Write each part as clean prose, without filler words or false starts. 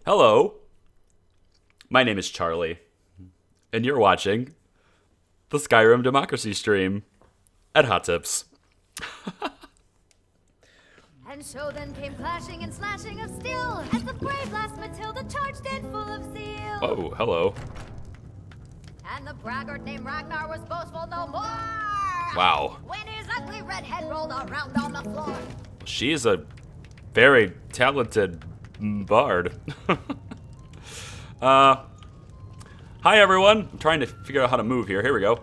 Hello, my name is Charlie, and you're watching the Skyrim Democracy stream at Hot Tips. And so then came clashing and slashing of steel as the brave last Matilda charged in full of zeal. Oh, hello. And the braggart named Ragnar was boastful no more. Wow. When his ugly red head rolled around on the floor. She is a very talented bard. Hi everyone. I'm trying to figure out how to move here. Here we go.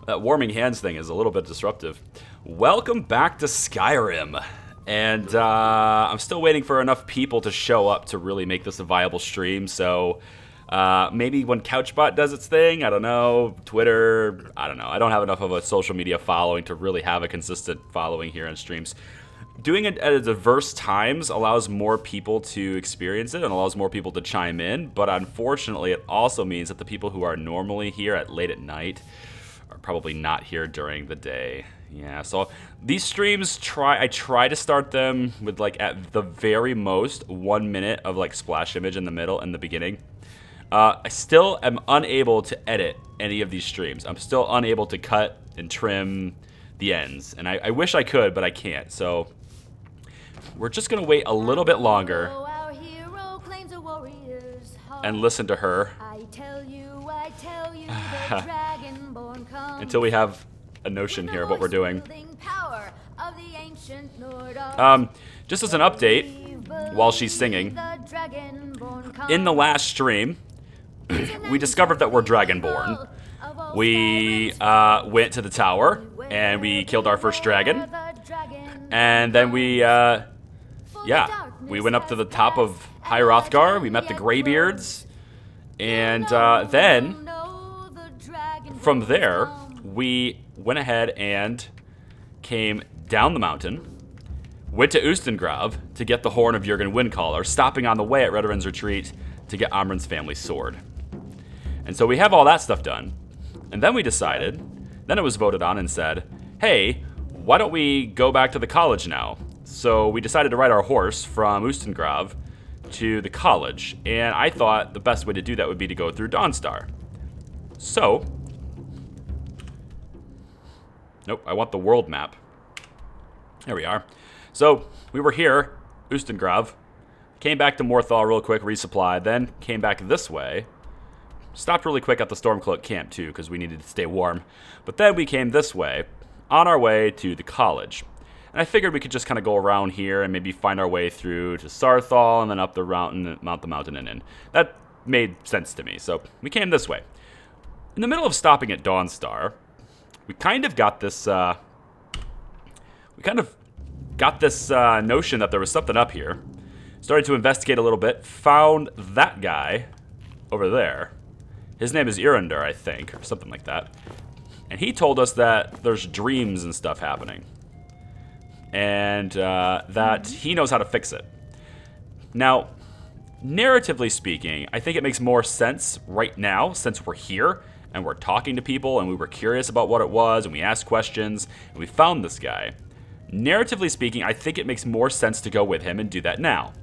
That warming hands thing is a little bit disruptive. Welcome back to Skyrim. And I'm still waiting for enough people to show up to really make this a viable stream. So maybe when CouchBot does its thing, I don't know, Twitter, I don't know. I don't have enough of a social media following to really have a consistent following here on streams. Doing it at diverse times allows more people to experience it and allows more people to chime in. But unfortunately, it also means that the people who are normally here at late at night are probably not here during the day. Yeah, so these streams, I try to start them with, like, at the very most 1 minute of, like, splash image in the middle and the beginning. I still am unable to edit any of these streams. I'm still unable to cut and trim the ends. And I wish I could, but I can't. So we're just going to wait a little bit longer and listen to her until we have a notion here of what we're doing. Just as an update, while she's singing, in the last stream, we discovered that we're Dragonborn. We went to the tower, and we killed our first dragon. And then we went up to the top of High Hrothgar. We met the Greybeards. And then, from there, we went ahead and came down the mountain, went to Ustengrav to get the Horn of Jurgen Windcaller, stopping on the way at Redoran's Retreat to get Amryn's family sword. And so we have all that stuff done. And then we decided, then it was voted on and said, hey, why don't we go back to the college now? So we decided to ride our horse from Ustengrav to the college. And I thought the best way to do that would be to go through Dawnstar. So, nope, I want the world map. There we are. So, we were here, Ustengrav, came back to Morthal real quick, resupplied, then came back this way. Stopped really quick at the Stormcloak camp, too, because we needed to stay warm. But then we came this way, on our way to the college. And I figured we could just kind of go around here and maybe find our way through to Sarthal and then up the mountain and in. That made sense to me, so we came this way. In the middle of stopping at Dawnstar, we kind of got this, notion that there was something up here. Started to investigate a little bit, found that guy over there. His name is Irundr, I think, or something like that. And he told us that there's dreams and stuff happening. And that he knows how to fix it. Now, narratively speaking, I think it makes more sense right now, since we're here, and we're talking to people, and we were curious about what it was, and we asked questions, and we found this guy. Narratively speaking, I think it makes more sense to go with him and do that now.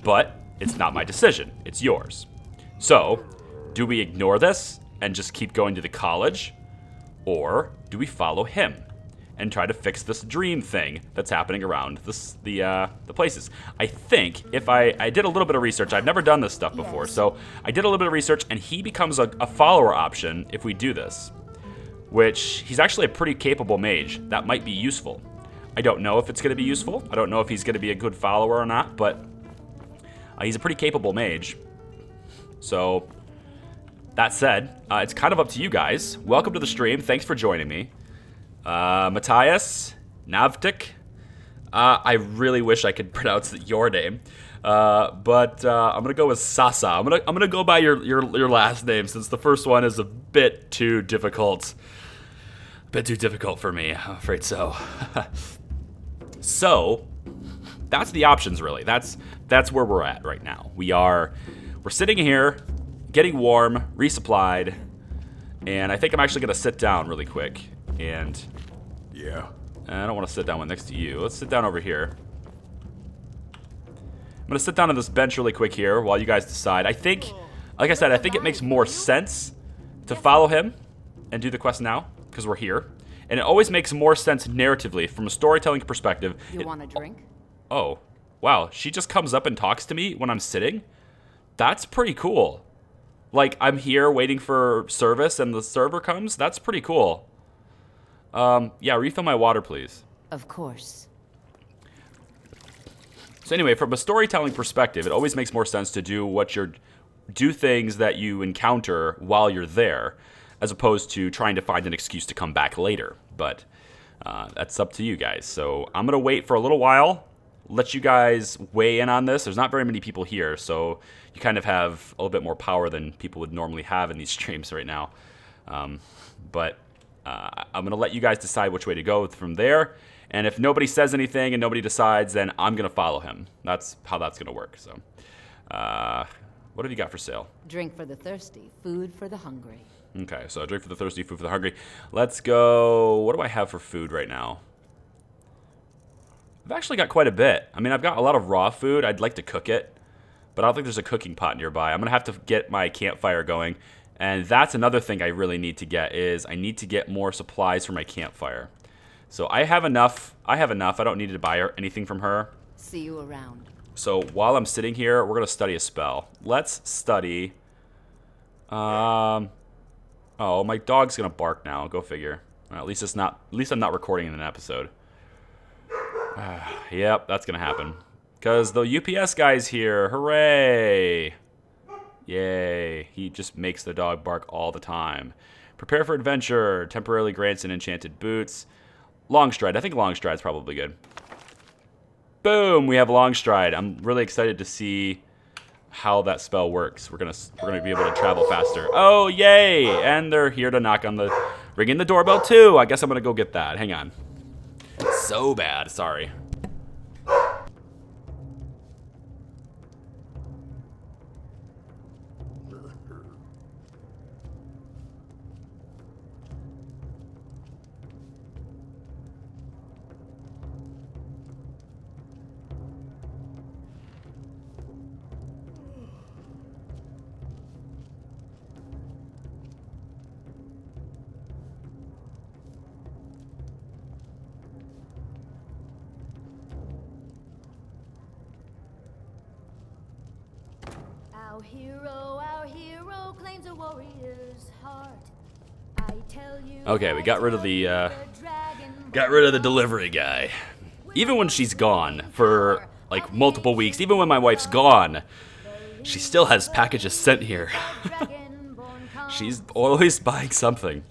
But it's not my decision. It's yours. So, do we ignore this and just keep going to the college? Or do we follow him and try to fix this dream thing that's happening around the places? I think if I did a little bit of research. I've never done this stuff before, so I did a little bit of research, and he becomes a follower option if we do this, which he's actually a pretty capable mage. That might be useful. I don't know if it's going to be useful. I don't know if he's going to be a good follower or not, but he's a pretty capable mage. So, that said, it's kind of up to you guys. Welcome to the stream. Thanks for joining me. Matthias, Navtik. I really wish I could pronounce your name, but I'm gonna go with Sasa. I'm gonna go by your last name, since the first one is a bit too difficult. A bit too difficult for me, I'm afraid so. So, that's the options really. That's where we're at right now. We're sitting here, getting warm, resupplied, and I think I'm actually gonna sit down really quick. And yeah, I don't want to sit down next to you. Let's sit down over here. I'm going to sit down on this bench really quick here while you guys decide. I think, like I said, I think it makes more sense to follow him and do the quest now because we're here. And it always makes more sense narratively from a storytelling perspective. You want a drink? Oh, wow. She just comes up and talks to me when I'm sitting? That's pretty cool. Like, I'm here waiting for service and the server comes? That's pretty cool. Yeah, refill my water, please. Of course. So anyway, from a storytelling perspective, it always makes more sense to do things that you encounter while you're there, as opposed to trying to find an excuse to come back later. But that's up to you guys. So I'm gonna wait for a little while, let you guys weigh in on this. There's not very many people here, so you kind of have a little bit more power than people would normally have in these streams right now. But I'm gonna let you guys decide which way to go from there. And if nobody says anything and nobody decides, then I'm going to follow him. That's how that's going to work. So, what have you got for sale? Drink for the thirsty, food for the hungry. Okay, so drink for the thirsty, food for the hungry. Let's go. What do I have for food right now? I've actually got quite a bit. I mean, I've got a lot of raw food. I'd like to cook it, but I don't think there's a cooking pot nearby. I'm going to have to get my campfire going. And that's another thing I really need to get is I need to get more supplies for my campfire. So I have enough. I don't need to buy anything from her. See you around. So while I'm sitting here, we're going to study a spell. Let's study. Oh, my dog's going to bark now. Go figure. Well, at least it's not. At least I'm not recording in an episode. Yep, that's going to happen. Because the UPS guy's here. Hooray. Yay. He just makes the dog bark all the time. Prepare for adventure. Temporarily grants an enchanted boots. Long stride. I think long stride's probably good. Boom, we have long stride. I'm really excited to see how that spell works. We're gonna be able to travel faster. Oh, yay! And they're here to ringing the doorbell too. I guess I'm gonna go get that. Hang on. So bad. Sorry. Our hero claims a warrior's heart. I tell you. Okay, we got rid of the delivery guy. Even when she's gone for like multiple weeks, even when my wife's gone, she still has packages sent here. She's always buying something.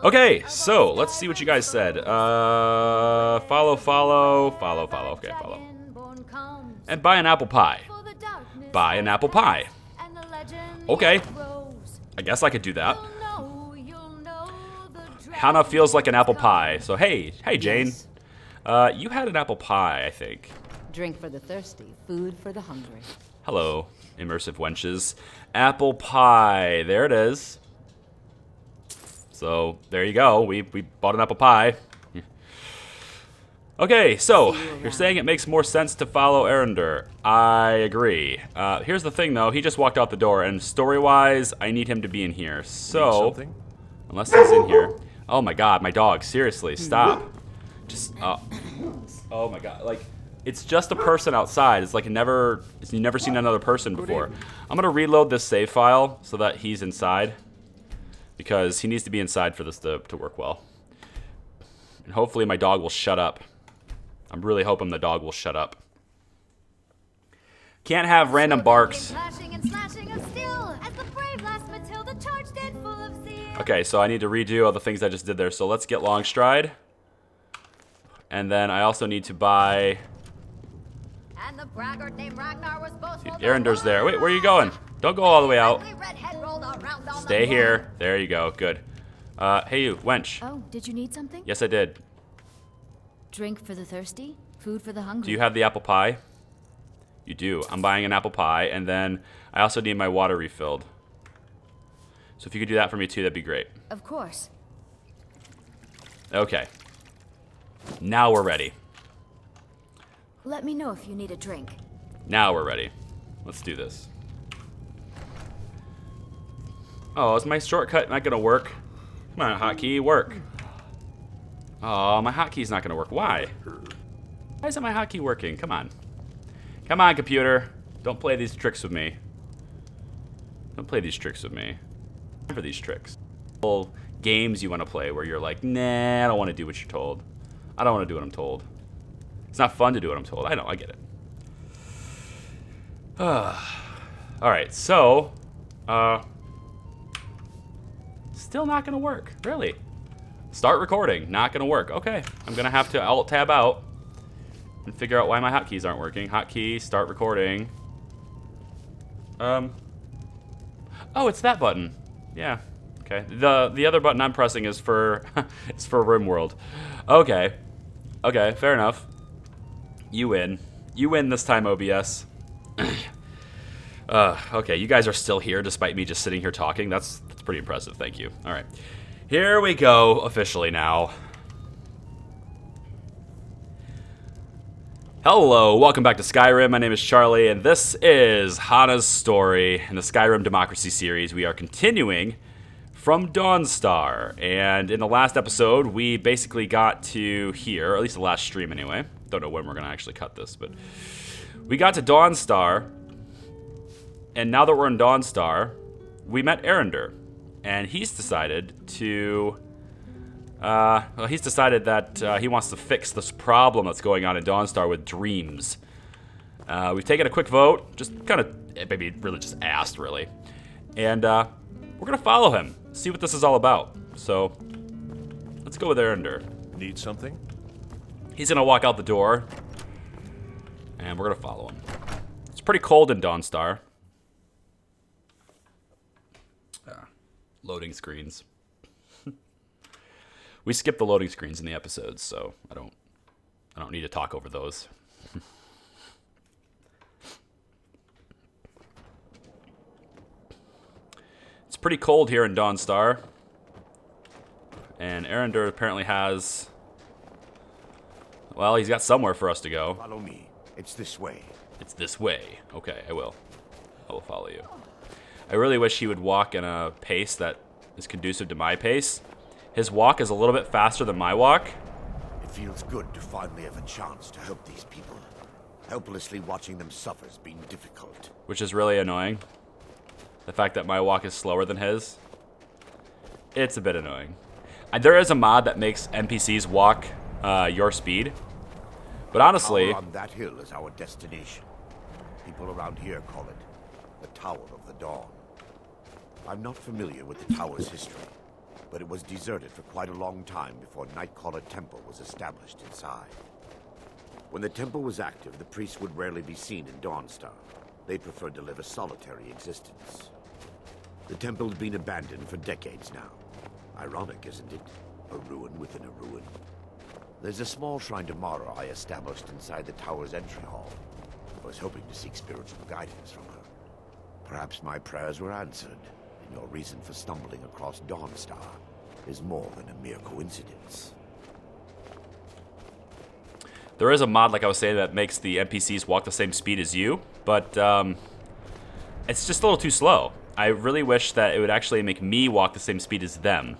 Okay, so let's see what you guys said. Follow. Okay, follow. And buy an apple pie. Buy an apple pie. Okay. I guess I could do that. Hannah feels like an apple pie. So, hey Jane. You had an apple pie, I think. Drink for the thirsty, food for the hungry. Hello, immersive wenches. Apple pie. There it is. So, there you go. We bought an apple pie. Okay, so you're saying it makes more sense to follow Arender. I agree. Here's the thing, though. He just walked out the door, and story-wise, I need him to be in here. So, unless he's in here. Oh my God, my dog. Seriously, stop. Just, oh my God. Like, it's just a person outside. It's like you've never seen another person before. I'm gonna reload this save file so that he's inside, because he needs to be inside for this to work well. And hopefully my dog will shut up. I'm really hoping the dog will shut up. Can't have random barks. Okay, so I need to redo all the things I just did there. So let's get long stride. And then I also need to buy... Arender's there. Wait, where are you going? Don't go all the way out. Stay here. There you go. Good. Hey you, wench. Oh, did you need something? Yes, I did. Drink for the thirsty, food for the hungry. Do you have the apple pie? You do. I'm buying an apple pie, and then I also need my water refilled. So if you could do that for me too, that'd be great. Of course. Okay. Now we're ready. Let me know if you need a drink. Now we're ready. Let's do this. Oh, is my shortcut not gonna work? Come on, hotkey, work. Oh, my hotkey's not gonna work. Why? Why isn't my hotkey working? Come on. Come on, computer. Don't play these tricks with me. Don't play these tricks with me. Time for these tricks. Little games you want to play where you're like, nah, I don't want to do what you're told. I don't want to do what I'm told. It's not fun to do what I'm told. I know, I get it. Alright, so, still not gonna work, really. Start recording, not gonna work. Okay, I'm gonna have to Alt-Tab out and figure out why my hotkeys aren't working. Hotkey, start recording. Oh, it's that button. Yeah, okay. The other button I'm pressing is for, it's for RimWorld. Okay, okay, fair enough. You win. You win this time, OBS. Okay, you guys are still here despite me just sitting here talking. That's pretty impressive. Thank you. All right, here we go officially now. Hello, welcome back to Skyrim. My name is Charlie, and this is Hana's story in the Skyrim Democracy Series. We are continuing from Dawnstar, and in the last episode, we basically got to here, or at least the last stream anyway. Don't know when we're gonna actually cut this, but we got to Dawnstar. And now that we're in Dawnstar, we met Arender, and he's decided to, he's decided that he wants to fix this problem that's going on in Dawnstar with dreams. We've taken a quick vote, just kind of, maybe really just asked, really. And we're going to follow him, see what this is all about. So, let's go with Arender. Need something? He's going to walk out the door, and we're going to follow him. It's pretty cold in Dawnstar. Loading screens. We skip the loading screens in the episodes, so I don't need to talk over those. It's pretty cold here in Dawnstar. And Arender apparently has, well, he's got somewhere for us to go. Follow me. It's this way. It's this way. Okay, I will. I will follow you. I really wish he would walk in a pace that is conducive to my pace. His walk is a little bit faster than my walk. It feels good to finally have a chance to help these people. Helplessly watching them suffer has been difficult. Which is really annoying. The fact that my walk is slower than his. It's a bit annoying. There is a mod that makes NPCs walk your speed. But honestly, The tower on that hill is our destination. People around here call it the Tower of the Dawn. I'm not familiar with the tower's history, but it was deserted for quite a long time before Nightcaller Temple was established inside. When the temple was active, the priests would rarely be seen in Dawnstar. They preferred to live a solitary existence. The temple had been abandoned for decades now. Ironic, isn't it? A ruin within a ruin. There's a small shrine to Mara I established inside the tower's entry hall. I was hoping to seek spiritual guidance from her. Perhaps my prayers were answered, and your reason for stumbling across Dawnstar is more than a mere coincidence. there is a mod, like I was saying, that makes the NPCs walk the same speed as you, but it's just a little too slow. I really wish that it would actually make me walk the same speed as them.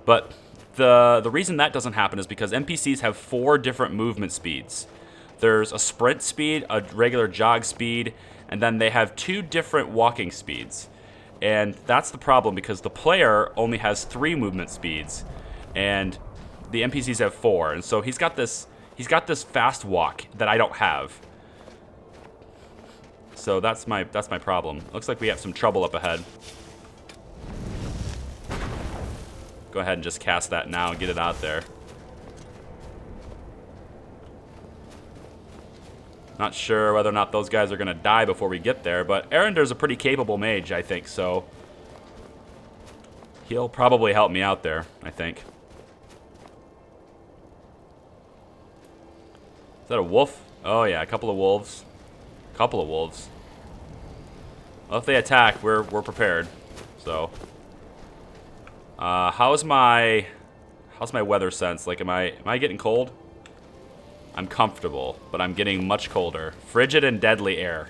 But the reason that doesn't happen is because NPCs have 4 different movement speeds. There's a sprint speed, a regular jog speed, and then they have 2 different walking speeds. And that's the problem because the player only has 3 movement speeds, and the NPCs have 4. And so he's got this fast walk that I don't have. So that's my problem. Looks like we have some trouble up ahead. Go ahead and just cast that now and get it out there. Not sure whether or not those guys are going to die before we get there, but Arender's a pretty capable mage, I think, so he'll probably help me out there, I think. Is that a wolf? Oh yeah, a couple of wolves. Couple of wolves. Well, if they attack, we're prepared. So, how's my weather sense? Like, am I getting cold? I'm comfortable, but I'm getting much colder. Frigid and deadly air.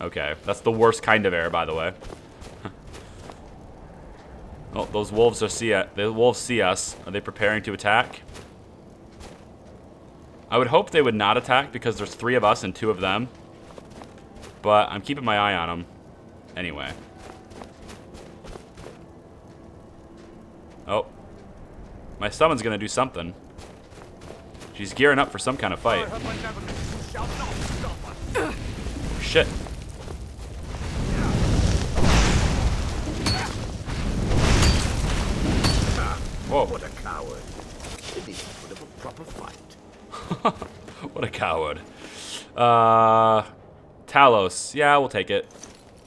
Okay, that's the worst kind of air, by the way. Oh, those wolves the wolves see us. Are they preparing to attack? I would hope they would not attack because there's 3 of us and 2 of them. But I'm keeping my eye on them. Anyway. Oh. My summon's gonna do something. She's gearing up for some kind of fight. Shit. Whoa. What a coward. It is put up a proper fight. What a coward. Talos. Yeah, we'll take it.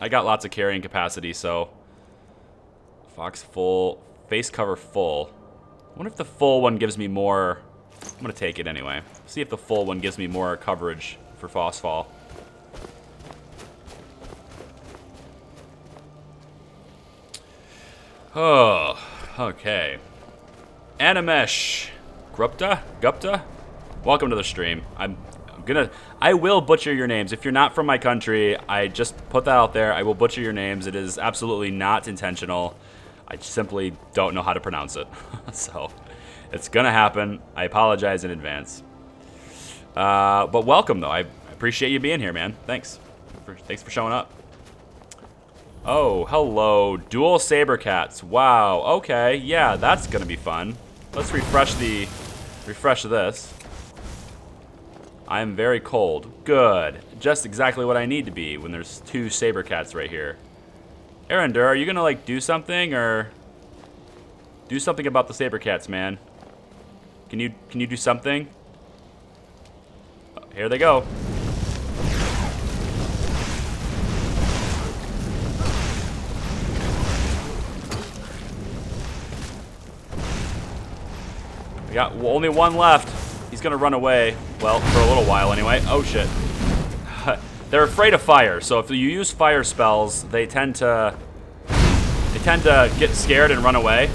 I got lots of carrying capacity, so... Fox full. Face cover full. I wonder if the full one gives me more... I'm gonna take it anyway. See if the full one gives me more coverage for Phosphol. Oh, okay. Animesh. Gupta? Welcome to the stream. I will butcher your names. If you're not from my country, I just put that out there. I will butcher your names. It is absolutely not intentional. I simply don't know how to pronounce it. So, it's gonna happen. I apologize in advance. But welcome, though. I appreciate you being here, man. Thanks. Thanks for showing up. Oh, hello. Dual saber cats. Wow. Okay. Yeah, that's gonna be fun. Let's refresh this. I am very cold. Good. Just exactly what I need to be when there's 2 saber cats right here. Erendur, are you gonna like do something or do something about the saber cats, man? Can you do something? Oh, here they go. We got only 1 left. He's gonna run away. Well, for a little while anyway. Oh shit. They're afraid of fire, so if you use fire spells, they tend to get scared and run away.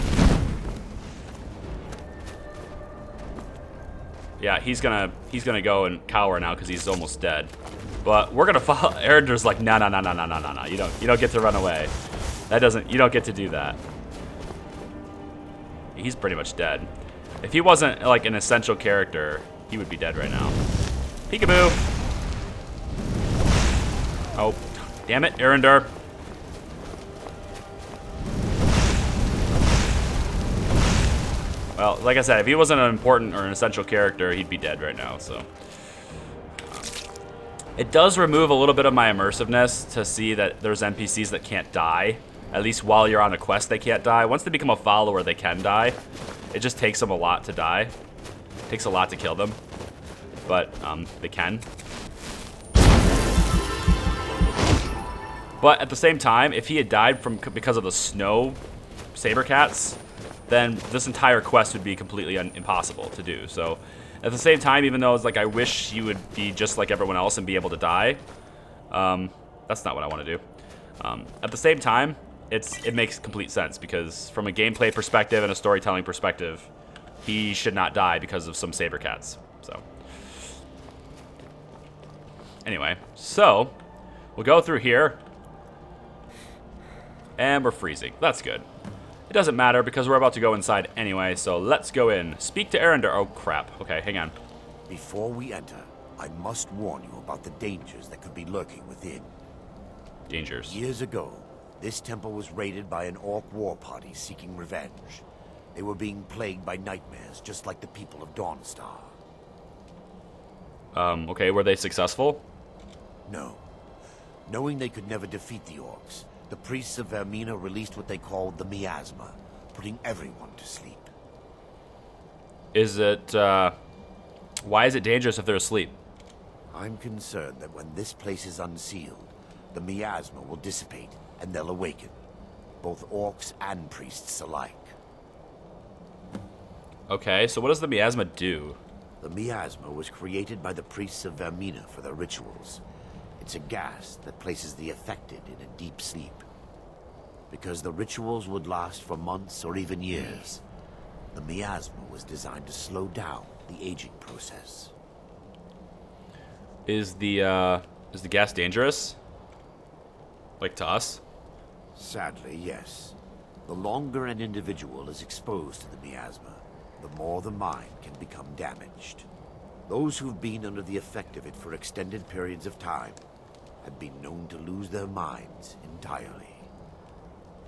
Yeah, he's gonna go and cower now because he's almost dead. But we're gonna follow. Erendur's like, no. You don't get to run away. You don't get to do that. He's pretty much dead. If he wasn't like an essential character, he would be dead right now. Peekaboo. Oh, damn it, Erendur. Well, like I said, if he wasn't an important or an essential character, he'd be dead right now, so. It does remove a little bit of my immersiveness to see that there's NPCs that can't die. At least while you're on a quest, they can't die. Once they become a follower, they can die. It just takes them a lot to die. It takes a lot to kill them. But, they can. But at the same time, if he had died because of the snow saber cats, then this entire quest would be completely impossible to do. So at the same time, even though it's like I wish he would be just like everyone else and be able to die, that's not what I want to do. At the same time, it makes complete sense because from a gameplay perspective and a storytelling perspective, he should not die because of some saber cats. So anyway, so we'll go through here. And we're freezing. That's good. It doesn't matter because we're about to go inside anyway, so let's go in. Speak to Erendur. Oh, crap. Okay, hang on. Before we enter, I must warn you about the dangers that could be lurking within. Dangers. Years ago, this temple was raided by an orc war party seeking revenge. They were being plagued by nightmares, just like the people of Dawnstar. Okay, were they successful? No. Knowing they could never defeat the orcs, the priests of Vermina released what they called the miasma, putting everyone to sleep. Is it, why is it dangerous if they're asleep? I'm concerned that when this place is unsealed, the miasma will dissipate and they'll awaken. Both orcs and priests alike. Okay, so what does the miasma do? The miasma was created by the priests of Vermina for their rituals. It's a gas that places the affected in a deep sleep. Because the rituals would last for months or even years, the miasma was designed to slow down the aging process. Is the gas dangerous? Like to us? Sadly, yes. The longer an individual is exposed to the miasma, the more the mind can become damaged. Those who've been under the effect of it for extended periods of time have been known to lose their minds entirely.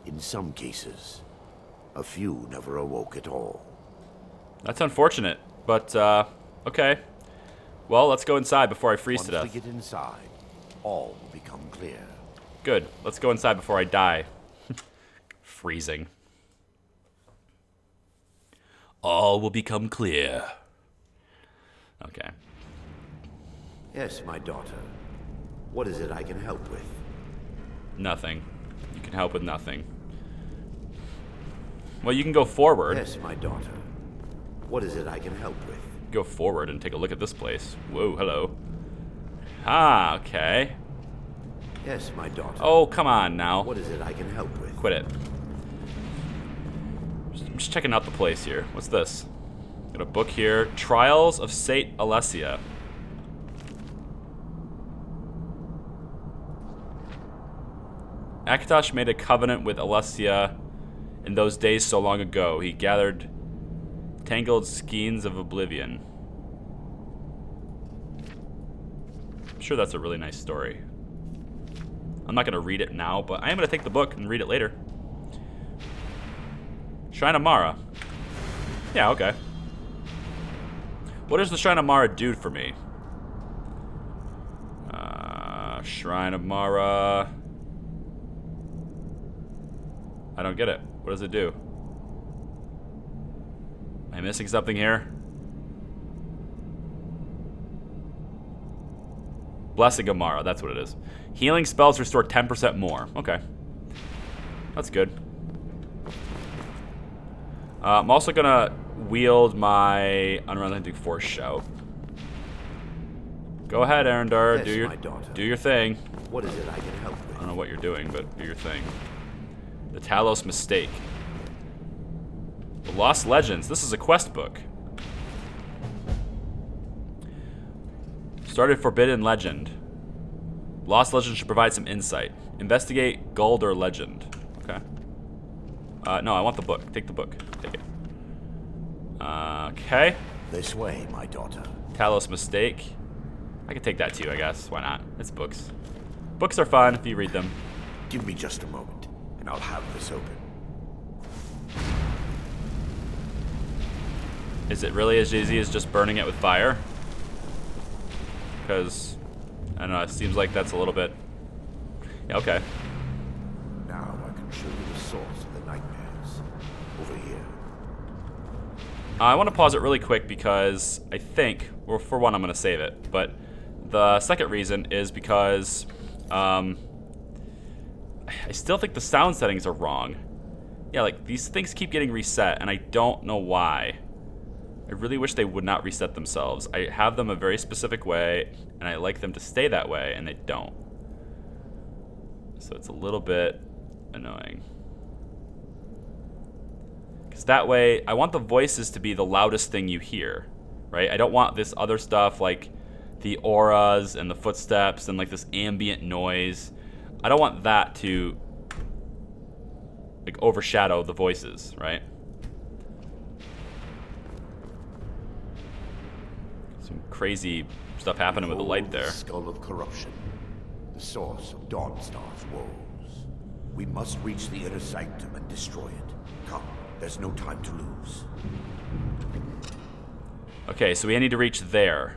In some cases, a few never awoke at all. That's unfortunate, but okay. Well, let's go inside before I freeze to death. Once we get inside, all will become clear. Good. Let's go inside before I die. Freezing. All will become clear. Okay. Yes, my daughter. What is it I can help with? Nothing. You can help with nothing. Well, you can go forward. Yes, my daughter. What is it I can help with? Go forward and take a look at this place. Whoa, hello. Ah, okay. Yes, my daughter. Oh, come on now. What is it I can help with? Quit it. I'm just checking out the place here. What's this? Got a book here. Trials of Saint Alessia. Akatosh made a covenant with Alessia in those days so long ago. He gathered tangled skeins of oblivion. I'm sure that's a really nice story. I'm not going to read it now, but I am going to take the book and read it later. Shrine of Mara. Yeah, okay. What does the Shrine of Mara do for me? Shrine of Mara. I don't get it. What does it do? Am I missing something here? Blessing of Mara, that's what it is. Healing spells restore 10% more. Okay. That's good. I'm also gonna wield my Unrelenting Force Shout. Go ahead, Arendar. Yes, Do your thing. What is it I can help with? I don't know what you're doing, but do your thing. The Talos Mistake. The Lost Legends. This is a quest book. Started Forbidden Legend. Lost Legend should provide some insight. Investigate Guldur Legend. Okay. No, I want the book. Take the book. Take it. Okay. This way, my daughter. Talos Mistake. I can take that too, I guess. Why not? It's books. Books are fun if you read them. Give me just a moment, and I'll have this open. Is it really as easy as just burning it with fire? Because, I don't know, it seems like that's a little bit... Yeah, okay. Now I can show you the source of the nightmares. Over here. I want to pause it really quick because I think, well, for one, I'm going to save it. But the second reason is because I still think the sound settings are wrong. Yeah, like, these things keep getting reset, and I don't know why. I really wish they would not reset themselves. I have them a very specific way, and I like them to stay that way, and they don't. So it's a little bit annoying. Because that way, I want the voices to be the loudest thing you hear, right? I don't want this other stuff like the auras and the footsteps and like this ambient noise. I don't want that to like overshadow the voices, right? Some crazy stuff happening with the light there. The skull of corruption, the source of Dawnstar's woes. We must reach the inner sanctum and destroy it. Come, there's no time to lose. Okay, so we need to reach there.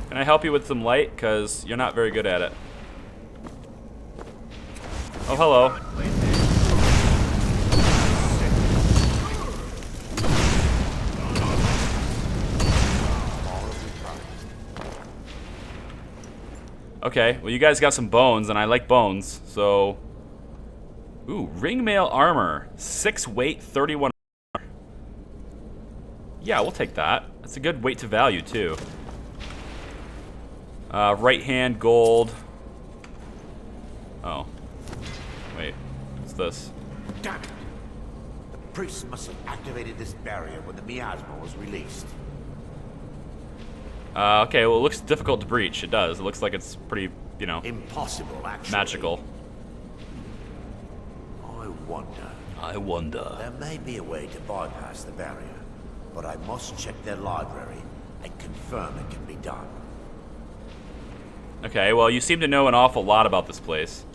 Can I help you with some light? Because you're not very good at it. Oh, hello. Okay, well you guys got some bones, and I like bones, so... Ooh, ringmail armor. 6 weight, 31 armor. Yeah, we'll take that. That's a good weight to value, too. Right hand, gold. Oh. Wait. this? Damn it! The priests must have activated this barrier when the miasma was released. Okay, well, it looks difficult to breach. It does. It looks like it's pretty, you know, Impossible, actually. magical. I wonder. There may be a way to bypass the barrier, but I must check their library and confirm it can be done. Okay, well, you seem to know an awful lot about this place.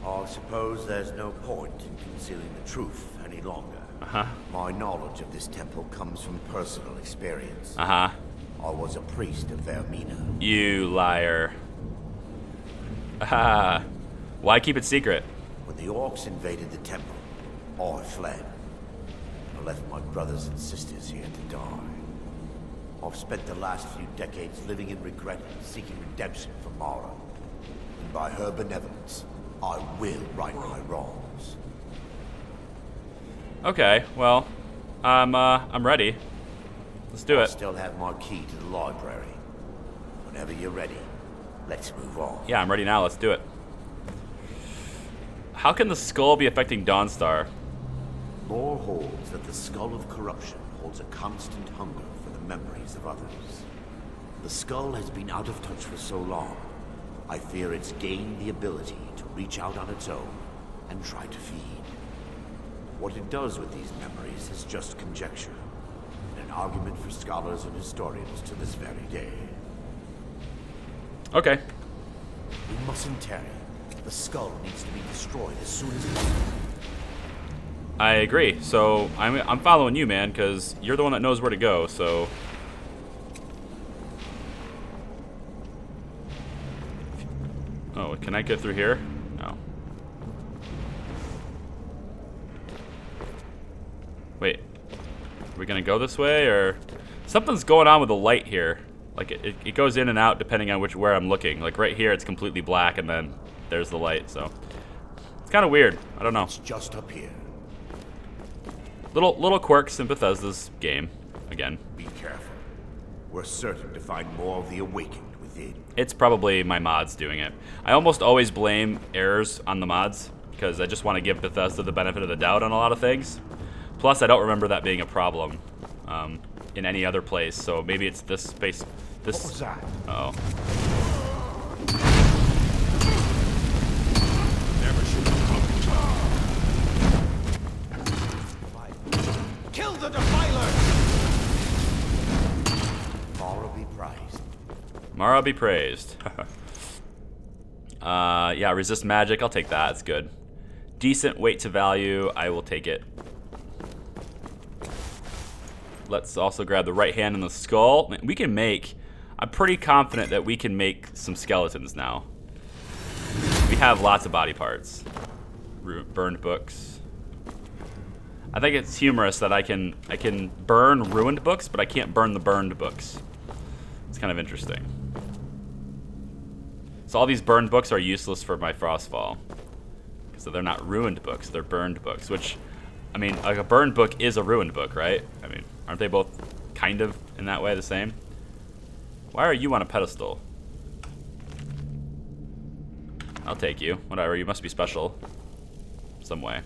I suppose there's no point in concealing the truth any longer. Uh-huh. My knowledge of this temple comes from personal experience. Uh-huh. I was a priest of Vermina. You liar. Ah. Why keep it secret? When the orcs invaded the temple, I fled. I left my brothers and sisters here to die. I've spent the last few decades living in regret and seeking redemption from Mara. And by her benevolence, I will right my wrongs. Okay, well, I'm ready. Let's do I it. still have my key to the library. Whenever you're ready, let's move on. Yeah, I'm ready now. Let's do it. How can the skull be affecting Dawnstar? Lore holds that the skull of corruption holds a constant hunger for the memories of others. The skull has been out of touch for so long, I fear it's gained the ability to reach out on its own and try to feed. What it does with these memories is just conjecture, and an argument for scholars and historians to this very day. Okay. We mustn't tarry. The skull needs to be destroyed as soon as possible. I agree. So I'm following you, man, because you're the one that knows where to go. So oh, can I get through here? No. Wait, are we gonna go this way or something's going on with the light here? Like it goes in and out depending on where I'm looking. Like right here, it's completely black, and then there's the light. So it's kind of weird. I don't know. It's just up here. Little quirks in Bethesda's game, again. Be careful. We're certain to find more of the awakened within. It's probably my mods doing it. I almost always blame errors on the mods because I just want to give Bethesda the benefit of the doubt on a lot of things. Plus, I don't remember that being a problem in any other place, so maybe it's this space. This. What was that? Uh-oh. Never should have come. Kill the defiler! Mara be praised. Mara be praised. Yeah, resist magic. I'll take that. It's good. Decent weight to value. I will take it. Let's also grab the right hand and the skull. We can make... I'm pretty confident that we can make some skeletons now. We have lots of body parts. Burned books. I think it's humorous that I can burn ruined books, but I can't burn the burned books. It's kind of interesting. So all these burned books are useless for my Frostfall. Because they're not ruined books, they're burned books, which, I mean, like a burned book is a ruined book, right? I mean, aren't they both kind of, in that way, the same? Why are you on a pedestal? I'll take you. Whatever, you must be special. Some way.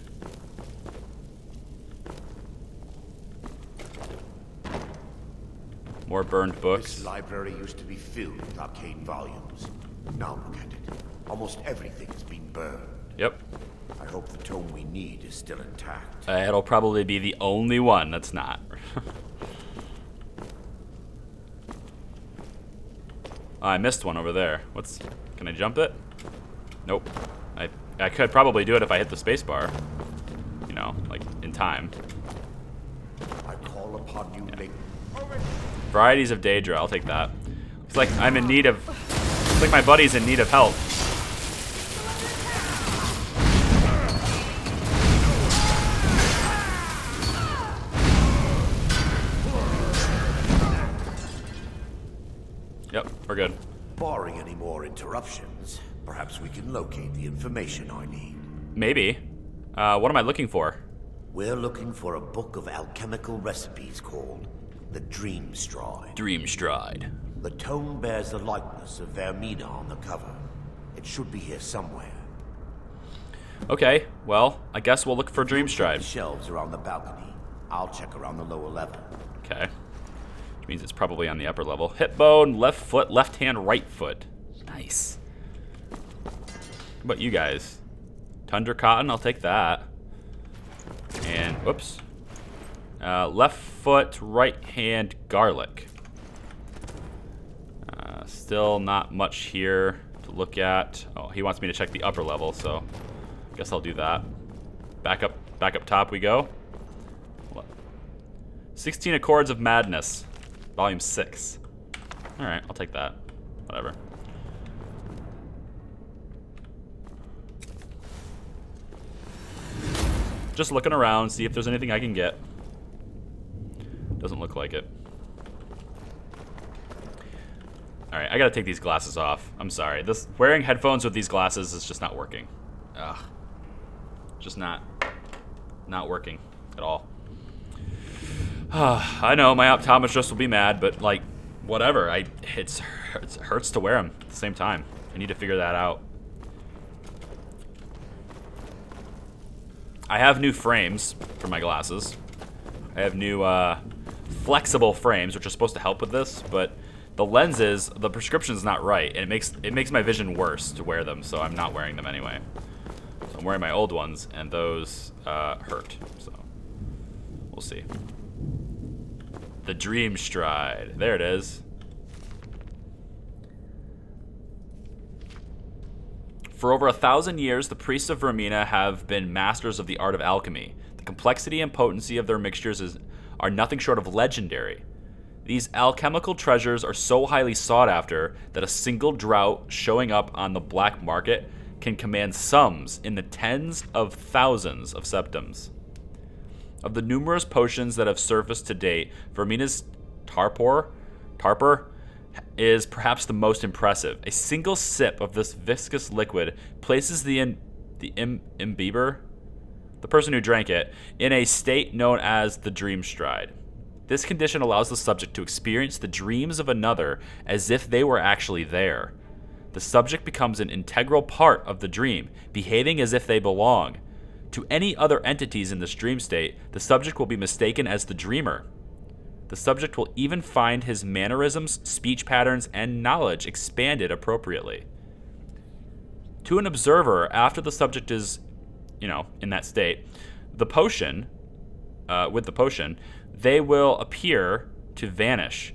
More burned books. This library used to be filled with arcane volumes. Now look at it. Almost everything has been burned. Yep. I hope the tome we need is still intact. It'll probably be the only one that's not. Oh, I missed one over there. Can I jump it? Nope. I could probably do it if I hit the space bar. You know, like in time. I call upon you, late. Varieties of Daedra, I'll take that. It's like I'm in need of... It's like my buddy's in need of help. Yep, we're good. Barring any more interruptions, perhaps we can locate the information I need. Maybe. What am I looking for? We're looking for a book of alchemical recipes called the Dream Stride. Dream Stride. The tome bears the likeness of Vermina on the cover. It should be here somewhere. Okay, well, I guess we'll look for Dream The Stride. shelves are on the balcony. I'll check around the lower level. Okay. Which means it's probably on the upper level. Hip bone, left foot, left hand, right foot. Nice. How about you guys? Tundra cotton, I'll take that. And, whoops. Left foot, right hand, garlic. Still not much here to look at. Oh, he wants me to check the upper level, so I guess I'll do that. Back up top we go. 16 Accords of Madness, Volume 6. All right, I'll take that. Whatever. Just looking around, see if there's anything I can get. Doesn't look like it. Alright, I gotta take these glasses off. I'm sorry. Wearing headphones with these glasses is just not working. Ugh. Just not working at all. I know, my optometrist will be mad, but, like, whatever. It hurts to wear them at the same time. I need to figure that out. I have new frames for my glasses. I have new flexible frames, which are supposed to help with this, but the lenses, the prescription's not right, and it makes my vision worse to wear them, so I'm not wearing them anyway. So I'm wearing my old ones, and those hurt, so we'll see. The Dream Stride. There it is. For over 1,000 years, the priests of Vermina have been masters of the art of alchemy. The complexity and potency of their mixtures are nothing short of legendary. These alchemical treasures are so highly sought after that a single draught showing up on the black market can command sums in the tens of thousands of septims. Of the numerous potions that have surfaced to date, Vermina's Tarpor is perhaps the most impressive. A single sip of this viscous liquid places the imbiber, the person who drank it, in a state known as the Dream Stride. This condition allows the subject to experience the dreams of another as if they were actually there. The subject becomes an integral part of the dream, behaving as if they belong. To any other entities in this dream state, the subject will be mistaken as the dreamer. The subject will even find his mannerisms, speech patterns, and knowledge expanded appropriately. To an observer, after the subject is, in that state, with the potion, they will appear to vanish.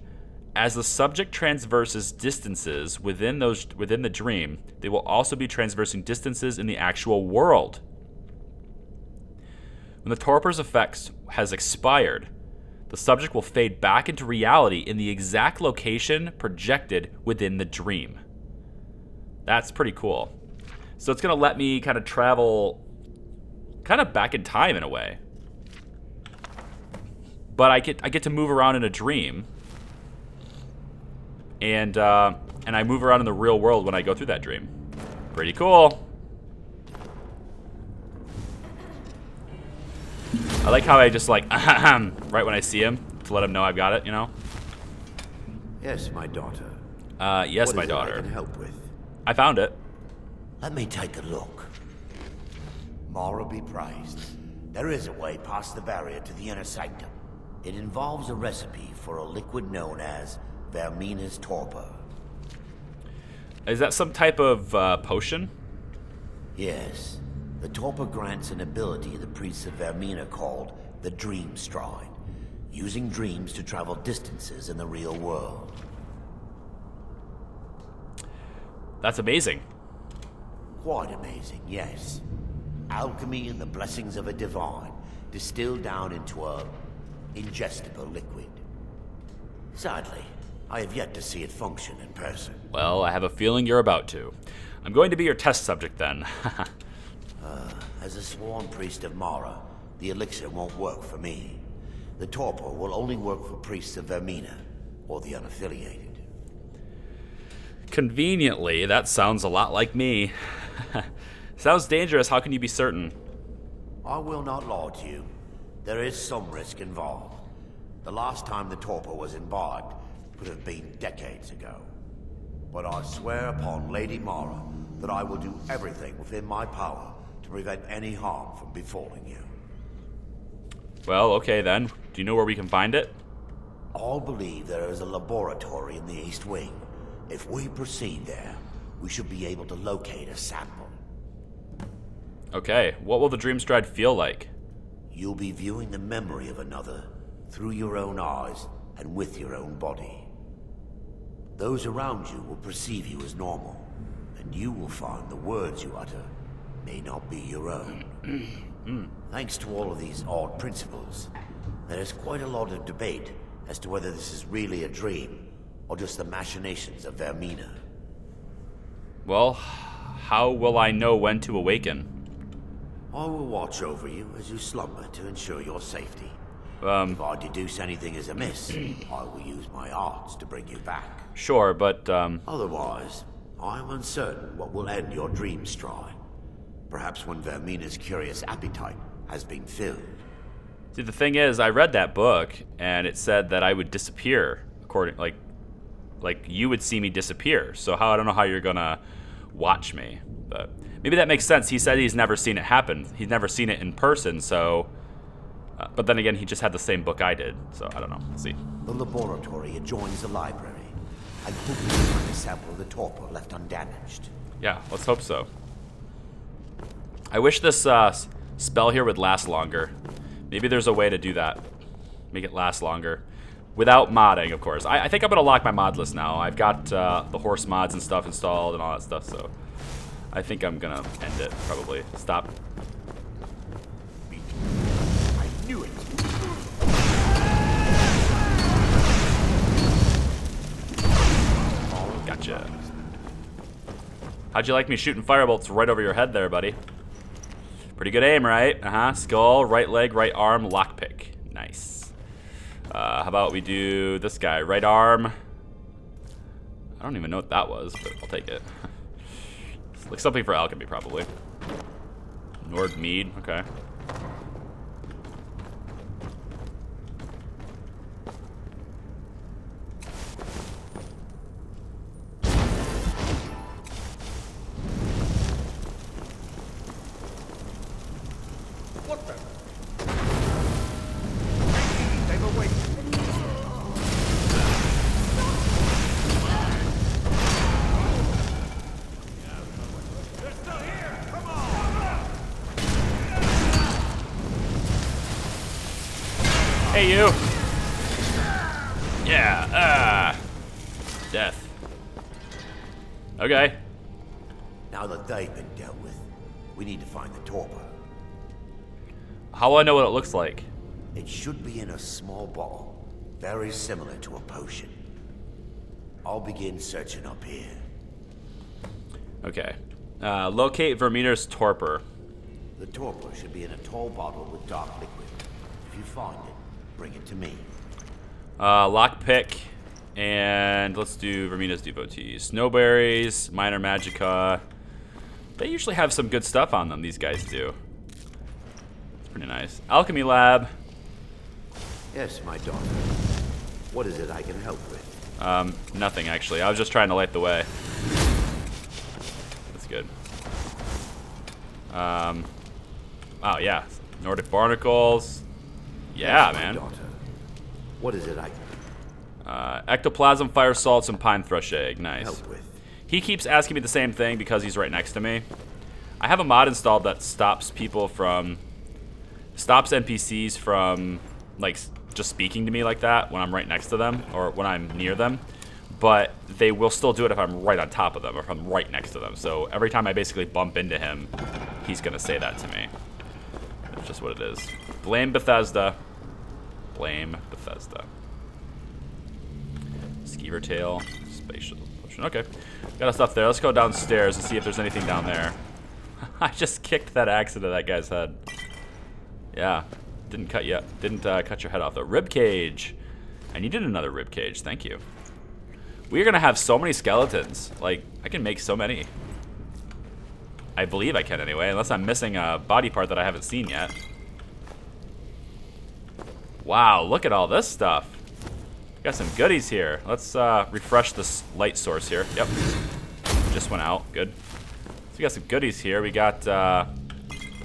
As the subject transverses distances within the dream, they will also be transversing distances in the actual world. When the torpor's effects has expired, the subject will fade back into reality in the exact location projected within the dream. That's pretty cool. So it's going to let me kind of travel kind of back in time in a way. But I get to move around in a dream. And I move around in the real world when I go through that dream. Pretty cool. I like how I just like, right when I see him to let him know I've got it, Yes, my daughter. Yes, What my is it I daughter. can help with? I found it. Let me take a look. Mara be praised. There is a way past the barrier to the inner sanctum. It involves a recipe for a liquid known as Vermina's torpor. Is that some type of potion? Yes. The torpor grants an ability the priests of Vermina called the Dream Stride, using dreams to travel distances in the real world. That's amazing. Quite amazing, yes. Alchemy and the blessings of a divine, distilled down into a ingestible liquid. Sadly, I have yet to see it function in person. Well, I have a feeling you're about to. I'm going to be your test subject then. As a sworn priest of Mara, the elixir won't work for me. The torpor will only work for priests of Vermina, or the unaffiliated. Conveniently, that sounds a lot like me. Sounds dangerous, how can you be certain? I will not lie to you. There is some risk involved. The last time the torpor was embarked could have been decades ago. But I swear upon Lady Mara that I will do everything within my power to prevent any harm from befalling you. Well, okay then. Do you know where we can find it? All believe there is a laboratory in the East Wing. If we proceed there, we should be able to locate a sample. Okay, what will the dream stride feel like? You'll be viewing the memory of another through your own eyes and with your own body. Those around you will perceive you as normal, and you will find the words you utter may not be your own. Thanks to all of these odd principles, there is quite a lot of debate as to whether this is really a dream or just the machinations of Vermina. Well, how will I know when to awaken? I will watch over you as you slumber to ensure your safety. If I deduce anything is amiss, I will use my arts to bring you back. Sure, but, Otherwise, I am uncertain what will end your dream stride. Perhaps when Vermina's curious appetite has been filled. see, the thing is, I read that book, and it said that I would disappear, like you would see me disappear. So I don't know how you're gonna watch me, but maybe that makes sense. He said he's never seen it happen. He's never seen it in person, so... but then again, he just had the same book I did, so I don't know. Let's see. The laboratory adjoins the library. I hope you find a sample of the torpor left undamaged. Yeah, let's hope so. I wish this spell here would last longer. Maybe there's a way to do that. Make it last longer. Without modding, of course. I think I'm going to lock my mod list now. I've got the horse mods and stuff installed and all that stuff, so... I think I'm going to end it, probably. Stop. I knew it! Gotcha. How'd you like me shooting firebolts right over your head there, buddy? Pretty good aim, right? Skull, right leg, right arm, lockpick. Nice. How about we do this guy? Right arm. I don't even know what that was, but I'll take it. It's like something for alchemy, probably. Nord Mead, okay. What the? They've awakened. They're still here! Come on! Hey, you! Yeah, death. Okay. Now that they've been dealt with, we need to find the torpor. How will I know what it looks like? It should be in a small bottle, very similar to a potion. I'll begin searching up here. Okay. Locate Vermina's torpor. The torpor should be in a tall bottle with dark liquid. If you find it, bring it to me. Lockpick, and let's do Vermina's devotees. Snowberries, minor magica. They usually have some good stuff on them, these guys do. It's pretty nice. Alchemy lab. Yes, my daughter. What is it I can help with? Nothing actually. I was just trying to light the way. That's good. Oh yeah, Nordic barnacles. Yeah, Yes, my man. daughter. What is it I can Ectoplasm, fire salts, and pine thrush egg. Nice. help with? He keeps asking me the same thing because he's right next to me. I have a mod installed that stops NPCs from, like, just speaking to me like that when I'm right next to them or when I'm near them. But they will still do it if I'm right on top of them or if I'm right next to them. So every time I basically bump into him, he's going to say that to me. That's just what it is. Blame Bethesda. Blame Bethesda. Skeever tail. Spatial potion. Okay. Got stuff there. Let's go downstairs and see if there's anything down there. I just kicked that axe into that guy's head. Yeah. Didn't cut you. Didn't cut your head off though. Rib cage. I needed another rib cage. Thank you. We're gonna have so many skeletons. Like, I can make so many. I believe I can anyway, unless I'm missing a body part that I haven't seen yet. Wow, look at all this stuff. Got some goodies here. Let's refresh this light source here. Yep. Just went out. Good. So we got some goodies here. We got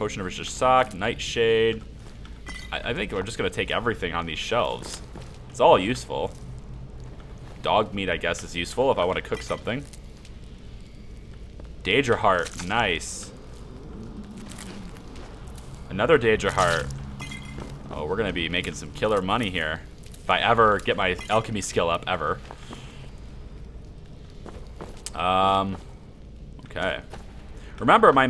Potion of Resist Sock, Nightshade. I think we're just going to take everything on these shelves. It's all useful. Dog meat, I guess, is useful if I want to cook something. Daedra Heart, nice. Another Daedra Heart. Oh, we're going to be making some killer money here. If I ever get my alchemy skill up, ever. Okay. Remember, my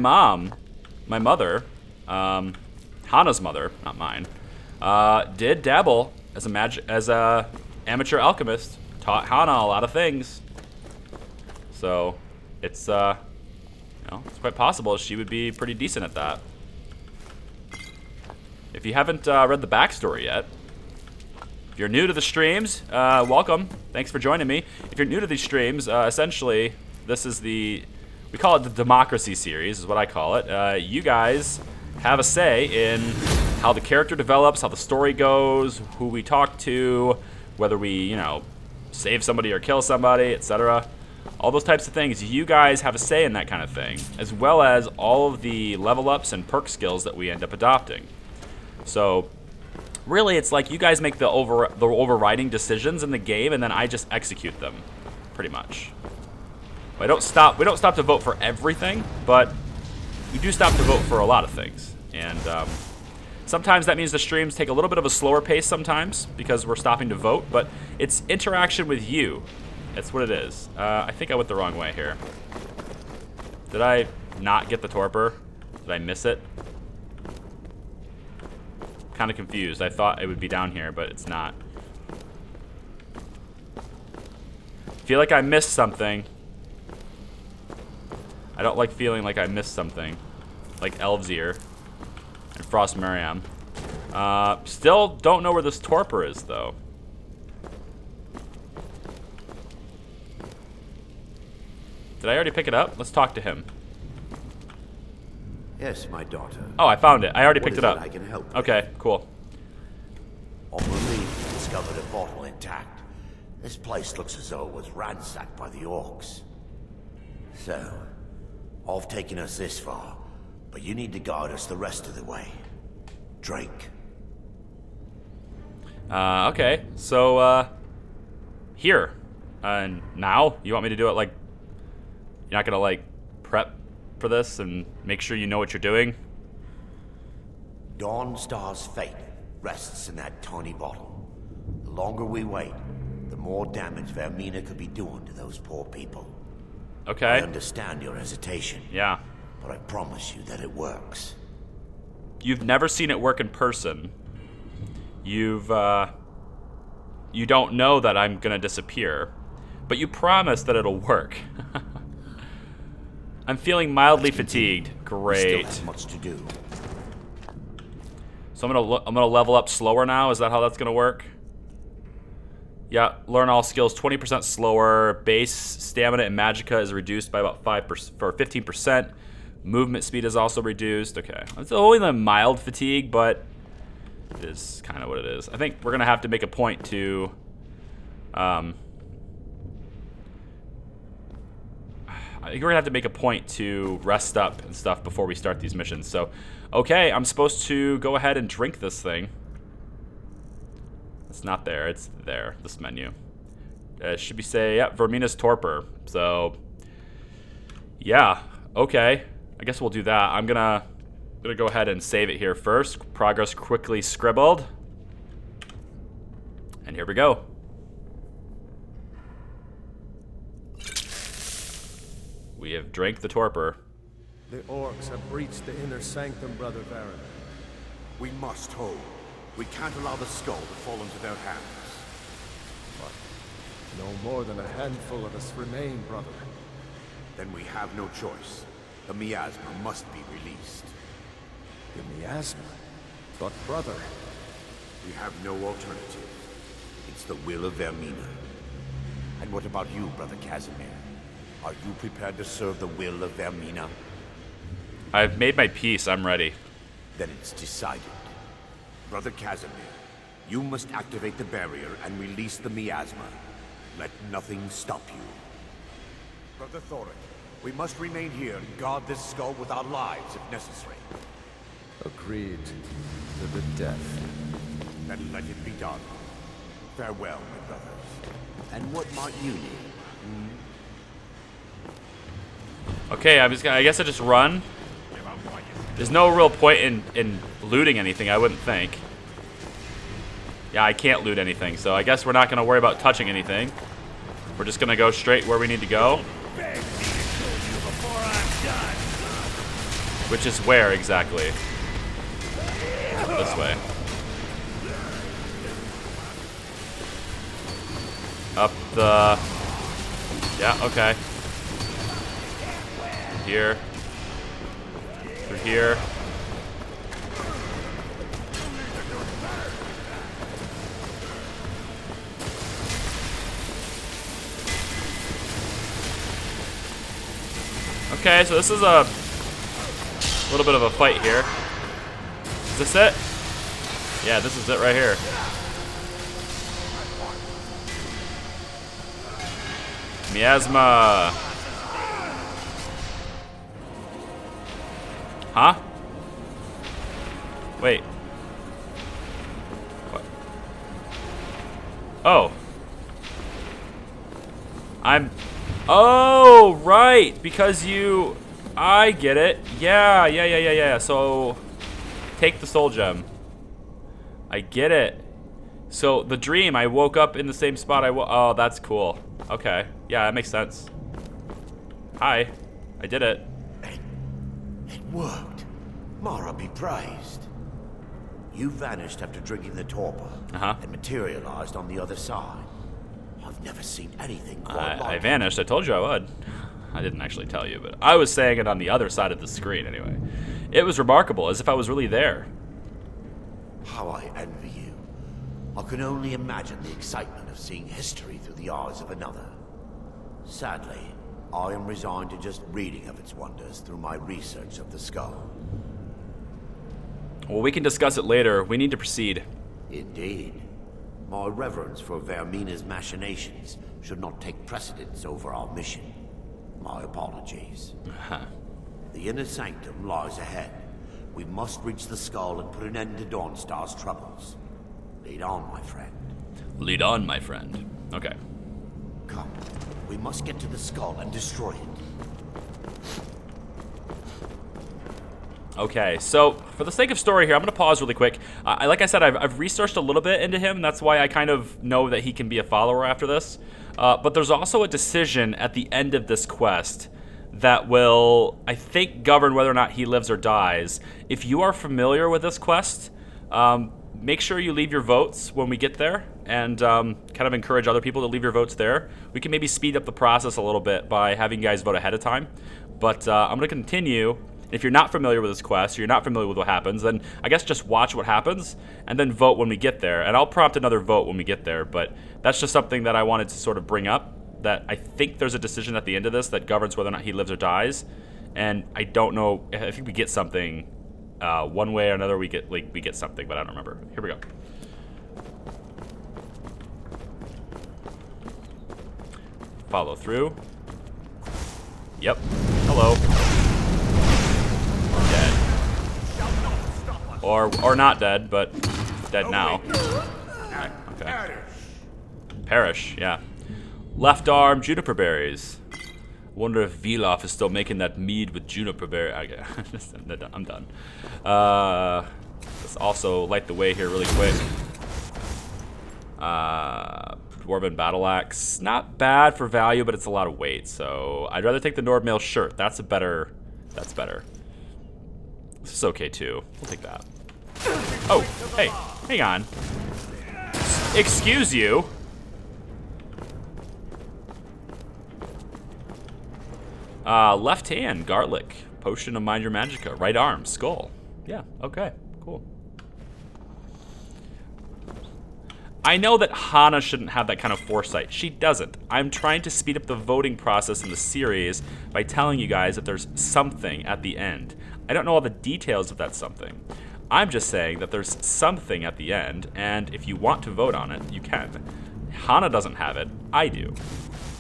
mother, Hana's mother, not mine, did dabble as a amateur alchemist. Taught Hana a lot of things. So it's it's quite possible she would be pretty decent at that. If you haven't read the backstory yet, if you're new to the streams, welcome. Thanks for joining me. If you're new to these streams, essentially, this is we call it the Democracy Series, is what I call it. You guys have a say in how the character develops, how the story goes, who we talk to, whether we, save somebody or kill somebody, etc. All those types of things. You guys have a say in that kind of thing, as well as all of the level ups and perk skills that we end up adopting. So really, it's like you guys make the overriding decisions in the game, and then I just execute them, pretty much. We don't stop to vote for everything, but we do stop to vote for a lot of things. And sometimes that means the streams take a little bit of a slower pace sometimes because we're stopping to vote, but it's interaction with you. That's what it is. I think I went the wrong way here. Did I not get the torpor? Did I miss it? Kind of confused. I thought it would be down here, but it's not. Feel like I missed something. I don't like feeling like I missed something. Like Elves Ear and Frost Miriam. Still don't know where this torpor is, though. Did I already pick it up? Let's talk to him. Yes, my daughter. Oh, I found it. I already picked it up. I can help with? Okay, cool. On the leave, we discovered a bottle intact. This place looks as though it was ransacked by the orcs. So, I've taken us this far, but you need to guide us the rest of the way. Drake. Okay. So, here. Now? You want me to do it like... You're not gonna, like, prep for this and make sure you know what you're doing? Dawnstar's fate rests in that tiny bottle. The longer we wait, the more damage Vermina could be doing to those poor people. Okay. I understand your hesitation. Yeah. But I promise you that it works. You've never seen it work in person. You don't know that I'm gonna disappear, but you promise that it'll work. I'm feeling mildly fatigued. Great. We still have much to do. So I'm gonna level up slower now. Is that how that's gonna work? Yeah. Learn all skills 20% slower. Base stamina and magicka is reduced by about 15%. Movement speed is also reduced. Okay. It's only the mild fatigue, but it is kind of what it is. I think we're gonna have to make a point to. I think we're gonna have to make a point to rest up and stuff before we start these missions. So, okay, I'm supposed to go ahead and drink this thing. It's not there. It's there. This menu. It should be Vermina's torpor. So, yeah. Okay. I guess we'll do that. I'm gonna go ahead and save it here first. Progress quickly scribbled. And here we go. We have drank the torpor. The orcs have breached the inner sanctum, Brother Baron. We must hold. We can't allow the skull to fall into their hands. But no more than a handful of us remain, brother. Then we have no choice. The miasma must be released. The miasma? But brother... We have no alternative. It's the will of Vermina. And what about you, Brother Casimir? Are you prepared to serve the will of Vermina? I've made my peace. I'm ready. Then it's decided. Brother Casimir, you must activate the barrier and release the miasma. Let nothing stop you. Brother Thorin, we must remain here and guard this skull with our lives if necessary. Agreed to the death. Then let it be done. Farewell, my brothers. And what might you need? Okay, I guess I just run. There's no real point in looting anything, I wouldn't think. Yeah, I can't loot anything, so I guess we're not going to worry about touching anything. We're just going to go straight where we need to go. Which is where exactly? This way. Up the... Yeah, okay. Here. Through here. Okay, so this is a little bit of a fight here. Is this it? Yeah, this is it right here. Miasma. Huh? Wait. What? Oh. Oh, right. Because you... I get it. Yeah. So, take the soul gem. I get it. So, the dream, I woke up in the same spot oh, that's cool. Okay. Yeah, that makes sense. Hi. I did it. It worked. Mara be praised. You vanished after drinking the torpor and materialized on the other side. I've never seen anything quite like I vanished. I told you I would. I didn't actually tell you, but I was saying it on the other side of the screen anyway. It was remarkable, as if I was really there. How I envy you. I can only imagine the excitement of seeing history through the eyes of another. Sadly, I am resigned to just reading of its wonders through my research of the skull. Well, we can discuss it later. We need to proceed. Indeed. My reverence for Vermina's machinations should not take precedence over our mission. My apologies. The inner sanctum lies ahead. We must reach the skull and put an end to Dawnstar's troubles. Lead on, my friend. Lead on, my friend. Okay. Come. We must get to the skull and destroy it. Okay, so for the sake of story here, I'm going to pause really quick. Like I said, I've researched a little bit into him. That's why I kind of know that he can be a follower after this. But there's also a decision at the end of this quest that will, I think, govern whether or not he lives or dies. If you are familiar with this quest, make sure you leave your votes when we get there, and kind of encourage other people to leave your votes there. We can maybe speed up the process a little bit by having you guys vote ahead of time. But I'm going to continue. If you're not familiar with this quest, or you're not familiar with what happens, then I guess just watch what happens, and then vote when we get there. And I'll prompt another vote when we get there, but that's just something that I wanted to sort of bring up, that I think there's a decision at the end of this that governs whether or not he lives or dies. And I don't know, I think we get something, one way or another we get something, but I don't remember. Here we go. Follow through. Yep. Hello. Dead. Or not dead, but dead now. Okay. Perish, yeah. Left arm, juniper berries. Wonder if Veloff is still making that mead with juniper berry. Okay, I'm done. Let's also light the way here really quick. Dwarven battle axe, not bad for value, but it's a lot of weight. So I'd rather take the Nordmail shirt. That's better. This is okay too. We'll take that. Oh, hey, hang on. Excuse you. Left hand, garlic. Potion of Mind Your Magica. Right arm, skull. Yeah, okay, cool. I know that Hana shouldn't have that kind of foresight. She doesn't. I'm trying to speed up the voting process in the series by telling you guys that there's something at the end. I don't know all the details of that something. I'm just saying that there's something at the end, and if you want to vote on it, you can. Hana doesn't have it. I do.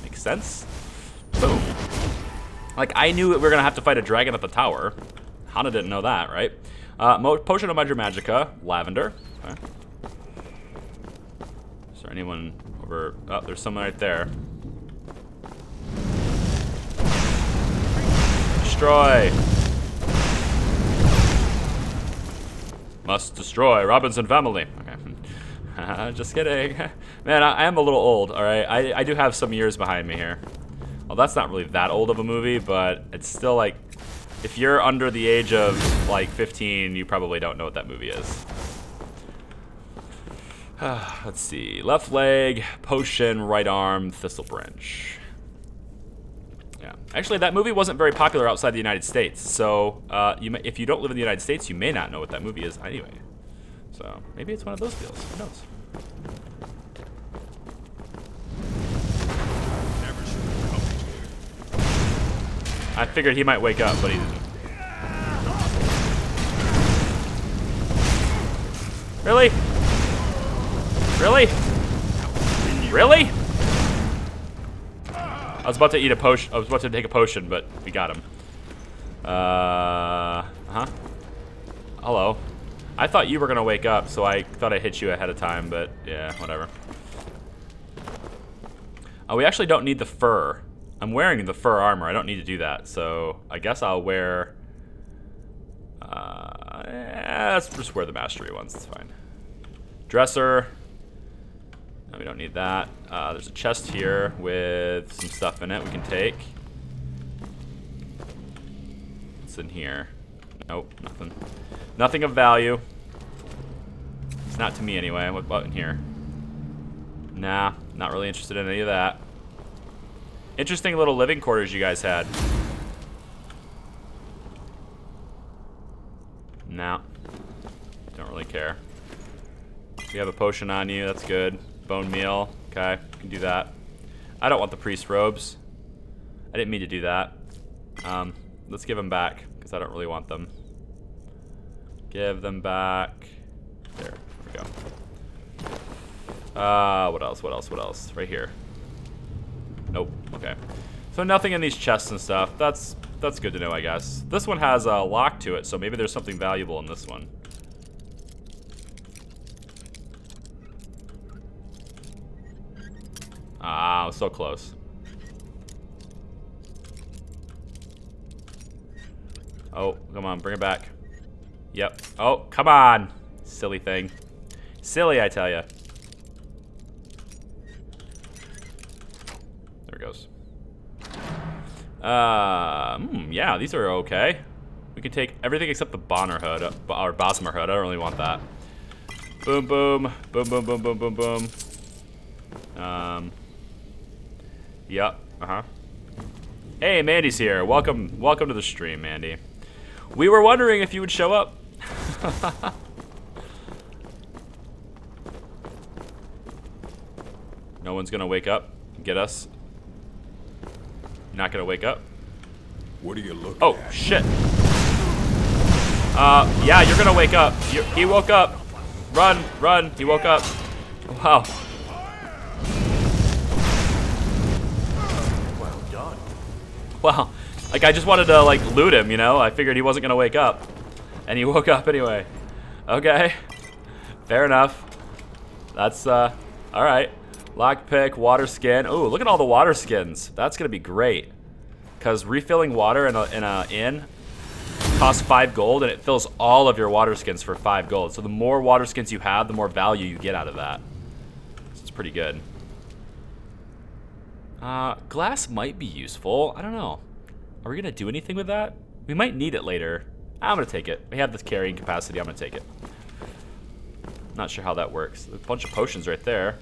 Makes sense? Boom. Like, I knew that we were going to have to fight a dragon at the tower. Hana didn't know that, right? Potion of Hydra Magica, lavender. Okay. Is there anyone over? Oh, there's someone right there. Destroy. Must destroy Robinson family. Okay. Just kidding. Man, I am a little old, alright? I do have some years behind me here. Well, that's not really that old of a movie, but it's still like, if you're under the age of like 15, you probably don't know what that movie is. Let's see. Left leg, potion, right arm, thistle branch. Yeah. Actually, that movie wasn't very popular outside the United States. So if you don't live in the United States, you may not know what that movie is anyway. So maybe it's one of those deals. Who knows? I figured he might wake up, but he didn't. Really? Really? Really? I was about to eat a potion. I was about to take a potion, but we got him. Hello. I thought you were gonna wake up, so I thought I hit you ahead of time, but yeah, whatever. Oh, we actually don't need the fur. I'm wearing the fur armor. I don't need to do that, so I guess I'll wear... let's just wear the mastery ones. That's fine. Dresser. No, we don't need that. There's a chest here with some stuff in it we can take. What's in here? Nope, nothing. Nothing of value. It's not to me anyway. What in here? Nah, not really interested in any of that. Interesting little living quarters you guys had. No. Don't really care. You have a potion on you, that's good. Bone meal, okay, can do that. I don't want the priest robes. I didn't mean to do that. Let's give them back, because I don't really want them. Give them back. There we go. What else, what else, what else? Right here. Nope, okay. So nothing in these chests and stuff. That's good to know, I guess. This one has a lock to it, so maybe there's something valuable in this one. Ah, so close. Oh, come on, bring it back. Yep. Oh, come on. Silly thing. Silly, I tell ya. There it goes. Yeah, these are okay. We can take everything except the Bonner hood, or Bosmer hood. I don't really want that. Boom, boom. Boom, boom, boom, boom, boom, boom. Yep, Hey, Mandy's here. Welcome to the stream, Mandy. We were wondering if you would show up. No one's gonna wake up and get us. Not gonna wake up. What are you looking at? Oh, shit. Yeah, you're gonna wake up. He woke up. Run, run. He woke up. Wow. Well done. Wow. Like, I just wanted to, like, loot him, you know? I figured he wasn't gonna wake up. And he woke up anyway. Okay. Fair enough. That's, alright. Lockpick, water skin. Ooh, look at all the water skins. That's gonna be great. Because refilling water in a inn costs 5 gold, and it fills all of your water skins for 5 gold. So the more water skins you have, the more value you get out of that. So it's pretty good. Glass might be useful. I don't know. Are we gonna do anything with that? We might need it later. I'm gonna take it. We have this carrying capacity. I'm gonna take it. Not sure how that works. There's a bunch of potions right there.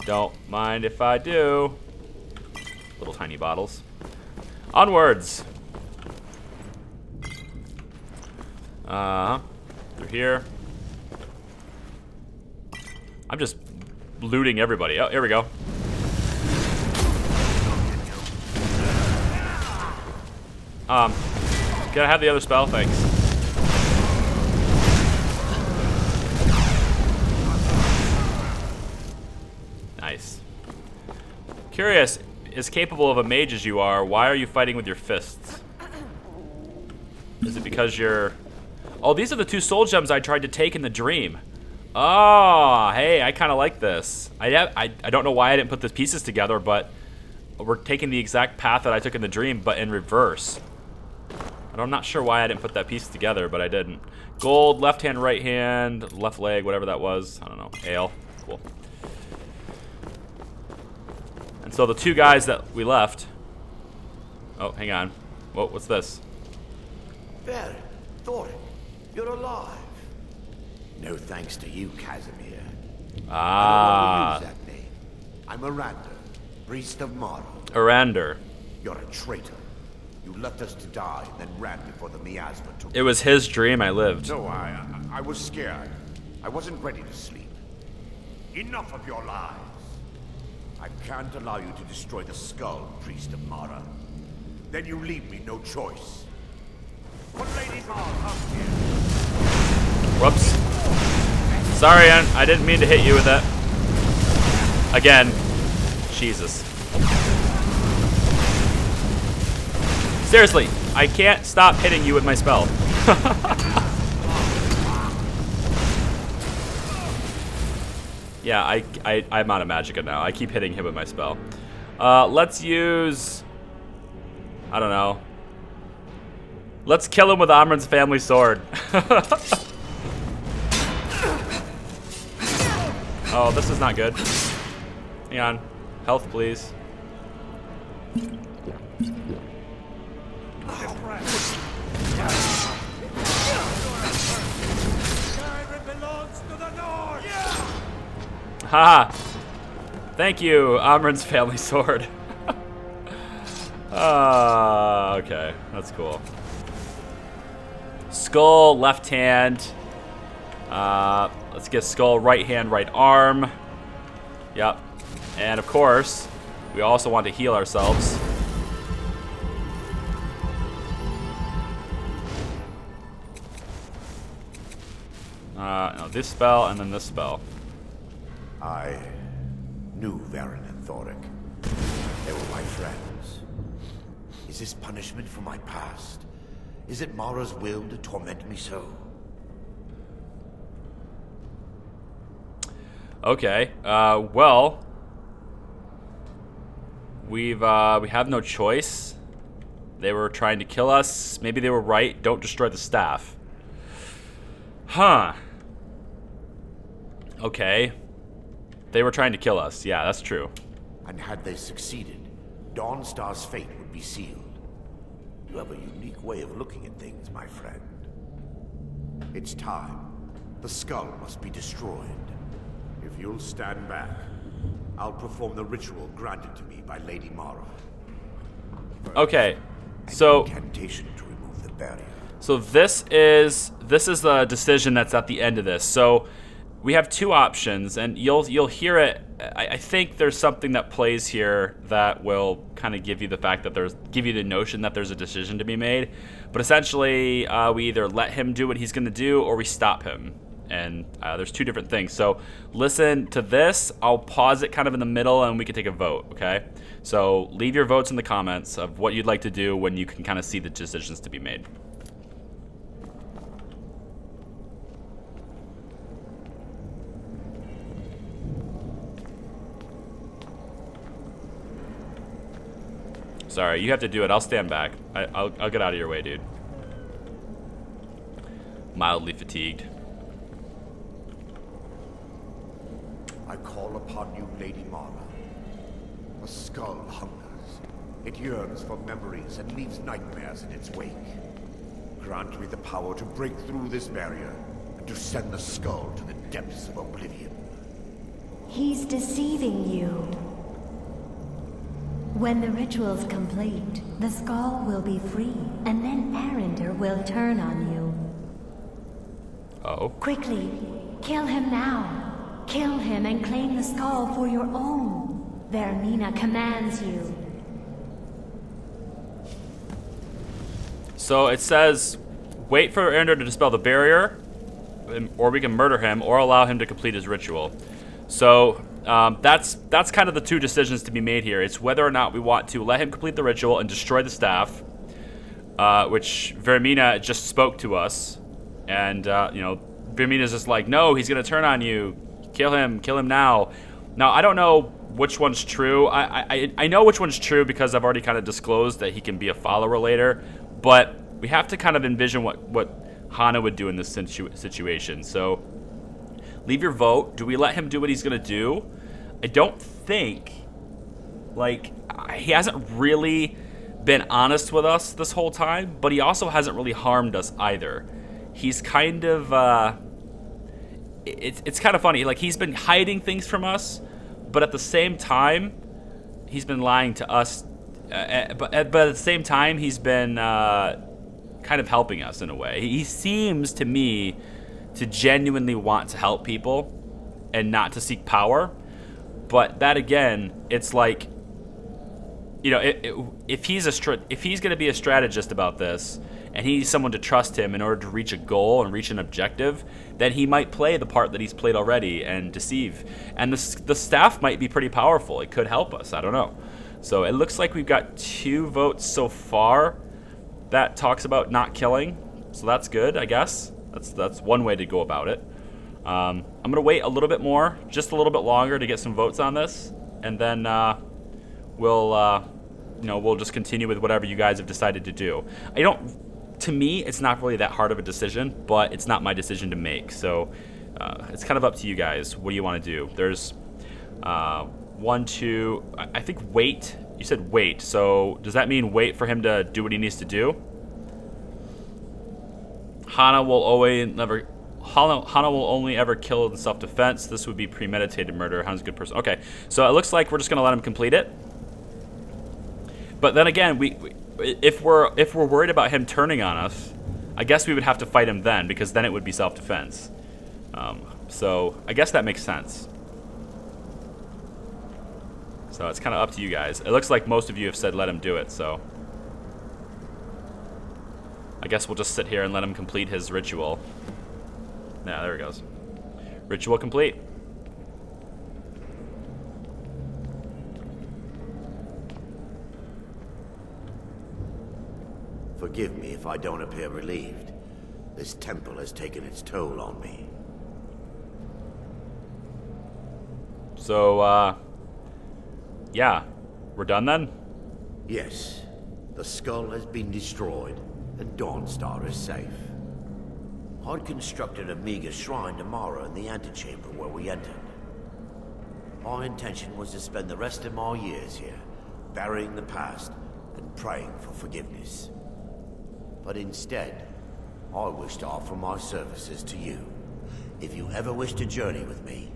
Don't mind if I do. Little tiny bottles. Onwards. Through here. I'm just looting everybody. Oh, here we go. Can I have the other spell? Thanks. Nice. Curious, as capable of a mage as you are, why are you fighting with your fists? Is it because you're... Oh, these are the 2 soul gems I tried to take in the dream. Oh, hey, I kind of like this. I don't know why I didn't put the pieces together, but we're taking the exact path that I took in the dream, but in reverse. And I'm not sure why I didn't put that piece together, but I didn't. Gold, left hand, right hand, left leg, whatever that was. I don't know. Ale. Cool. And so the 2 guys that we left... Oh, hang on. Whoa, what's this? There, Thorin, you're alive. No thanks to you, Casimir. I Ah. don't want to use that name. I'm Miranda, priest of Mara. Arander. You're a traitor. You left us to die and then ran before the miasma took It was his dream, I lived. No, I was scared. I wasn't ready to sleep. Enough of your lies. I can't allow you to destroy the skull, priest of Mara. Then you leave me no choice. What ladies are up here? Whoops. Sorry, I didn't mean to hit you with that. Again. Jesus. Seriously, I can't stop hitting you with my spell. Yeah, I'm out of magicka now. I keep hitting him with my spell. Let's use... I don't know. Let's kill him with Amryn's family sword. Oh, this is not good. Hang on. Health, please. Haha. Thank you, Amryn's family sword. Okay, that's cool. Skull, left hand. Let's get skull, right hand, right arm. Yep. And of course, we also want to heal ourselves. No, this spell and then this spell. I knew Varen and Thoric. They were my friends. Is this punishment for my past? Is it Mara's will to torment me so? Okay. Well, we have no choice. They were trying to kill us. Maybe they were right. Don't destroy the staff. Huh. Okay. They were trying to kill us. Yeah, that's true. And had they succeeded, Dawnstar's fate would be sealed. You have a unique way of looking at things, my friend. It's time. The skull must be destroyed. If you'll stand back, I'll perform the ritual granted to me by Lady Mara. Okay, so Incantation to remove the barrier. So this is the decision that's at the end of this. So we have 2 options, and you'll hear it. I think there's something that plays here that will kind of give you the fact that give you the notion that there's a decision to be made. But essentially, we either let him do what he's going to do, or we stop him. And there's 2 different things. So listen to this. I'll pause it kind of in the middle, and we can take a vote. Okay. So leave your votes in the comments of what you'd like to do when you can kind of see the decisions to be made. Sorry, you have to do it. I'll stand back. I'll get out of your way, dude. Mildly fatigued. I call upon you, Lady Mara. The skull hungers. It yearns for memories and leaves nightmares in its wake. Grant me the power to break through this barrier and to send the skull to the depths of oblivion. He's deceiving you. When the ritual's complete, the skull will be free, and then Arender will turn on you. Oh. Quickly, kill him now. Kill him and claim the skull for your own. Vermina commands you. So it says, wait for Arender to dispel the barrier, or we can murder him, or allow him to complete his ritual. So that's kind of the 2 decisions to be made here. It's whether or not we want to let him complete the ritual and destroy the staff, which Vermina just spoke to us, And, you know, Vermina's just like, no, he's going to turn on you. Kill him now. Now, I don't know which one's true. I know which one's true because I've already kind of disclosed that he can be a follower later. But we have to kind of envision what Hana would do in this situation. So, leave your vote. Do we let him do what he's going to do? I don't think, like, he hasn't really been honest with us this whole time, but he also hasn't really harmed us either. He's kind of, it's kind of funny. Like, he's been hiding things from us, but at the same time, he's been lying to us. But at the same time, he's been kind of helping us in a way. He seems to me to genuinely want to help people and not to seek power. But that again, it's like, you know, if he's going to be a strategist about this, and he needs someone to trust him in order to reach a goal and reach an objective, then he might play the part that he's played already and deceive. And the staff might be pretty powerful. It could help us. I don't know. So it looks like we've got 2 votes so far that talks about not killing. So that's good, I guess. That's one way to go about it. I'm going to wait a little bit more, just a little bit longer to get some votes on this. And then we'll just continue with whatever you guys have decided to do. To me, it's not really that hard of a decision, but it's not my decision to make. So it's kind of up to you guys. What do you want to do? There's 1, 2, I think wait. You said wait. So does that mean wait for him to do what he needs to do? Hana will only ever kill in self-defense. This would be premeditated murder. Hana's a good person. Okay, so it looks like we're just going to let him complete it. But then again, if we're worried about him turning on us, I guess we would have to fight him then, because then it would be self-defense. So I guess that makes sense. So it's kind of up to you guys. It looks like most of you have said let him do it, so I guess we'll just sit here and let him complete his ritual. Yeah, there he goes. Ritual complete. Forgive me if I don't appear relieved. This temple has taken its toll on me. So, yeah. We're done then? Yes. The skull has been destroyed, and Dawnstar is safe. I'd constructed a meager shrine tomorrow in the antechamber where we entered. My intention was to spend the rest of my years here, burying the past and praying for forgiveness. But instead, I wish to offer my services to you. If you ever wish to journey with me,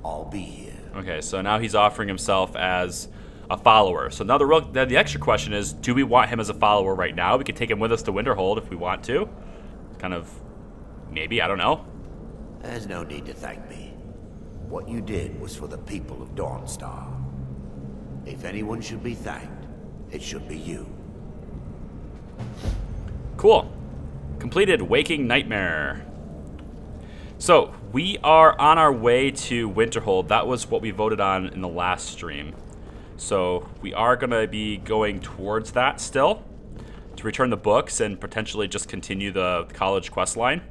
I'll be here. Okay, so now he's offering himself as a follower. So now the extra question is, do we want him as a follower right now? We could take him with us to Winterhold if we want to. Kind of, maybe, I don't know. There's no need to thank me. What you did was for the people of Dawnstar. If anyone should be thanked, it should be you. Cool. Completed Waking Nightmare. So, we are on our way to Winterhold. That was what we voted on in the last stream. So, we are going to be going towards that still to return the books and potentially just continue the college quest line.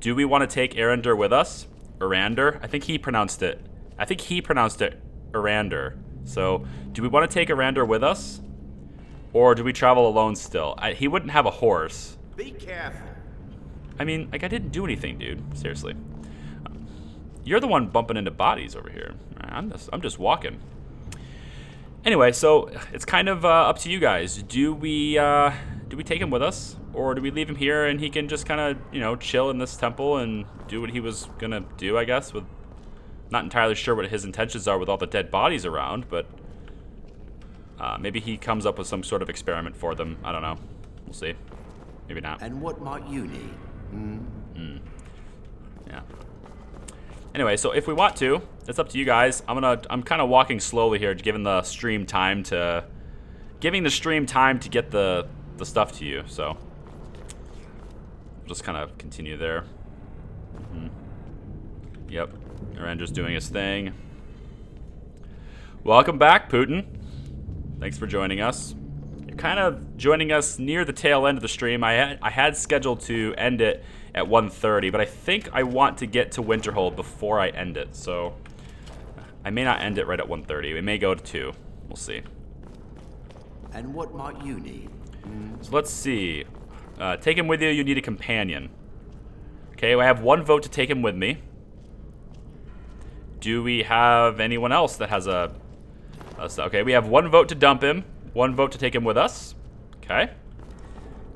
Do we want to take Arander with us? Arander? I think he pronounced it Arander. So, do we want to take Arander with us? Or do we travel alone still? He wouldn't have a horse. Be careful. I mean, like, I didn't do anything, dude. Seriously. You're the one bumping into bodies over here. I'm just walking. Anyway, so it's kind of up to you guys. Do we take him with us, or do we leave him here and he can just kind of chill in this temple and do what he was gonna do? I guess. With not entirely sure what his intentions are with all the dead bodies around, but maybe he comes up with some sort of experiment for them. I don't know. We'll see. Maybe not. And what might you need? Yeah. Anyway, so if we want to, it's up to you guys. I'm kind of walking slowly here, giving the stream time to get the stuff to you. So we'll just kind of continue there. Yep. Arander's doing his thing. Welcome back, Putin. Thanks for joining us. you're kind of joining us near the tail end of the stream. I had scheduled to end it at 1:30, but I think I want to get to Winterhold before I end it, so I may not end it right at 1:30. We may go to 2. We'll see. And what might you need? So let's see. Take him with you. You need a companion. Okay, I have 1 vote to take him with me. Do we have anyone else that has a okay, we have 1 vote to dump him, 1 vote to take him with us. Okay.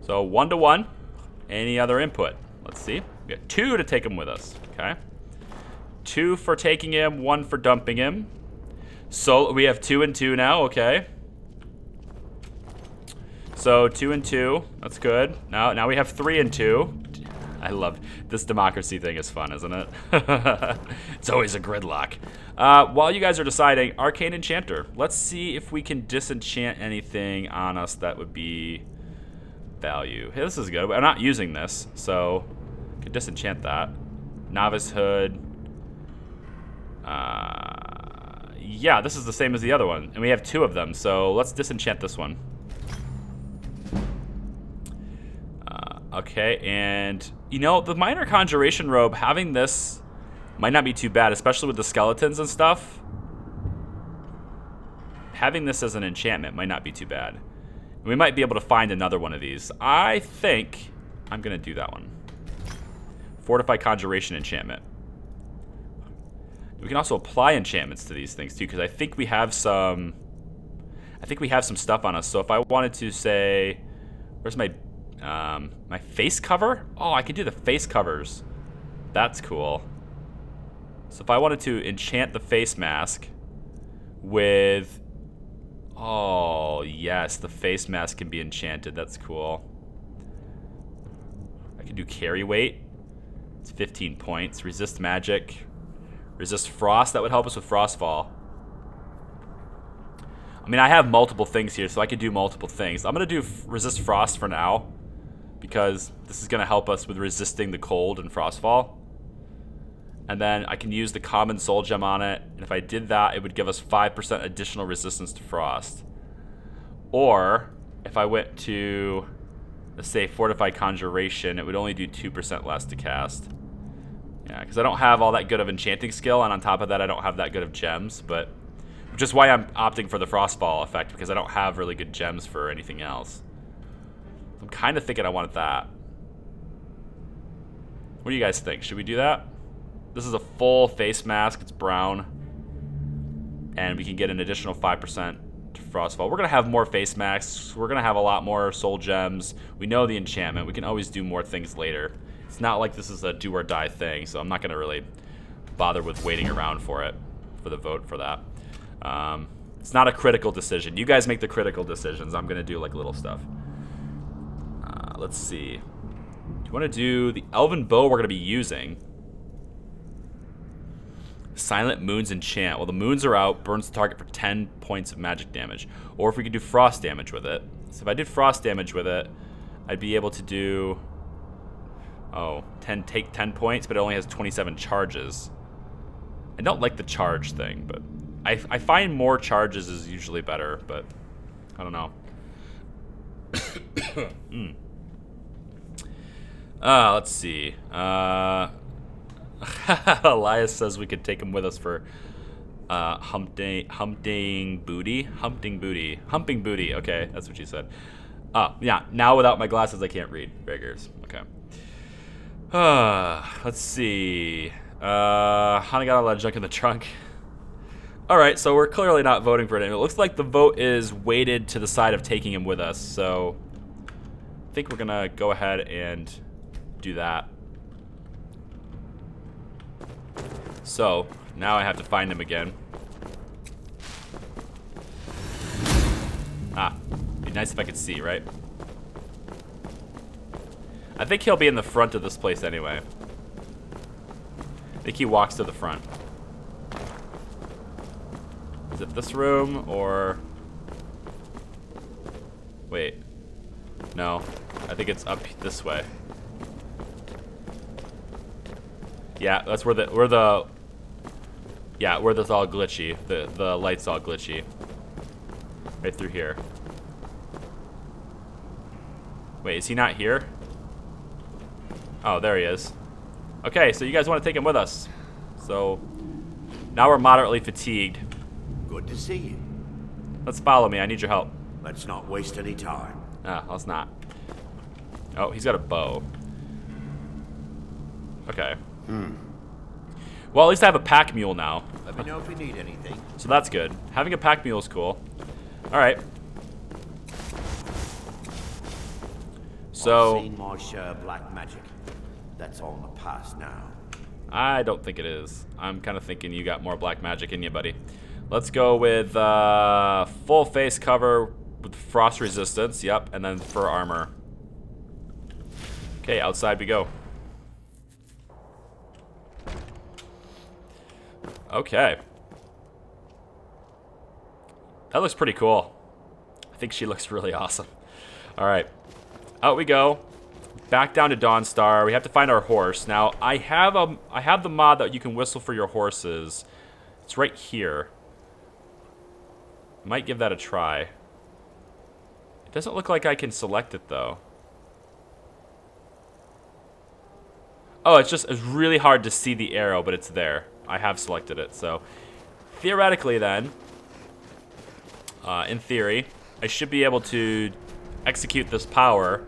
So 1 to 1. Any other input? Let's see. We got 2 to take him with us. Okay. 2 for taking him, 1 for dumping him. So we have 2 and 2 now. Okay. So 2 and 2. That's good. Now we have 3 and 2. I love this democracy thing. Is fun, isn't it? It's always a gridlock. While you guys are deciding, Arcane Enchanter. Let's see if we can disenchant anything on us that would be value. Hey, this is good. I'm not using this, so I could disenchant that. Novice Hood. Yeah, this is the same as the other one, and we have 2 of them. So let's disenchant this one. Okay, and you know, the Minor Conjuration Robe, having this might not be too bad, especially with the skeletons and stuff. Having this as an enchantment might not be too bad. We might be able to find another one of these. I think I'm going to do that one. Fortify Conjuration enchantment. We can also apply enchantments to these things too, because I think we have some stuff on us. So if I wanted to say, where's my my face cover? Oh, I can do the face covers. That's cool. So if I wanted to enchant the face mask with... Oh, yes, the face mask can be enchanted. That's cool. I can do carry weight. It's 15 points. Resist magic. Resist frost. That would help us with frostfall. I mean, I have multiple things here, so I could do multiple things. I'm going to do resist frost for now, because this is going to help us with resisting the cold and frostfall. And then I can use the common soul gem on it, and if I did that, it would give us 5% additional resistance to frost. Or if I went to, let's say, fortified conjuration, it would only do 2% less to cast. Yeah, because I don't have all that good of enchanting skill, and on top of that, I don't have that good of gems, but which is why I'm opting for the frostfall effect, because I don't have really good gems for anything else. I'm kind of thinking I wanted that. What do you guys think? Should we do that? This is a full face mask. It's brown. And we can get an additional 5% to frostfall. We're going to have more face masks. We're going to have a lot more soul gems. We know the enchantment. We can always do more things later. It's not like this is a do or die thing, so I'm not going to really bother with waiting around for it, for the vote for that. It's not a critical decision. You guys make the critical decisions. I'm going to do like little stuff. Let's see. Do you want to do the Elven Bow we're going to be using? Silent Moons enchant. Well, the moons are out. Burns the target for 10 points of magic damage. Or if we could do frost damage with it. So if I did frost damage with it, I'd be able to do... Oh, take 10 points, but it only has 27 charges. I don't like the charge thing, but... I find more charges is usually better, but... I don't know. Let's see. Elias says we could take him with us for humping booty. Okay, that's what she said. Yeah, now without my glasses I can't read. Beggars. Okay. Let's see. Honey got a lot of junk in the trunk. Alright, so we're clearly not voting for it. It looks like the vote is weighted to the side of taking him with us, so I think we're gonna go ahead and do that. So, now I have to find him again. Be nice if I could see, right? I think he'll be in the front of this place anyway. I think he walks to the front. Is it this room, or... Wait. No. I think it's up this way. Yeah, that's where the yeah, where this all glitchy. The light's all glitchy. Right through here. Wait, is he not here? Oh, there he is. Okay, so you guys want to take him with us. So, now we're moderately fatigued. Good to see you. Let's follow me. I need your help. Let's not waste any time. Ah, let's not. Oh, he's got a bow. Okay. Well, at least I have a pack mule now. Let me know if you need anything. So that's good. Having a pack mule is cool. Alright. So, I've seen my share of black magic. That's all in the past now. I don't think it is. I'm kind of thinking you got more black magic in you, buddy. Let's go with full face cover with frost resistance. Yep, and then fur armor. Okay, outside we go. Okay. That looks pretty cool. I think she looks really awesome. All right, out we go. Back down to Dawnstar. We have to find our horse. Now, I have the mod that you can whistle for your horses. It's right here. Might give that a try. It doesn't look like I can select it though. Oh, it's really hard to see the arrow, but it's there. I have selected it, so theoretically then, in theory, I should be able to execute this power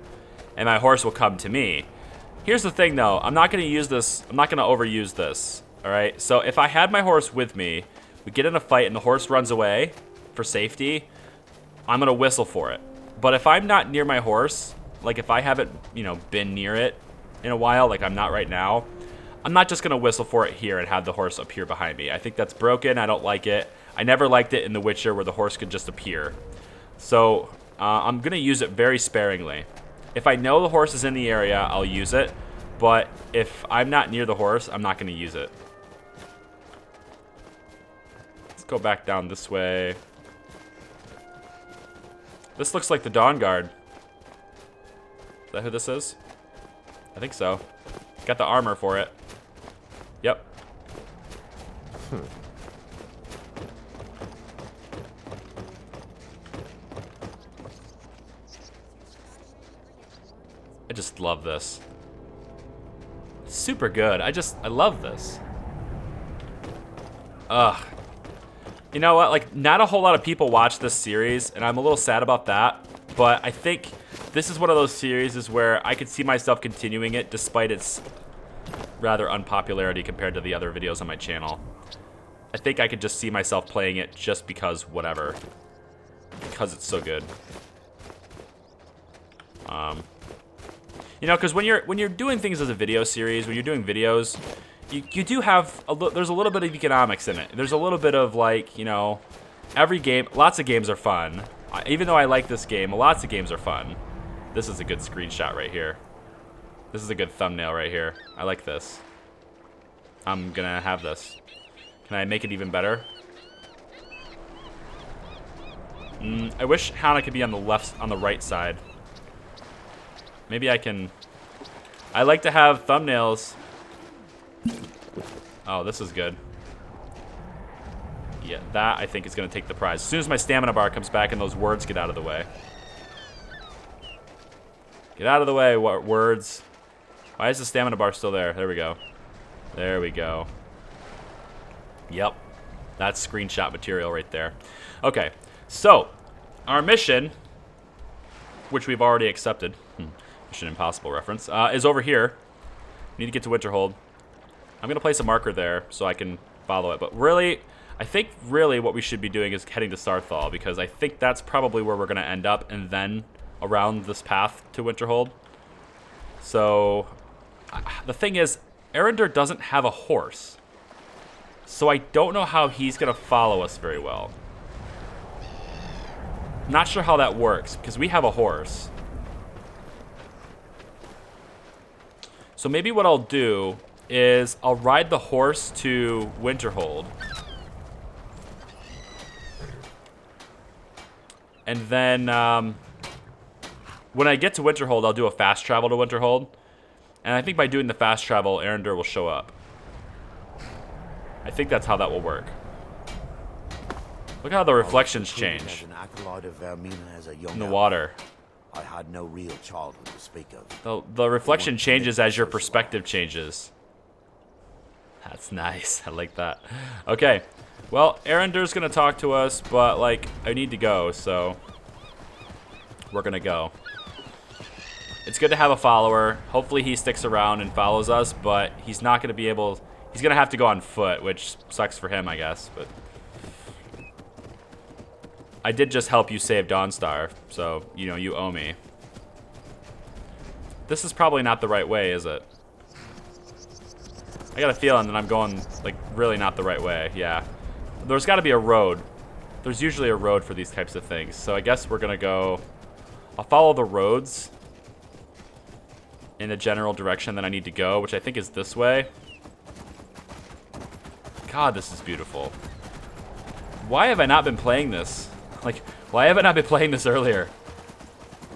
and my horse will come to me. Here's the thing though, I'm not gonna use this, I'm not gonna overuse this, alright? So if I had my horse with me, we get in a fight and the horse runs away for safety, I'm gonna whistle for it. But if I'm not near my horse, like if I haven't, been near it in a while, like I'm not right now, I'm not just gonna whistle for it here and have the horse appear behind me. I think that's broken, I don't like it. I never liked it in The Witcher where the horse could just appear. So I'm gonna use it very sparingly. If I know the horse is in the area, I'll use it. But if I'm not near the horse, I'm not gonna use it. Let's go back down this way. This looks like the Dawn Guard. Is that who this is? I think so. Got the armor for it. Yep. I just love this. Super good. I love this. Ugh. You know what? Like, not a whole lot of people watch this series, and I'm a little sad about that. But I think this is one of those series where I could see myself continuing it despite its rather unpopularity compared to the other videos on my channel. I think I could just see myself playing it just because whatever. Because it's so good. Because when you're doing things as a video series, when you're doing videos, you do have there's a little bit of economics in it. There's a little bit of like, every game, lots of games are fun. Even though I like this game, lots of games are fun. This is a good screenshot right here. This is a good thumbnail right here. I like this. I'm gonna have this. Can I make it even better? I wish Hannah could be on the right side. Maybe I can. I like to have thumbnails. Oh, this is good. Yeah, that I think is gonna take the prize. As soon as my stamina bar comes back and those words get out of the way. Get out of the way, words. Why is the stamina bar still there? There we go. There we go. Yep. That's screenshot material right there. Okay, so our mission, which we've already accepted, Mission Impossible reference, is over here. We need to get to Winterhold. I'm going to place a marker there so I can follow it. But really, I think really what we should be doing is heading to Starthal, because I think that's probably where we're going to end up, and then around this path to Winterhold. So the thing is, Arender doesn't have a horse. So I don't know how he's going to follow us very well. Not sure how that works, because we have a horse. So maybe what I'll do is I'll ride the horse to Winterhold. And then when I get to Winterhold, I'll do a fast travel to Winterhold. And I think by doing the fast travel, Arender will show up. I think that's how that will work. Look how the reflections change in the water. I had no real childhood to speak of. The reflection changes as your perspective changes. That's nice. I like that. Okay. Well, Arender's gonna talk to us, but like I need to go, so we're gonna go. It's good to have a follower. Hopefully he sticks around and follows us, but he's not gonna be able. He's gonna have to go on foot, which sucks for him, I guess. But I did just help you save Dawnstar, so you know you owe me. This is probably not the right way, is it? I got a feeling that I'm going like really not the right way. Yeah. There's got to be a road. There's usually a road for these types of things. So I guess we're going to go... I'll follow the roads in the general direction that I need to go, which I think is this way. God, this is beautiful. Why have I not been playing this? Like, why have I not been playing this earlier?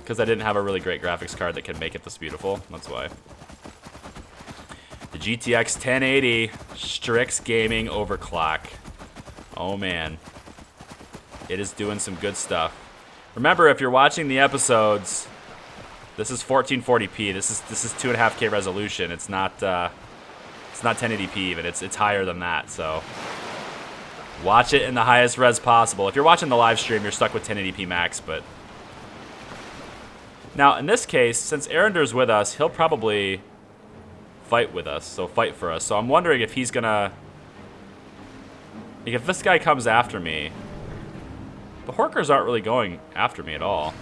Because I didn't have a really great graphics card that can make it this beautiful. That's why. The GTX 1080 Strix Gaming Overclock. Oh man, it is doing some good stuff. Remember, if you're watching the episodes, this is 1440p. This is 2.5K resolution. It's not 1080p even. It's higher than that. So watch it in the highest res possible. If you're watching the live stream, you're stuck with 1080p max. But now in this case, since Arender's with us, he'll probably fight with us. So fight for us. So I'm wondering if he's gonna. Like, if this guy comes after me, the Horkers aren't really going after me at all.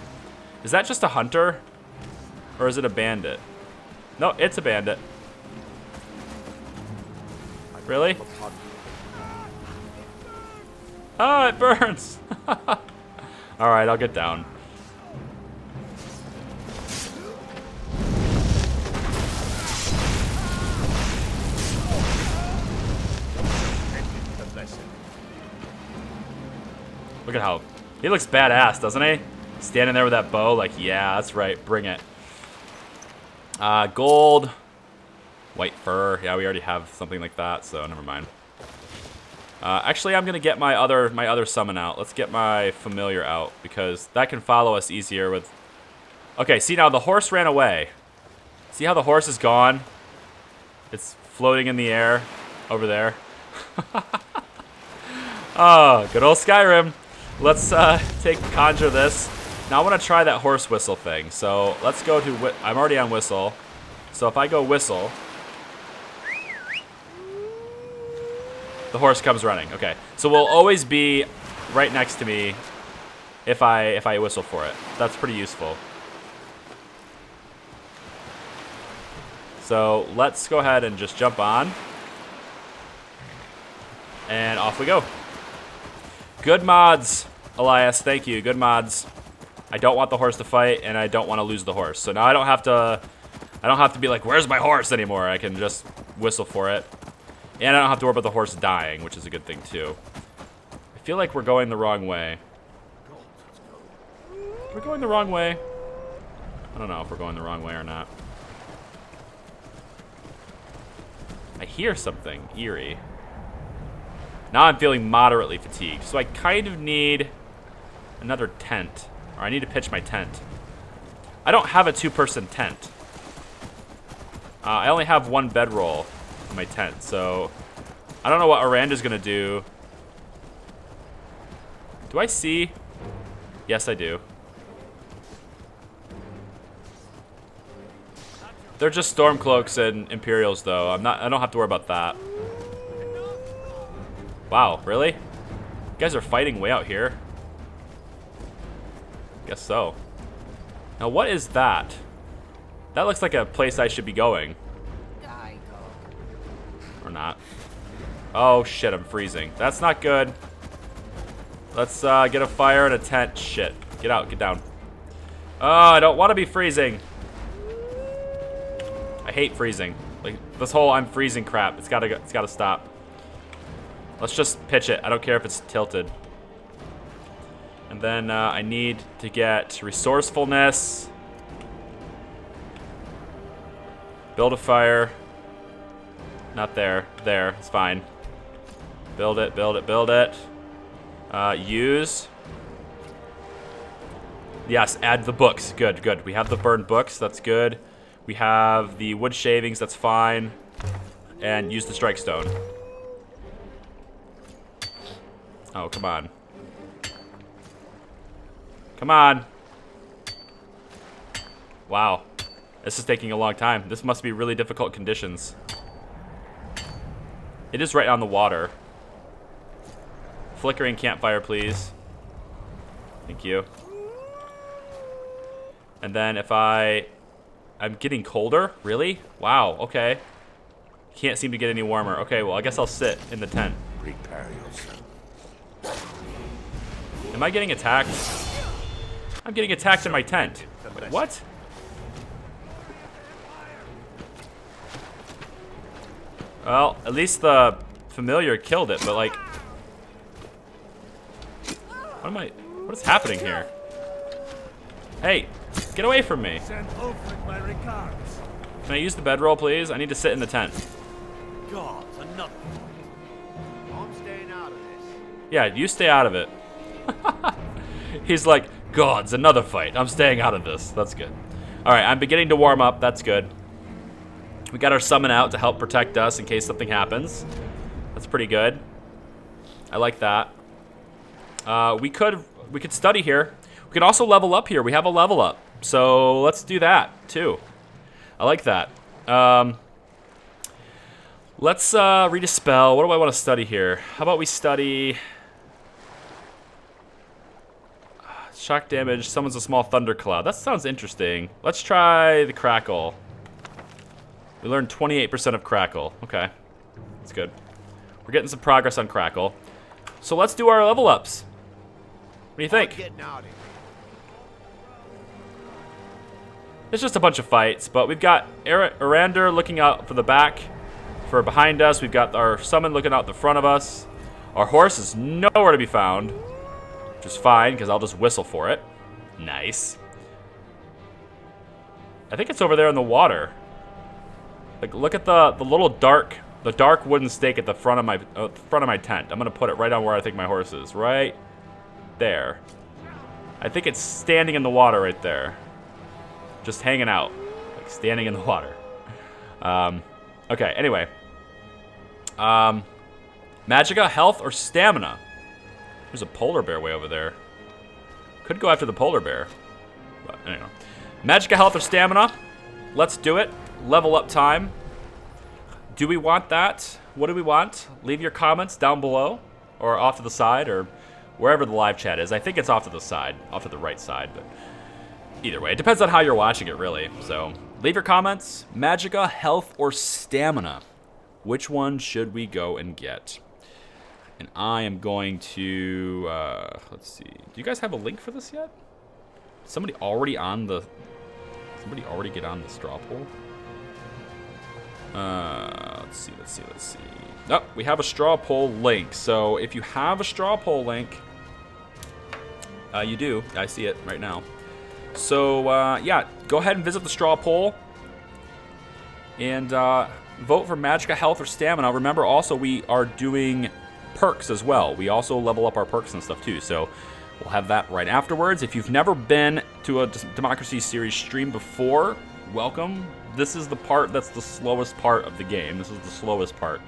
Is that just a hunter? Or is it a bandit? No, it's a bandit. Really? Oh, it burns! Alright, I'll get down. Look at how he looks badass, doesn't he? Standing there with that bow, like, yeah, that's right, bring it. Gold, white fur. Yeah, we already have something like that, so never mind. Actually, I'm gonna get my other summon out. Let's get my familiar out because that can follow us easier with. Okay, see now the horse ran away. See how the horse is gone? It's floating in the air over there. Oh, good old Skyrim. Let's conjure this. Now I want to try that horse whistle thing. So let's go to, I'm already on whistle. So if I go whistle, the horse comes running. Okay, so we'll always be right next to me if I whistle for it. That's pretty useful. So let's go ahead and just jump on. And off we go. Good mods, Elias. Thank you. Good mods. I don't want the horse to fight, and I don't want to lose the horse. So now I don't have to be like, where's my horse anymore? I can just whistle for it. And I don't have to worry about the horse dying, which is a good thing too. I feel like we're going the wrong way. We're going the wrong way. I don't know if we're going the wrong way or not. I hear something eerie. Now I'm feeling moderately fatigued, so I kind of need another tent. Or I need to pitch my tent. I don't have a two-person tent. I only have one bedroll in my tent, so I don't know what Aranda's gonna do. Do I see? Yes, I do. They're just Stormcloaks and Imperials, though. I don't have to worry about that. Wow, really? You guys are fighting way out here. Guess so. Now, what is that? That looks like a place I should be going. Or not. Oh, shit, I'm freezing. That's not good. Let's get a fire and a tent. Shit. Get out, get down. Oh, I don't want to be freezing. I hate freezing. Like, this whole I'm freezing crap. It's gotta stop. Let's just pitch it. I don't care if it's tilted. And then I need to get resourcefulness. Build a fire. Not there. There. It's fine. Build it, build it, build it. Use. Yes, add the books. Good, good. We have the burned books. That's good. We have the wood shavings. That's fine. And use the strike stone. Oh, come on. Come on. Wow. This is taking a long time. This must be really difficult conditions. It is right on the water. Flickering campfire, please. Thank you. And then if I'm getting colder? Really? Wow, okay. Can't seem to get any warmer. Okay, well, I guess I'll sit in the tent. Prepare yourself. Am I getting attacked? I'm getting attacked in my tent. Wait, what? Well, at least the familiar killed it, but like... What is happening here? Hey, get away from me. Send Ulfric my regards. Can I use the bedroll, please? I need to sit in the tent. God, another one. I'm staying out of this. Yeah, you stay out of it. He's like, Gods, another fight. I'm staying out of this. That's good. Alright, I'm beginning to warm up. That's good. We got our summon out to help protect us in case something happens. That's pretty good. I like that. We could study here. We could also level up here. We have a level up. So let's do that too. I like that. Let's read a spell. What do I want to study here? How about we study... Shock damage, summons a small thundercloud. That sounds interesting. Let's try the crackle. We learned 28% of crackle. Okay, that's good. We're getting some progress on crackle. So let's do our level ups. What do you think? It's just a bunch of fights, but we've got Arander looking out for the back, for behind us. We've got our summon looking out the front of us. Our horse is nowhere to be found. Which is fine, because I'll just whistle for it. Nice. I think it's over there in the water. Like, look at the little dark wooden stake at the front of my tent. I'm gonna put it right on where I think my horse is, right there. I think it's standing in the water right there, just hanging out, like standing in the water. Okay. Anyway, Magica, health, or stamina? There's a polar bear way over there. Could go after the polar bear. But anyway. Magica, health, or stamina? Let's do it. Level up time. Do we want that? What do we want? Leave your comments down below. Or off to the side. Or wherever the live chat is. I think it's off to the side. Off to the right side. But either way. It depends on how you're watching it, really. So leave your comments. Magica, health, or stamina? Which one should we go and get? And I am going to, let's see. Do you guys have a link for this yet? Somebody already get on the straw poll? Let's see. Oh, we have a straw poll link. So if you have a straw poll link, you do. I see it right now. So, yeah, go ahead and visit the straw poll. And vote for Magica, health, or stamina. Remember, also, we are doing perks as well. We also level up our perks and stuff too, so we'll have that right afterwards. If you've never been to a Democracy Series stream before, welcome. This is the part that's the slowest part of the game. This is the slowest part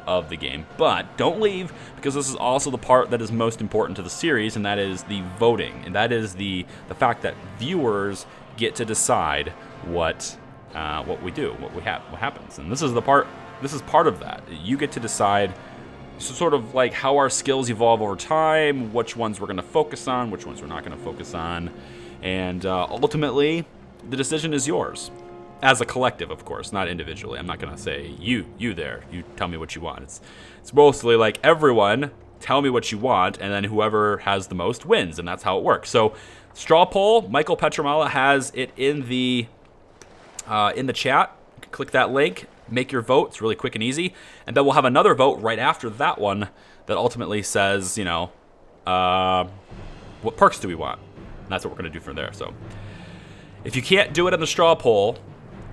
of the game. But don't leave, because this is also the part that is most important to the series, and that is the voting. And that is the fact that viewers get to decide what we do, what happens. And this is part of that. You get to decide. So sort of like how our skills evolve over time, which ones we're going to focus on, which ones we're not going to focus on. And ultimately, the decision is yours. As a collective, of course, not individually. I'm not going to say, you there, you tell me what you want. It's mostly like, everyone, tell me what you want, and then whoever has the most wins, and that's how it works. So, straw poll, Michael Petramala has it in the chat. Click that link. Make your vote. It's really quick and easy. And then we'll have another vote right after that one that ultimately says, you know, what perks do we want? And that's what we're going to do from there. So if you can't do it in the straw poll,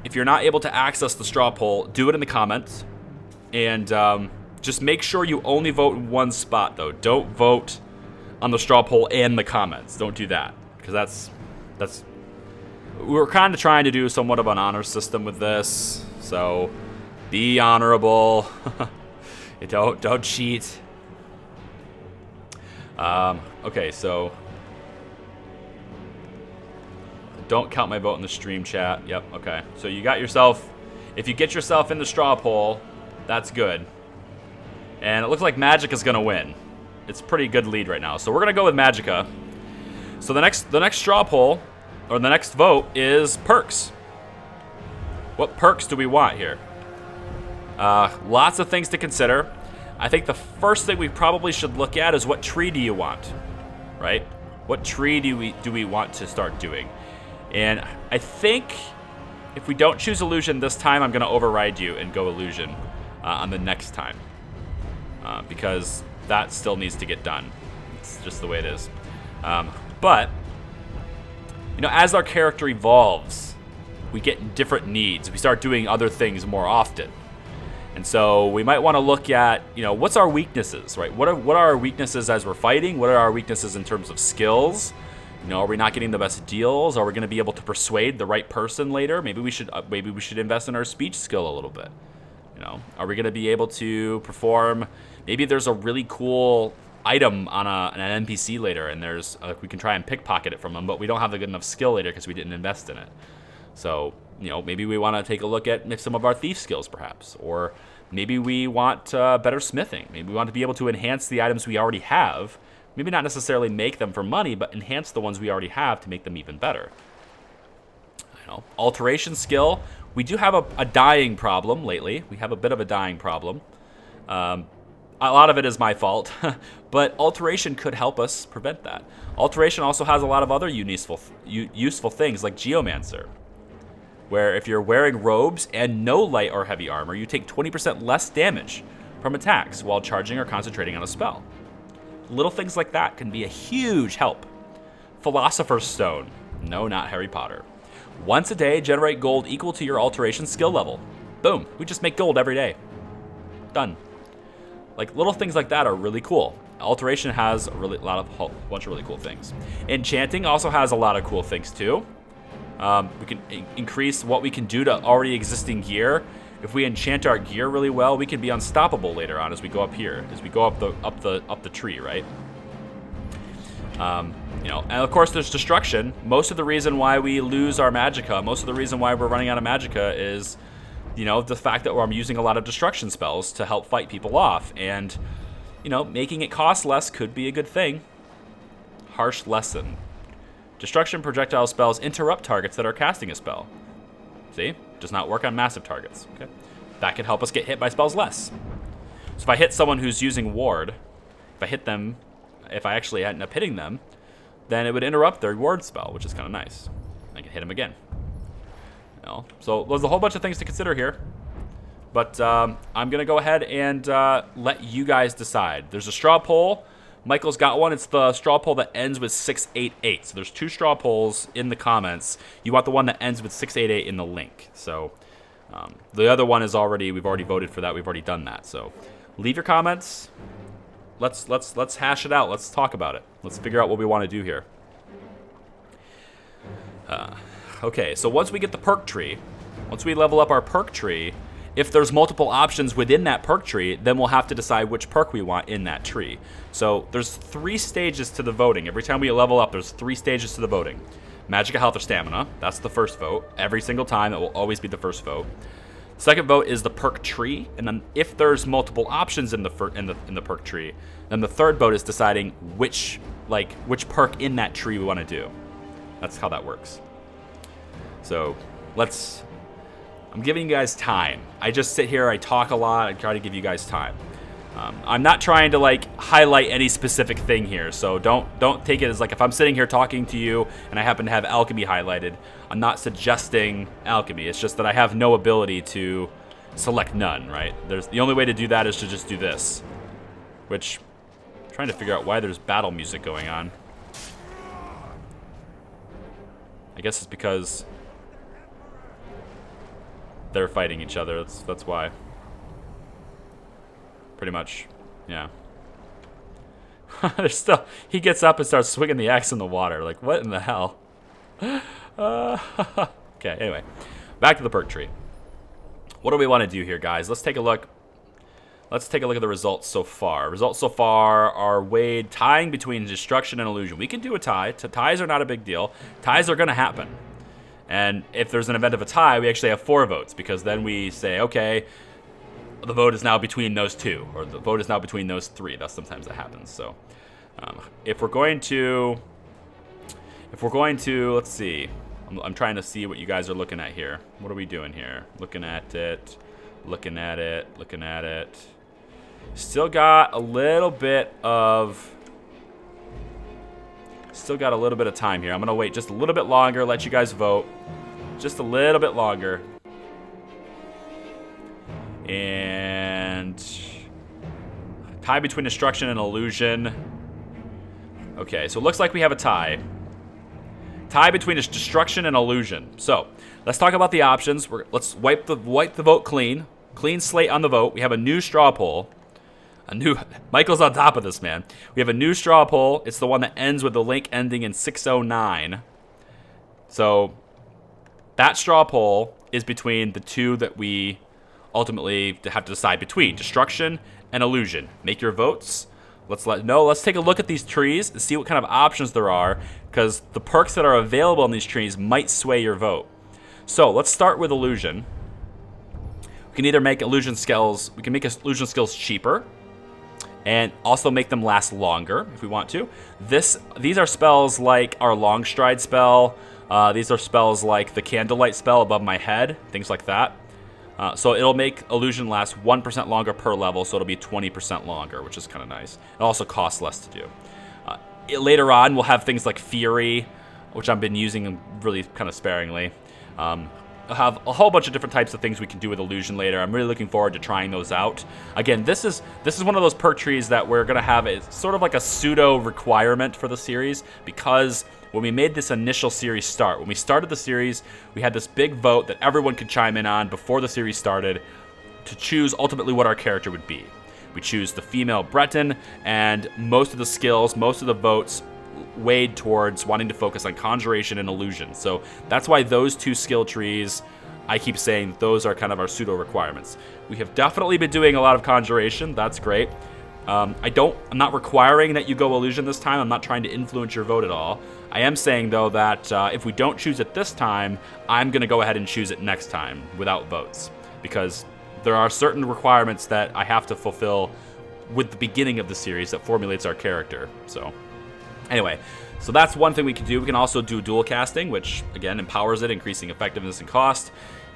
if you're not able to access the straw poll, do it in the comments. And just make sure you only vote in one spot, though. Don't vote on the straw poll and the comments. Don't do that, because we're kind of trying to do somewhat of an honor system with this. So be honorable. Don't cheat. Okay, so don't count my vote in the stream chat. Yep, okay. So you got yourself, if you get yourself in the straw poll, that's good. And it looks like Magicka's gonna win. It's a pretty good lead right now. So we're gonna go with Magicka. So the next straw poll, or the next vote, is perks. What perks do we want here? Lots of things to consider. I think the first thing we probably should look at is what tree do you want, right? What tree do we want to start doing? And I think if we don't choose illusion this time, I'm going to override you and go illusion on the next time, because that still needs to get done. It's just the way it is. But you know, as our character evolves, we get different needs. We start doing other things more often. And so we might want to look at, you know, what's our weaknesses, right? What are our weaknesses as we're fighting? What are our weaknesses in terms of skills? You know, are we not getting the best deals? Are we going to be able to persuade the right person later? Maybe we should invest in our speech skill a little bit. You know, are we going to be able to perform? Maybe there's a really cool item on an NPC later, and there's we can try and pickpocket it from them, but we don't have a good enough skill later because we didn't invest in it. So, you know, maybe we want to take a look at some of our thief skills, perhaps. Or maybe we want better smithing. Maybe we want to be able to enhance the items we already have. Maybe not necessarily make them for money, but enhance the ones we already have to make them even better. You know, alteration skill. We do have a dying problem lately. We have a bit of a dying problem. A lot of it is my fault, but alteration could help us prevent that. Alteration also has a lot of other useful things, like Geomancer, where if you're wearing robes and no light or heavy armor, you take 20% less damage from attacks while charging or concentrating on a spell. Little things like that can be a huge help. Philosopher's Stone. No, not Harry Potter. Once a day, generate gold equal to your alteration skill level. Boom. We just make gold every day. Done. Like, little things like that are really cool. Alteration has a bunch of really cool things. Enchanting also has a lot of cool things too. We can increase what we can do to already existing gear. If we enchant our gear really well, we can be unstoppable later on as we go up here, as we go up the tree, right? You know, and of course there's destruction. Most of the reason why we lose our magicka, most of the reason why we're running out of magicka is, you know, the fact that I'm using a lot of destruction spells to help fight people off, and you know, making it cost less could be a good thing. Harsh lesson. Destruction projectile spells interrupt targets that are casting a spell. See? Does not work on massive targets. Okay. That can help us get hit by spells less. So if I hit someone who's using ward, if I actually end up hitting them, then it would interrupt their ward spell, which is kind of nice. I can hit them again. You know? So there's a whole bunch of things to consider here. But I'm going to go ahead and let you guys decide. There's a straw poll. Michael's got one. It's the straw poll that ends with 688. So there's 2 straw polls in the comments. You want the one that ends with 688 in the link. So the other one is we've already voted for that. We've already done that. So leave your comments. Let's hash it out. Let's talk about it. Let's figure out what we want to do here. Okay, so once we get the perk tree, once we level up our perk tree, if there's multiple options within that perk tree, then we'll have to decide which perk we want in that tree. So there's 3 stages to the voting. Every time we level up, there's 3 stages to the voting. Magicka, health, or stamina. That's the first vote. Every single time, it will always be the first vote. Second vote is the perk tree, and then if there's multiple options in the perk tree, then the third vote is deciding which perk in that tree we want to do. That's how that works. So I'm giving you guys time. I just sit here, I talk a lot, I try to give you guys time. I'm not trying to highlight any specific thing here, so don't take it as if I'm sitting here talking to you and I happen to have alchemy highlighted. I'm not suggesting alchemy. It's just that I have no ability to select none, right? The only way to do that is to just do this, which I'm trying to figure out why there's battle music going on. I guess it's because they're fighting each other. That's why. Pretty much, yeah. He gets up and starts swinging the axe in the water. Like, what in the hell? Okay, anyway. Back to the perk tree. What do we want to do here, guys? Let's take a look. Let's take a look at the results so far. Results so far are weighed tying between destruction and illusion. We can do a tie. Ties are not a big deal. Ties are going to happen. And if there's an event of a tie, we actually have 4 votes, because then we say, okay, the vote is now between those 2, or the vote is now between those 3. That's sometimes that happens. So if we're going to, let's see. I'm trying to see what you guys are looking at here. What are we doing here? Looking at it, looking at it, looking at it. Still got a little bit of time here. I'm gonna wait just a little bit longer, let you guys vote. Just a little bit longer. And tie between destruction and illusion. Okay, so it looks like we have a tie. Tie between destruction and illusion. So let's talk about the options. Let's wipe the vote clean. Clean slate on the vote. We have a new straw poll. Michael's on top of this, man. We have a new straw poll. It's the one that ends with the link ending in 609. So that straw poll is between the 2 that we ultimately have to decide between, destruction and illusion. Make your votes. Let's take a look at these trees and see what kind of options there are, because the perks that are available in these trees might sway your vote. So let's start with illusion. We can either make illusion skills, cheaper, and also make them last longer if we want to. These are spells like our long stride spell. These are spells like the candlelight spell above my head, things like that. So it'll make illusion last 1% longer per level, so it'll be 20% longer, which is kind of nice. It also costs less to do. Later on, we'll have things like Fury, which I've been using really kind of sparingly. I'll have a whole bunch of different types of things we can do with illusion later. I'm really looking forward to trying those out. Again, this is one of those perk trees that we're going to have. It's sort of like a pseudo requirement for the series, because when we made this initial series start, when we started the series, we had this big vote that everyone could chime in on before the series started to choose ultimately what our character would be. We choose the female Breton, and most of the skills, most of the votes weighed towards wanting to focus on conjuration and illusion. So that's why those 2 skill trees, I keep saying those are kind of our pseudo requirements. We have definitely been doing a lot of conjuration. That's great. I'm not requiring that you go illusion this time. I'm not trying to influence your vote at all. I am saying, though, that if we don't choose it this time, I'm going to go ahead and choose it next time without votes, because there are certain requirements that I have to fulfill with the beginning of the series that formulates our character. So anyway, so that's one thing we can do. We can also do dual casting, which again empowers it, increasing effectiveness and cost.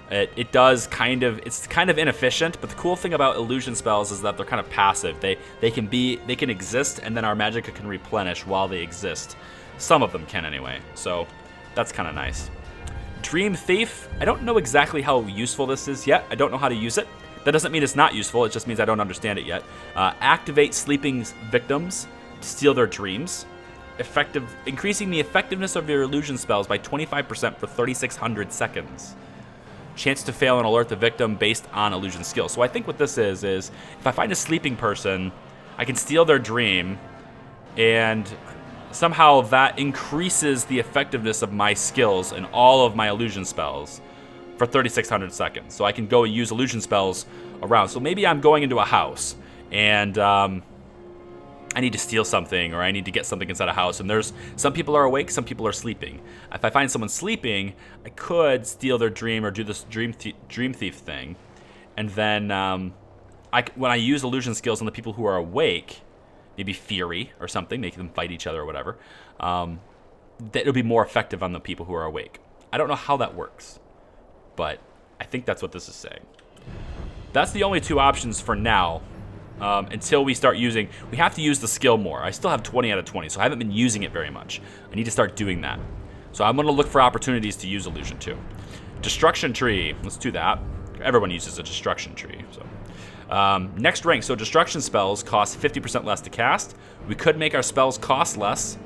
It's kind of inefficient, but the cool thing about illusion spells is that they're kind of passive. They can exist, and then our magic can replenish while they exist. Some of them can anyway, so that's kind of nice. Dream Thief, I don't know exactly how useful this is yet. I don't know how to use it. That doesn't mean it's not useful, it just means I don't understand it yet. Activate sleeping victims to steal their dreams. Increasing the effectiveness of your illusion spells by 25% for 3,600 seconds. Chance to fail and alert the victim based on illusion skill. So I think what this is if I find a sleeping person, I can steal their dream, and somehow that increases the effectiveness of my skills and all of my illusion spells for 3,600 seconds. So I can go and use illusion spells around. So maybe I'm going into a house, and I need to steal something, or I need to get something inside a house, and there's some people are awake, some people are sleeping. If I find someone sleeping, I could steal their dream or do this dream thief thing, and then when I use illusion skills on the people who are awake, maybe Fury or something, making them fight each other or whatever, that it'll be more effective on the people who are awake. I don't know how that works, but I think that's what this is saying. That's the only 2 options for now. Until we start using, we have to use the skill more. I still have 20 out of 20, so I haven't been using it very much. I need to start doing that. So I'm going to look for opportunities to use illusion too. Destruction tree, let's do that. Everyone uses a destruction tree. So next rank, so destruction spells cost 50% less to cast. We could make our spells cost less,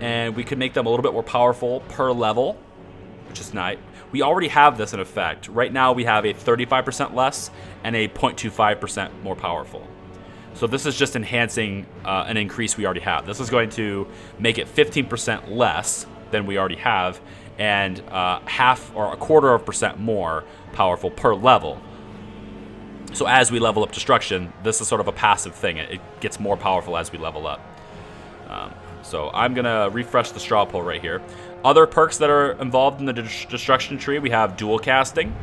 and we could make them a little bit more powerful per level, which is nice. We already have this in effect. Right now we have a 35% less and a 0.25% more powerful. So this is just enhancing an increase we already have. This is going to make it 15% less than we already have, and half or a quarter of a percent more powerful per level. So as we level up destruction, this is sort of a passive thing. It gets more powerful as we level up. So I'm going to refresh the straw poll right here. Other perks that are involved in the destruction tree, we have dual casting.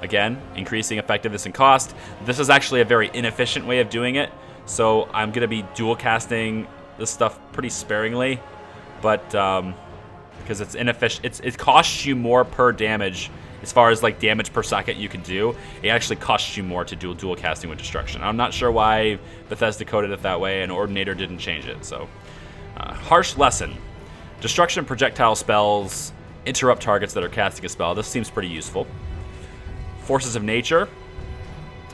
Again, increasing effectiveness and cost. This is actually a very inefficient way of doing it. So I'm going to be dual casting this stuff pretty sparingly. But because it's inefficient, it costs you more per damage. As far as like damage per second you can do, it actually costs you more to do dual casting with destruction. I'm not sure why Bethesda coded it that way, and Ordinator didn't change it. So, harsh lesson: destruction projectile spells interrupt targets that are casting a spell. This seems pretty useful. Forces of nature: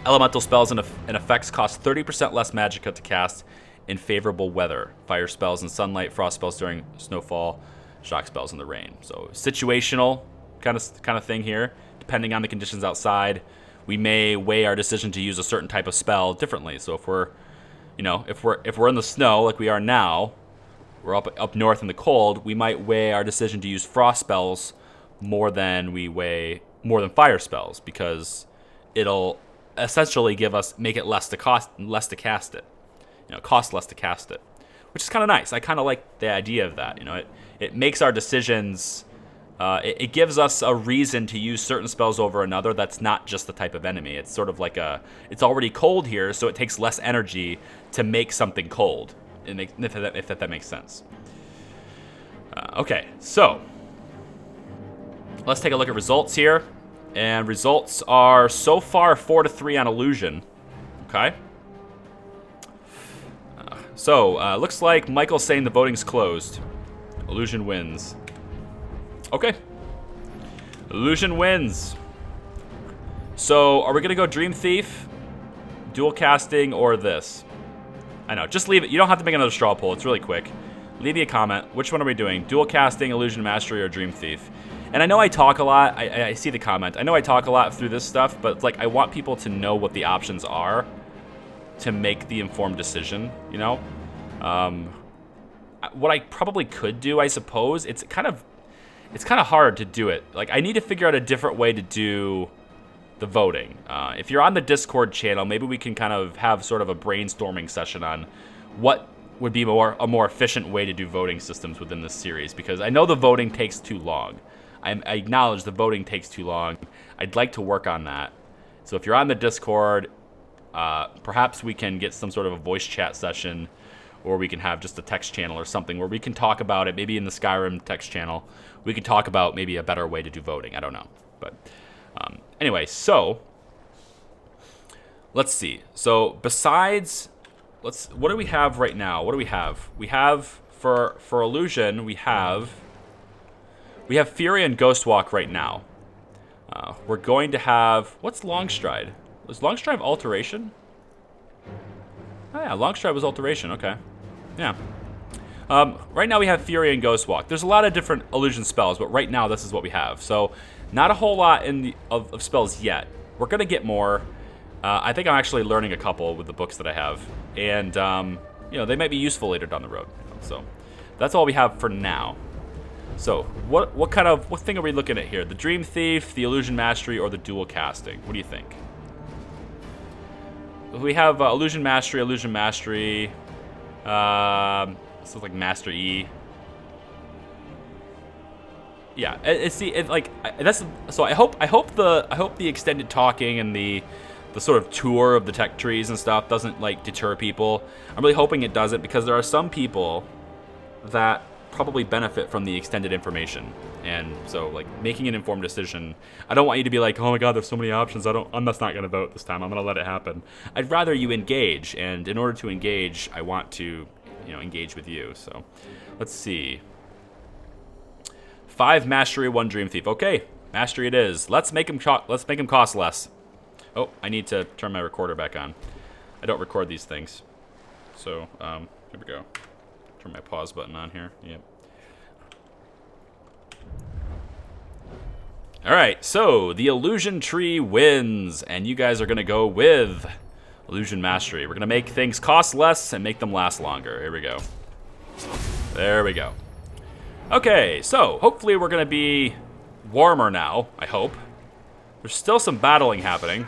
elemental spells and effects cost 30% less magicka to cast in favorable weather. Fire spells in sunlight, frost spells during snowfall, shock spells in the rain. So situational kind of thing here. Depending on the conditions outside, we may weigh our decision to use a certain type of spell differently. So if we're in the snow like we are now, we're up north in the cold, we might weigh our decision to use frost spells more than fire spells, because it'll essentially make it less to cast it. Cost less to cast it, which is kind of nice. I kind of like the idea of that. It makes our decisions. It gives us a reason to use certain spells over another that's not just the type of enemy. It's sort of like it's already cold here, so it takes less energy to make something cold, if that makes sense. Okay, so let's take a look at results here. And results are so far 4-3 on Illusion. Okay. Looks like Michael's saying the voting's closed. Illusion wins. Okay. Illusion wins. So, are we going to go Dream Thief, dual casting, or this? I know. Just leave it. You don't have to make another straw poll. It's really quick. Leave me a comment. Which one are we doing? Dual casting, Illusion Mastery, or Dream Thief? And I know I talk a lot. I see the comment. I know I talk a lot through this stuff, but like I want people to know what the options are to make the informed decision, What I probably could do, I suppose, it's kind of hard to do it. Like, I need to figure out a different way to do the voting. If you're on the Discord channel, maybe we can kind of have sort of a brainstorming session on what would be a more efficient way to do voting systems within this series, because I know the voting takes too long. I acknowledge the voting takes too long. I'd like to work on that. So if you're on the Discord, perhaps we can get some sort of a voice chat session, or we can have just a text channel or something where we can talk about it. Maybe in the Skyrim text channel, we could talk about maybe a better way to do voting. I don't know. But anyway, so let's see. So besides, what do we have right now? What do we have? We have, for Illusion, we have Fury and Ghostwalk right now. We're going to have, what's Longstride? Was Longstride Alteration? Oh yeah, Longstride was Alteration, okay. Yeah. Right now we have Fury and Ghostwalk. There's a lot of different illusion spells, but right now this is what we have. So, not a whole lot of spells yet. We're going to get more. I think I'm actually learning a couple with the books that I have. And, they might be useful later down the road. So, that's all we have for now. So, what thing are we looking at here? The Dream Thief, the Illusion Mastery, or the Dual Casting? What do you think? We have Illusion Mastery. This is like Master E. Yeah, so I hope the extended talking and the sort of tour of the tech trees and stuff doesn't like deter people. I'm really hoping it doesn't, because there are some people that probably benefit from the extended information. And so, like, making an informed decision, I don't want you to be like, oh my god, there's so many options, I'm just not going to vote this time, I'm going to let it happen. I'd rather you engage, and in order to engage, I want to, engage with you. So, let's see. 5 Mastery, 1 Dream Thief. Okay, Mastery it is. Let's make him cost less. Oh, I need to turn my recorder back on. I don't record these things. So, here we go. Turn my pause button on here. Yep. Alright, so the Illusion Tree wins, and you guys are going to go with Illusion Mastery. We're going to make things cost less and make them last longer. Here we go. There we go. Okay, so hopefully we're going to be warmer now, I hope. There's still some battling happening.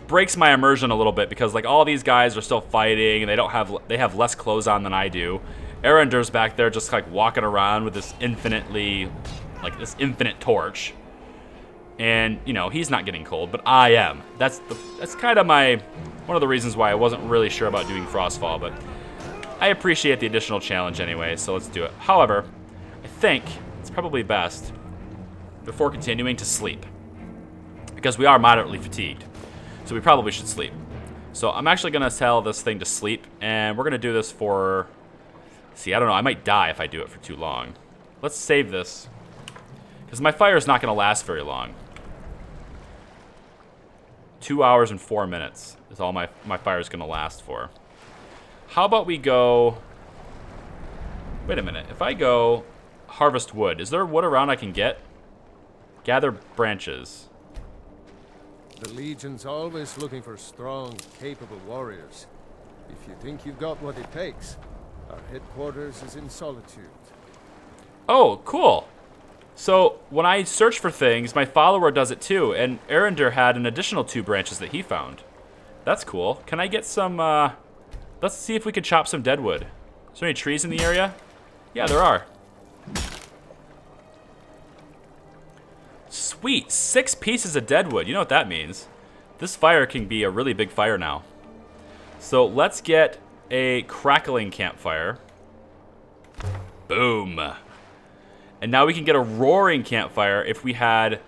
Breaks my immersion a little bit because like all these guys are still fighting and they have less clothes on than I do. Erender's back there just like walking around with this infinite torch. And, you know, he's not getting cold, but I am. That's kind of one of the reasons why I wasn't really sure about doing Frostfall, but I appreciate the additional challenge anyway, so let's do it. However, I think it's probably best before continuing to sleep because we are moderately fatigued. So we probably should sleep. So I'm actually going to tell this thing to sleep, and we're going to do this for... See, I don't know. I might die if I do it for too long. Let's save this, because my fire is not going to last very long. 2 hours and 4 minutes is all my fire is going to last for. How about we go... Wait a minute. If I go harvest wood, is there wood around I can get? Gather branches. The Legion's always looking for strong, capable warriors. If you think you've got what it takes, our headquarters is in Solitude. Oh, cool. So when I search for things, my follower does it too, and Erender had an additional 2 branches that he found. That's cool. Can I get some, let's see if we can chop some deadwood. Is there any trees in the area? Yeah, there are. Sweet, 6 pieces of deadwood. You know what that means. This fire can be a really big fire now. So let's get a crackling campfire. Boom. And now we can get a roaring campfire if we had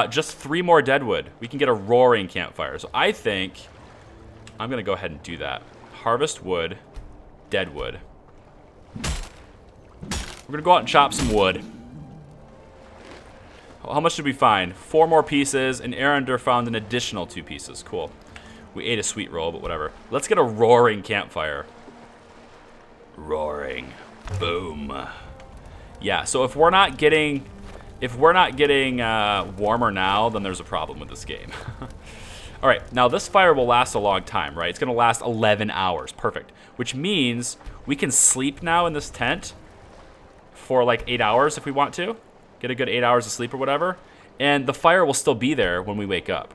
just 3 more deadwood. We can get a roaring campfire. So I think I'm going to go ahead and do that. Harvest wood, deadwood. We're going to go out and chop some wood. How much did we find? 4 more pieces, and Erender found an additional 2 pieces. Cool. We ate a sweet roll, but whatever. Let's get a roaring campfire. Roaring. Boom. Yeah, so if we're not getting warmer now, then there's a problem with this game. All right, now this fire will last a long time, right? It's going to last 11 hours. Perfect. Which means we can sleep now in this tent for like 8 hours if we want to. Get a good 8 hours of sleep or whatever. And the fire will still be there when we wake up.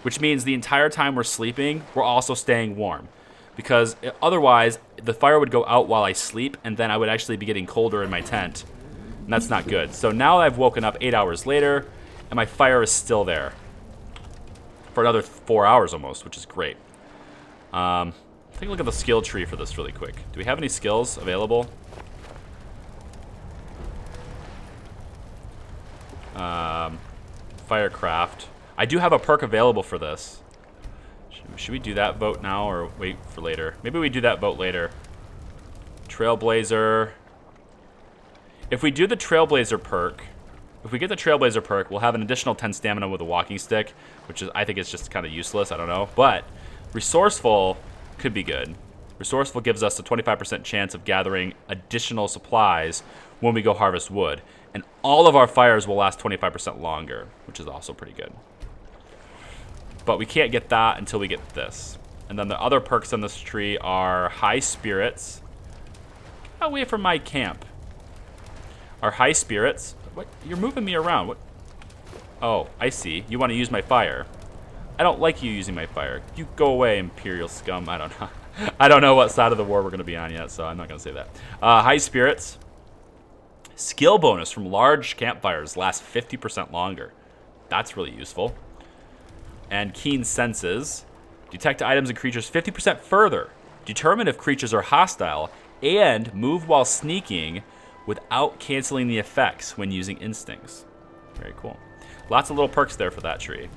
Which means the entire time we're sleeping, we're also staying warm. Because otherwise, the fire would go out while I sleep, and then I would actually be getting colder in my tent. And that's not good. So now I've woken up 8 hours later, and my fire is still there. For another 4 hours almost, which is great. Take a look at the skill tree for this really quick. Do we have any skills available? Firecraft. I do have a perk available for this. Should we do that vote now or wait for later? Maybe we do that vote later. Trailblazer. If we do the Trailblazer perk, if we get the Trailblazer perk, we'll have an additional 10 stamina with a walking stick, which is, I think it's just kind of useless. I don't know. But Resourceful could be good. Resourceful gives us a 25% chance of gathering additional supplies when we go harvest wood. And all of our fires will last 25% longer, which is also pretty good. But we can't get that until we get this. And then the other perks on this tree are High Spirits. Get away from my camp. Our High Spirits. What? You're moving me around. What? Oh, I see. You want to use my fire. I don't like you using my fire. You go away, Imperial scum. I don't know. I don't know what side of the war we're going to be on yet, so I'm not going to say that. High Spirits. Skill bonus from large campfires lasts 50% longer. That's really useful. And Keen Senses. Detect items and creatures 50% further. Determine if creatures are hostile. And move while sneaking without canceling the effects when using instincts. Very cool. Lots of little perks there for that tree.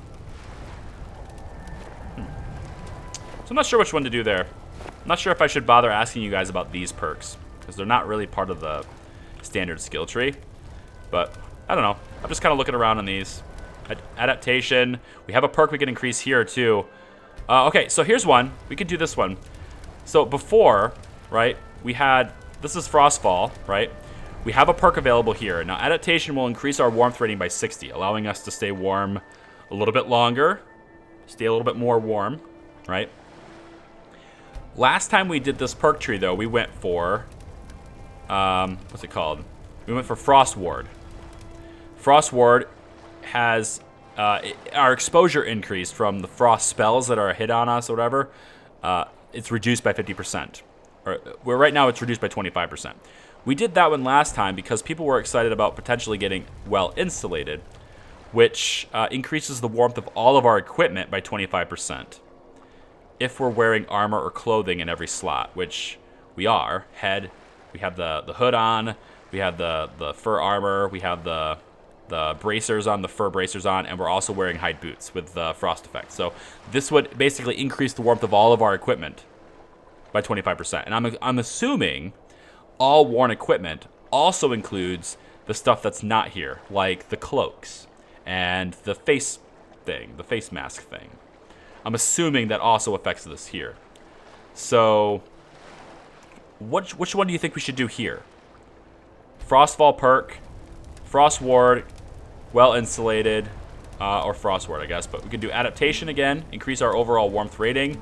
So I'm not sure which one to do there. I'm not sure if I should bother asking you guys about these perks, because they're not really part of the standard skill tree. But I don't know. I'm just kind of looking around on these. Adaptation. We have a perk we can increase here too. Okay, so here's one. We could do this one. So before, right, we had, this is Frostfall, right? We have a perk available here. Now adaptation will increase our warmth rating by 60, allowing us to stay warm a little bit longer, stay a little bit more warm, right? Last time we did this perk tree though, we went for what's it called? We went for Frost Ward. Frost Ward has our exposure increased from the frost spells that are hit on us or whatever. It's reduced by 50%. Where right now it's reduced by 25%. We did that one last time because people were excited about potentially getting well insulated, which increases the warmth of all of our equipment by 25%. If we're wearing armor or clothing in every slot, which we are. Head, we have the hood on, we have the fur armor, we have the bracers on, the fur bracers on, and we're also wearing hide boots with the frost effect. So this would basically increase the warmth of all of our equipment by 25%. And I'm assuming all worn equipment also includes the stuff that's not here, like the cloaks and the face thing, the face mask thing. I'm assuming that also affects this here. So which one do you think we should do here? Frostfall perk, Frost Ward, well insulated, or Frost Ward, I guess. But we could do adaptation again, increase our overall warmth rating,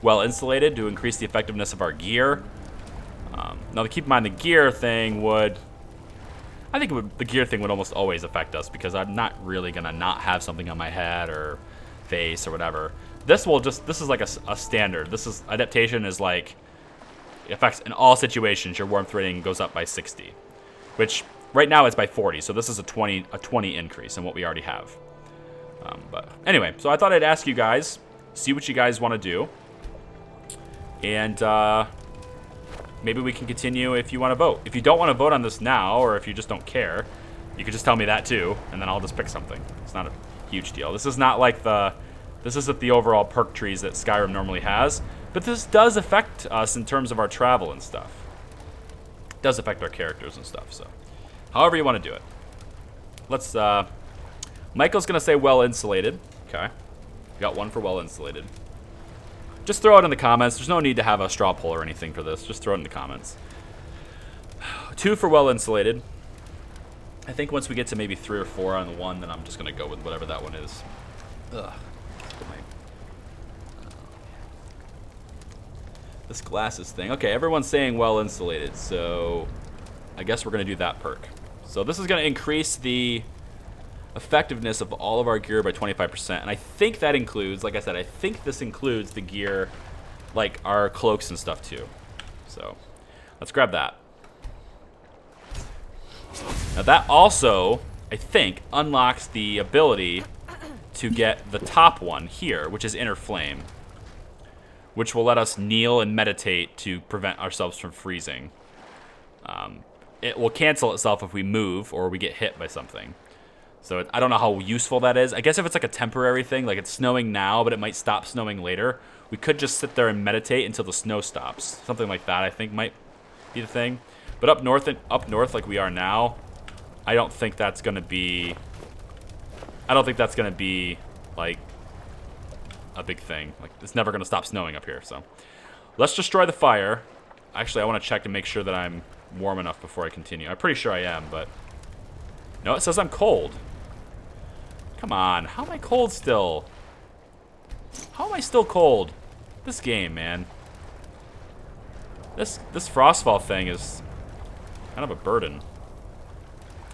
well insulated to increase the effectiveness of our gear. Now, keep in mind the gear thing would, I think the gear thing would almost always affect us because I'm not really gonna not have something on my head or face or whatever. This is like a standard. This is adaptation is like affects in all situations. Your warmth rating goes up by 60, which right now it's by 40. So this is a 20 increase in what we already have. But anyway, so I thought I'd ask you guys, see what you guys want to do, and maybe we can continue if you want to vote. If you don't want to vote on this now, or if you just don't care, you could just tell me that too, and then I'll just pick something. It's not a huge deal. This is not like this isn't the overall perk trees that Skyrim normally has, but this does affect us in terms of our travel and stuff. It does affect our characters and stuff, so however you want to do it. Let's, Michael's going to say well insulated. Okay. We got one for well insulated. Just throw it in the comments. There's no need to have a straw poll or anything for this. Just throw it in the comments. 2 for well insulated. I think once we get to maybe 3 or 4 on the one, then I'm just going to go with whatever that one is. Ugh. This glasses thing. Okay, everyone's saying well insulated, so I guess we're going to do that perk. So this is going to increase the effectiveness of all of our gear by 25%. And I think that includes, like I said, I think this includes the gear, like our cloaks and stuff too. So let's grab that. Now that also, I think, unlocks the ability to get the top one here, which is Inner Flame, which will let us kneel and meditate to prevent ourselves from freezing. It will cancel itself if we move or we get hit by something. So I don't know how useful that is. I guess if it's like a temporary thing, like it's snowing now, but it might stop snowing later, we could just sit there and meditate until the snow stops. Something like that, I think, might be the thing. But up north like we are now, I don't think that's gonna be like a big thing. Like it's never gonna stop snowing up here. So let's destroy the fire. Actually, I want to check to make sure that I'm warm enough before I continue. I'm pretty sure I am, but no, it says I'm cold. Come on, how am I cold still? How am I still cold? This game, man. This Frostfall thing is kind of a burden.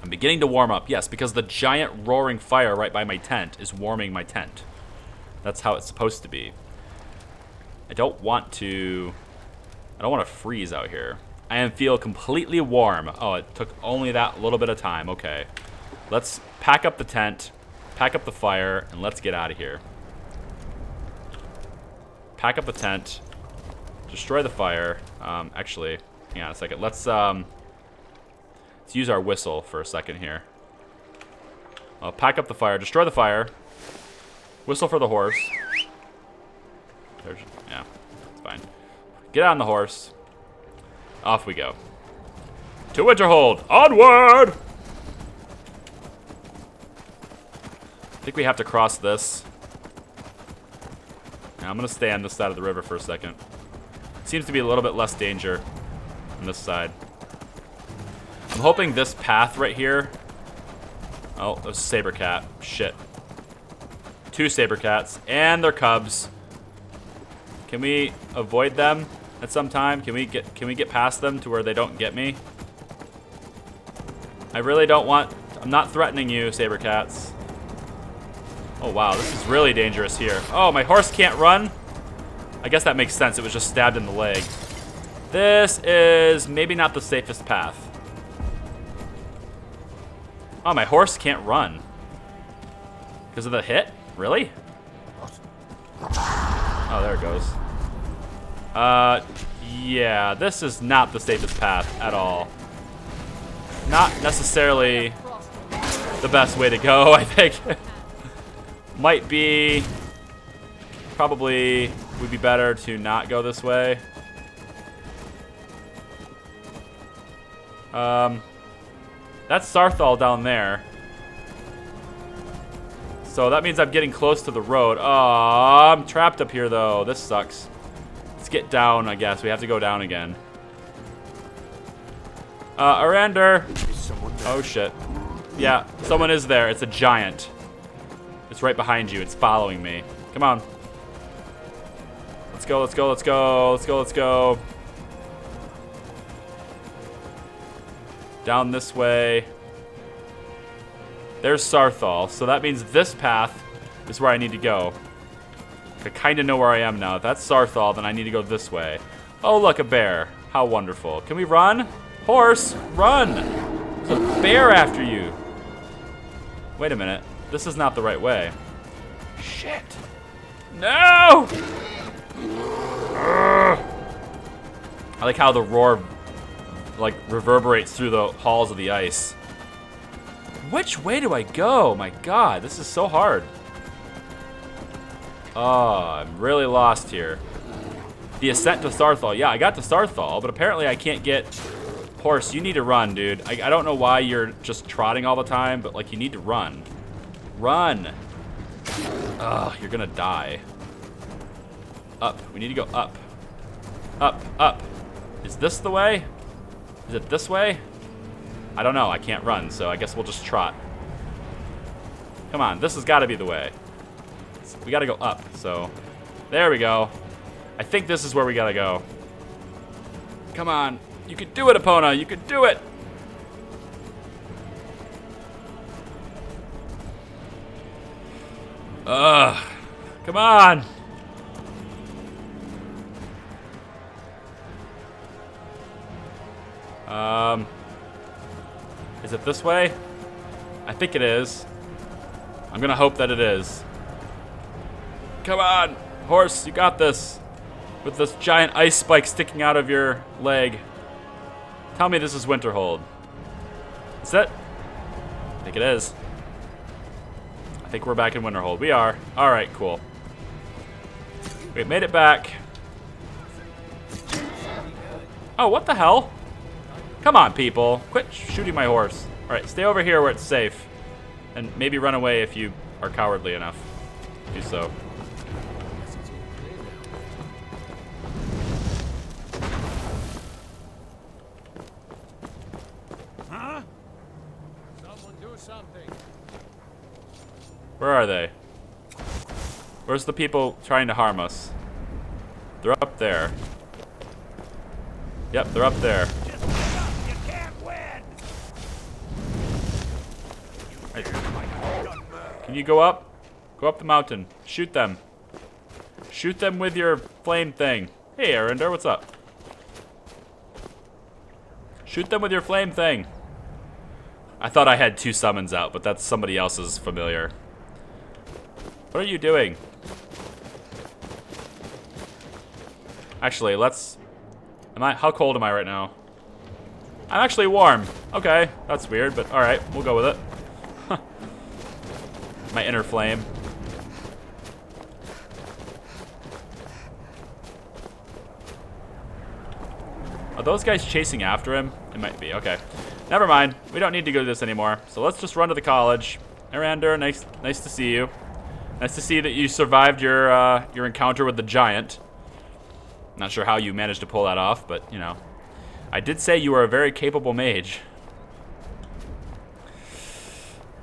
I'm beginning to warm up, yes, because the giant roaring fire right by my tent is warming my tent. That's how it's supposed to be. I don't want to freeze out here. I feel completely warm. Oh, it took only that little bit of time. Okay. Let's pack up the tent, pack up the fire, and let's get out of here. Pack up the tent, destroy the fire. Actually, hang on a second. Let's use our whistle for a second here. I'll pack up the fire, destroy the fire, whistle for the horse. Yeah, it's fine. Get on the horse. Off we go. To Winterhold! Onward! I think we have to cross this. Now, I'm going to stay on this side of the river for a second. Seems to be a little bit less danger on this side. I'm hoping this path right here... Oh, there's a saber cat. Shit. 2 saber cats and their cubs. Can we avoid them at some time? Can we get past them to where they don't get me? I really don't want... I'm not threatening you, saber cats. Oh, wow. This is really dangerous here. Oh, my horse can't run? I guess that makes sense. It was just stabbed in the leg. This is maybe not the safest path. Oh, my horse can't run. Because of the hit? Really? Oh, there it goes. Yeah, this is not the safest path at all. Not necessarily the best way to go, I think. Might be... Probably would be better to not go this way. That's Sarthal down there. So that means I'm getting close to the road. Oh, I'm trapped up here, though. This sucks. Let's get down, I guess. We have to go down again. Arander. Oh, shit. Yeah, someone is there. It's a giant. It's right behind you. It's following me. Come on. Let's go, let's go, let's go. Let's go, let's go. Down this way. There's Sarthal. So that means this path is where I need to go. I kind of know where I am now. If that's Sarthal, then I need to go this way. Oh, look, a bear. How wonderful. Can we run? Horse, run! There's a bear after you. Wait a minute. This is not the right way. Shit. No! Ugh. I like how the roar like reverberates through the halls of the ice. Which way do I go? My god, this is so hard. Oh, I'm really lost here. The ascent to Sarthal. Yeah, I got to Sarthal, but apparently I can't get... Horse, you need to run, dude. I don't know why you're just trotting all the time, but like you need to run. Run. Ugh, you're gonna die. Up. We need to go up. Up, up. Is this the way? Is it this way? I don't know. I can't run, so I guess we'll just trot. Come on, this has got to be the way. We got to go up, so... There we go. I think this is where we got to go. Come on. You can do it, Epona. You can do it. Ugh. Come on. Is it this way? I think it is. I'm gonna hope that it is. Come on, horse, you got this. With this giant ice spike sticking out of your leg. Tell me this is Winterhold. Is it? I think it is. I think we're back in Winterhold. We are. Alright, cool. We made it back. Oh, what the hell? Come on, people. Quit shooting my horse. Alright, stay over here where it's safe. And maybe run away if you are cowardly enough. Do so. Huh? Someone do something. Where are they? Where's the people trying to harm us? They're up there. Yep, they're up there. You can't win. Right. Can you go up? Go up the mountain. Shoot them. Shoot them with your flame thing. Hey, Arender, what's up? Shoot them with your flame thing. I thought I had 2 summons out, but that's somebody else's familiar. What are you doing? Actually, let's... How cold am I right now? I'm actually warm. Okay, that's weird, but alright, we'll go with it. My inner flame. Are those guys chasing after him? It might be, okay. Never mind, we don't need to go to this anymore. So let's just run to the college. Arander, nice to see you. Nice to see that you survived your encounter with the giant. Not sure how you managed to pull that off, but, you know. I did say you were a very capable mage.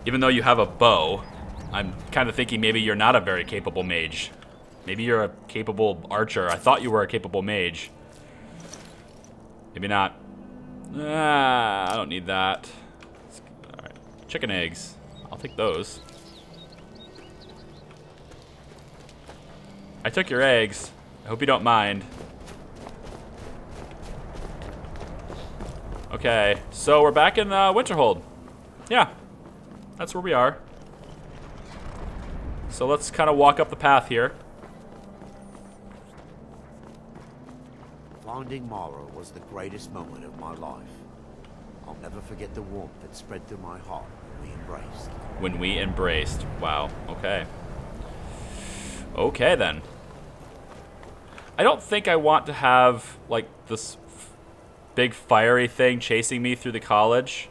Even though you have a bow, I'm kind of thinking maybe you're not a very capable mage. Maybe you're a capable archer. I thought you were a capable mage. Maybe not. I don't need that. Let's Chicken eggs. I'll take those. I took your eggs. I hope you don't mind. Okay, so we're back in Winterhold. Yeah, that's where we are. So let's kind of walk up the path here. Finding Mara was the greatest moment of my life. I'll never forget the warmth that spread through my heart when we embraced. When we embraced. Wow, okay. Okay, then. I don't think I want to have, like, this big fiery thing chasing me through the college.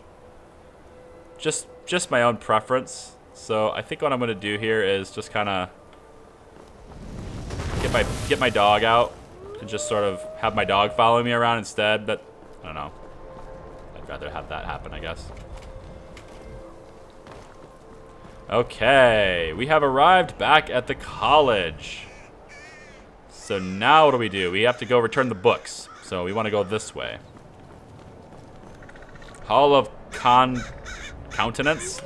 Just my own preference. So I think what I'm gonna do here is just kind of get my dog out and just sort of have my dog follow me around instead. But I don't know. I'd rather have that happen, I guess. Okay, we have arrived back at the college. So now what do? We have to go return the books. So we want to go this way. Hall of Countenance?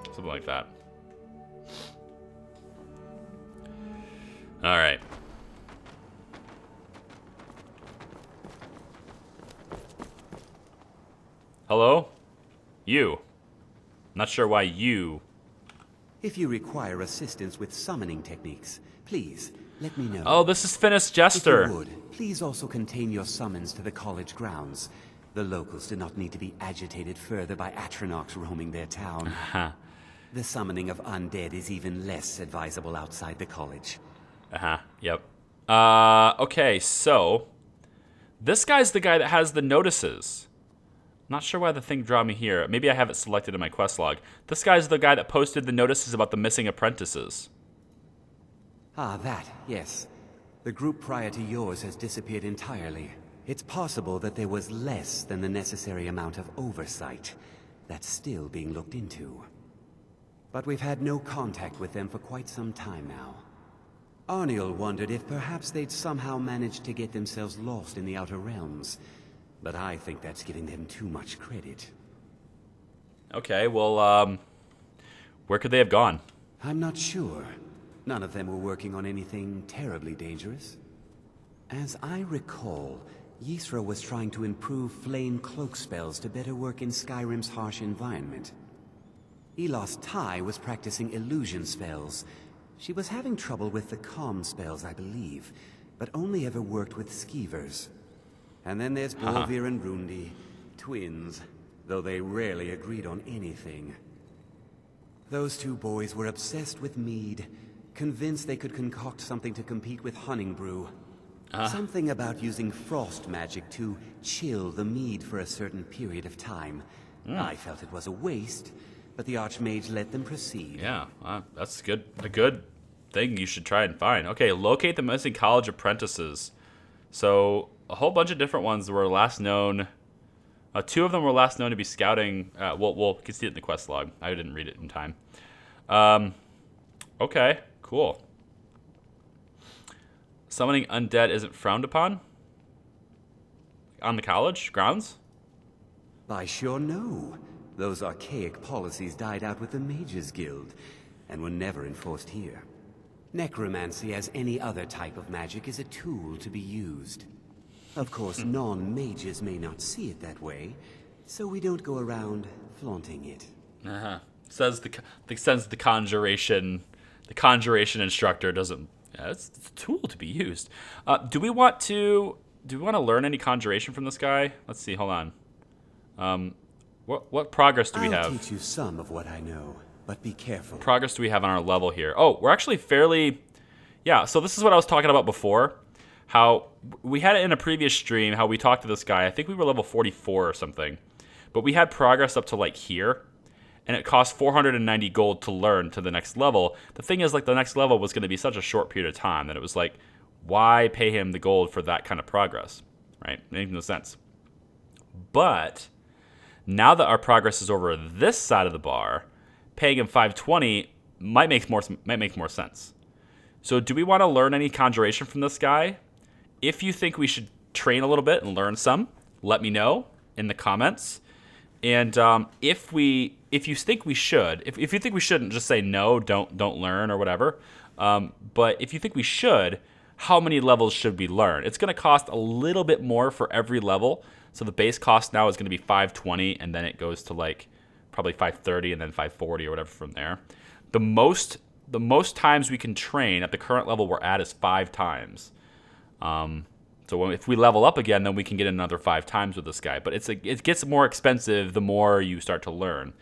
Something like that. Alright. Hello? You. Not sure why you... If you require assistance with summoning techniques, please let me know. Oh, this is Finis If Jester. you would, please also contain your summons to the college grounds. The locals do not need to be agitated further by Atronachs roaming their town. The summoning of undead is even less advisable outside the college. Yep. Okay, so... This guy's the guy that has the notices. Not sure why the thing drew me here. Maybe I have it selected in my quest log. This guy's the guy that posted the notices about the missing apprentices. Ah, that, yes. The group prior to yours has disappeared entirely. It's possible that there was less than the necessary amount of oversight. That's still being looked into. But we've had no contact with them for quite some time now. Arniel wondered if perhaps they'd somehow managed to get themselves lost in the Outer Realms. But I think that's giving them too much credit. Okay, well, where could they have gone? I'm not sure. None of them were working on anything terribly dangerous. As I recall, Ysra was trying to improve flame cloak spells to better work in Skyrim's harsh environment. Elos Tai was practicing illusion spells. She was having trouble with the calm spells, I believe, but only ever worked with skeevers. And then there's Borvir and Rundi, twins, though they rarely agreed on anything. Those two boys were obsessed with mead, convinced they could concoct something to compete with Honningbrew. Something about using frost magic to chill the mead for a certain period of time. I felt it was a waste, but the Archmage let them proceed. Yeah, that's good. A good thing you should try and find. Okay, locate the missing college apprentices. So a whole bunch of different ones were last known. Two of them were last known to be scouting. We'll can see it in the quest log. I didn't read it in time. Okay, cool. Summoning undead isn't frowned upon on the college grounds? I sure know. Those archaic policies died out with the Mages Guild, and were never enforced here. Necromancy, as any other type of magic, is a tool to be used. Of course, non-mages may not see it that way, so we don't go around flaunting it. Says the conjuration instructor doesn't. Yeah, it's a tool to be used. Do we want to learn any conjuration from this guy? Let's see. Hold on. What progress do we have? I'll teach you some of what I know, but be careful. Progress do we have on our level here? Oh, we're actually fairly... Yeah, so this is what I was talking about before. How we had it in a previous stream, how we talked to this guy. I think we were level 44 or something. But we had progress up to like here. And it cost 490 gold to learn to the next level. The thing is, like, the next level was going to be such a short period of time that it was like, why pay him the gold for that kind of progress? Right? It makes no sense. But... now that our progress is over this side of the bar, paying him 520 might make more sense. So do we want to learn any conjuration from this guy? If you think we should train a little bit and learn some, let me know in the comments. And if you think we should, if you think we shouldn't, just say no, don't learn or whatever. But if you think we should, how many levels should we learn? It's going to cost a little bit more for every level. So the base cost now is going to be $520, and then it goes to like probably $530 and then $540 or whatever from there. The most times we can train at the current level we're at is 5 times. So if we level up again, then we can get another 5 times with this guy. But it gets more expensive the more you start to learn.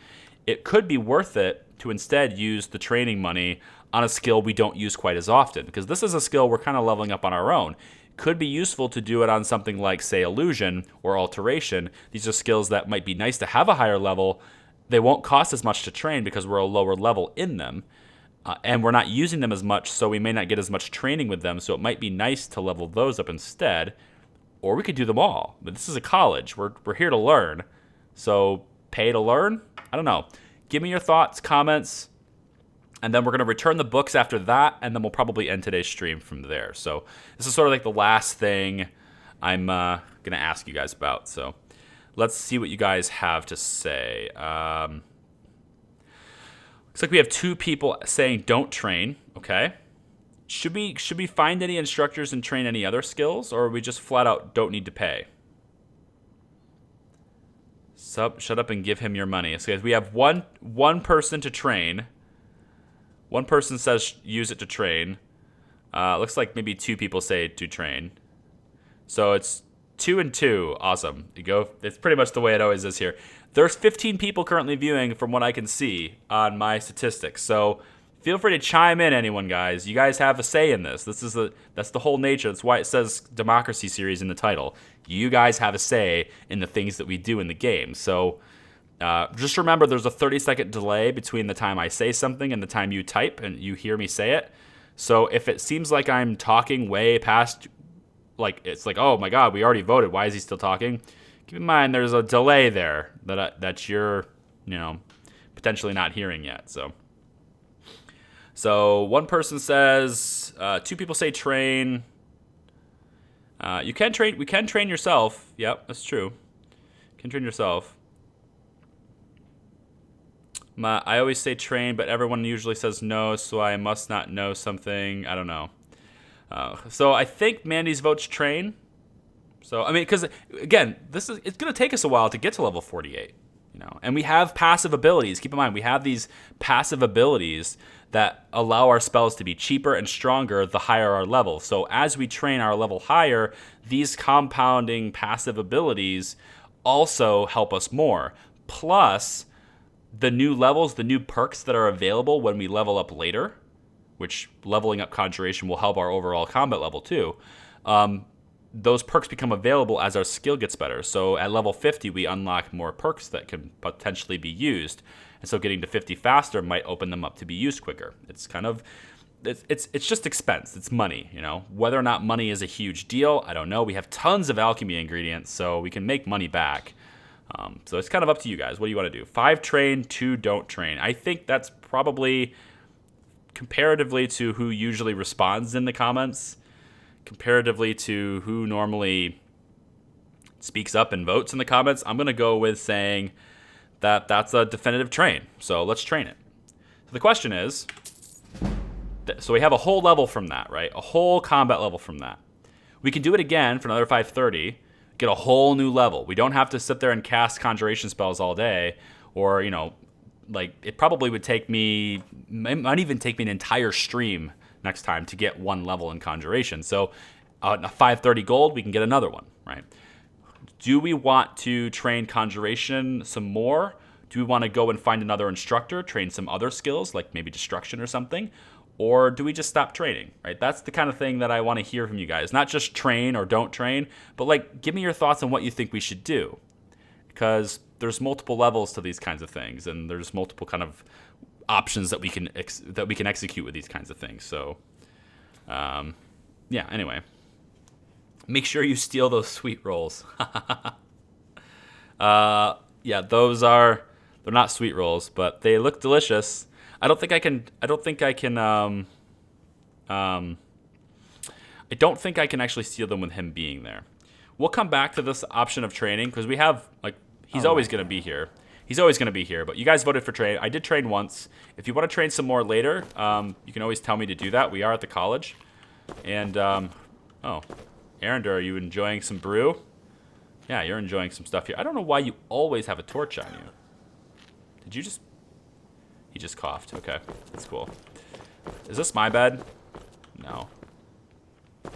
It could be worth it to instead use the training money on a skill we don't use quite as often, because this is a skill we're kind of leveling up on our own. Could be useful to do it on something like, say, illusion or alteration. These are skills that might be nice to have a higher level. They won't cost as much to train because we're a lower level in them. And we're not using them as much, so we may not get as much training with them. So it might be nice to level those up instead. Or we could do them all. But this is a college. We're here to learn. So pay to learn? I don't know. Give me your thoughts, comments. And then we're going to return the books after that, and then we'll probably end today's stream from there. So this is sort of like the last thing I'm going to ask you guys about. So let's see what you guys have to say. Looks like we have 2 people saying don't train. Okay. Should we find any instructors and train any other skills, or we just flat out don't need to pay? Shut up and give him your money. So we have one person to train. One person says use it to train. Looks like maybe 2 people say to train. So it's 2 and 2. Awesome. You go. It's pretty much the way it always is here. There's 15 people currently viewing from what I can see on my statistics. So feel free to chime in, anyone, guys. You guys have a say in this. That's the whole nature. That's why it says Democracy Series in the title. You guys have a say in the things that we do in the game. So just remember there's a 30-second delay between the time I say something and the time you type and you hear me say it. So if it seems like I'm talking way past, like it's like, oh my God, we already voted. Why is he still talking? Keep in mind there's a delay there that you're, potentially not hearing yet. So one person says, 2 people say train. You can train. We can train yourself. Yep, that's true. You can train yourself. I always say train, but everyone usually says no, so I must not know something. I don't know. So I think Mandy's vote's train. So, I mean, because, again, it's going to take us a while to get to level 48, and we have passive abilities. Keep in mind, we have these passive abilities that allow our spells to be cheaper and stronger the higher our level. So as we train our level higher, these compounding passive abilities also help us more. Plus, the new levels, the new perks that are available when we level up later, which leveling up Conjuration will help our overall combat level too, those perks become available as our skill gets better. So at level 50, we unlock more perks that can potentially be used. And so getting to 50 faster might open them up to be used quicker. It's kind of, it's just expense. It's money, Whether or not money is a huge deal, I don't know. We have tons of alchemy ingredients, so we can make money back. So it's kind of up to you guys. What do you want to do? 5 train, 2 don't train. I think that's probably comparatively to who usually responds in the comments, comparatively to who normally speaks up and votes in the comments. I'm going to go with saying that that's a definitive train. So let's train it. So the question is, so we have a whole level from that, right? A whole combat level from that. We can do it again for another 530, get a whole new level. We don't have to sit there and cast conjuration spells all day, or, it probably would take me, it might even take me an entire stream next time to get 1 level in conjuration. So a 530 gold, we can get another one, right? Do we want to train conjuration some more? Do we want to go and find another instructor, train some other skills, like maybe destruction or something? Or do we just stop training, right? That's the kind of thing that I want to hear from you guys. Not just train or don't train, but give me your thoughts on what you think we should do. Because there's multiple levels to these kinds of things, and there's multiple kind of options that we can execute with these kinds of things. So, yeah, anyway. Make sure you steal those sweet rolls. Yeah, they're not sweet rolls, but they look delicious. I don't think I can actually steal them with him being there. We'll come back to this option of training because we have, He's always going to be here. He's always going to be here, but you guys voted for train. I did train once. If you want to train some more later, you can always tell me to do that. We are at the college. And, oh, Arender, are you enjoying some brew? Yeah, you're enjoying some stuff here. I don't know why you always have a torch on you. Did you just... He just coughed. Okay, that's cool. Is this my bed? No. A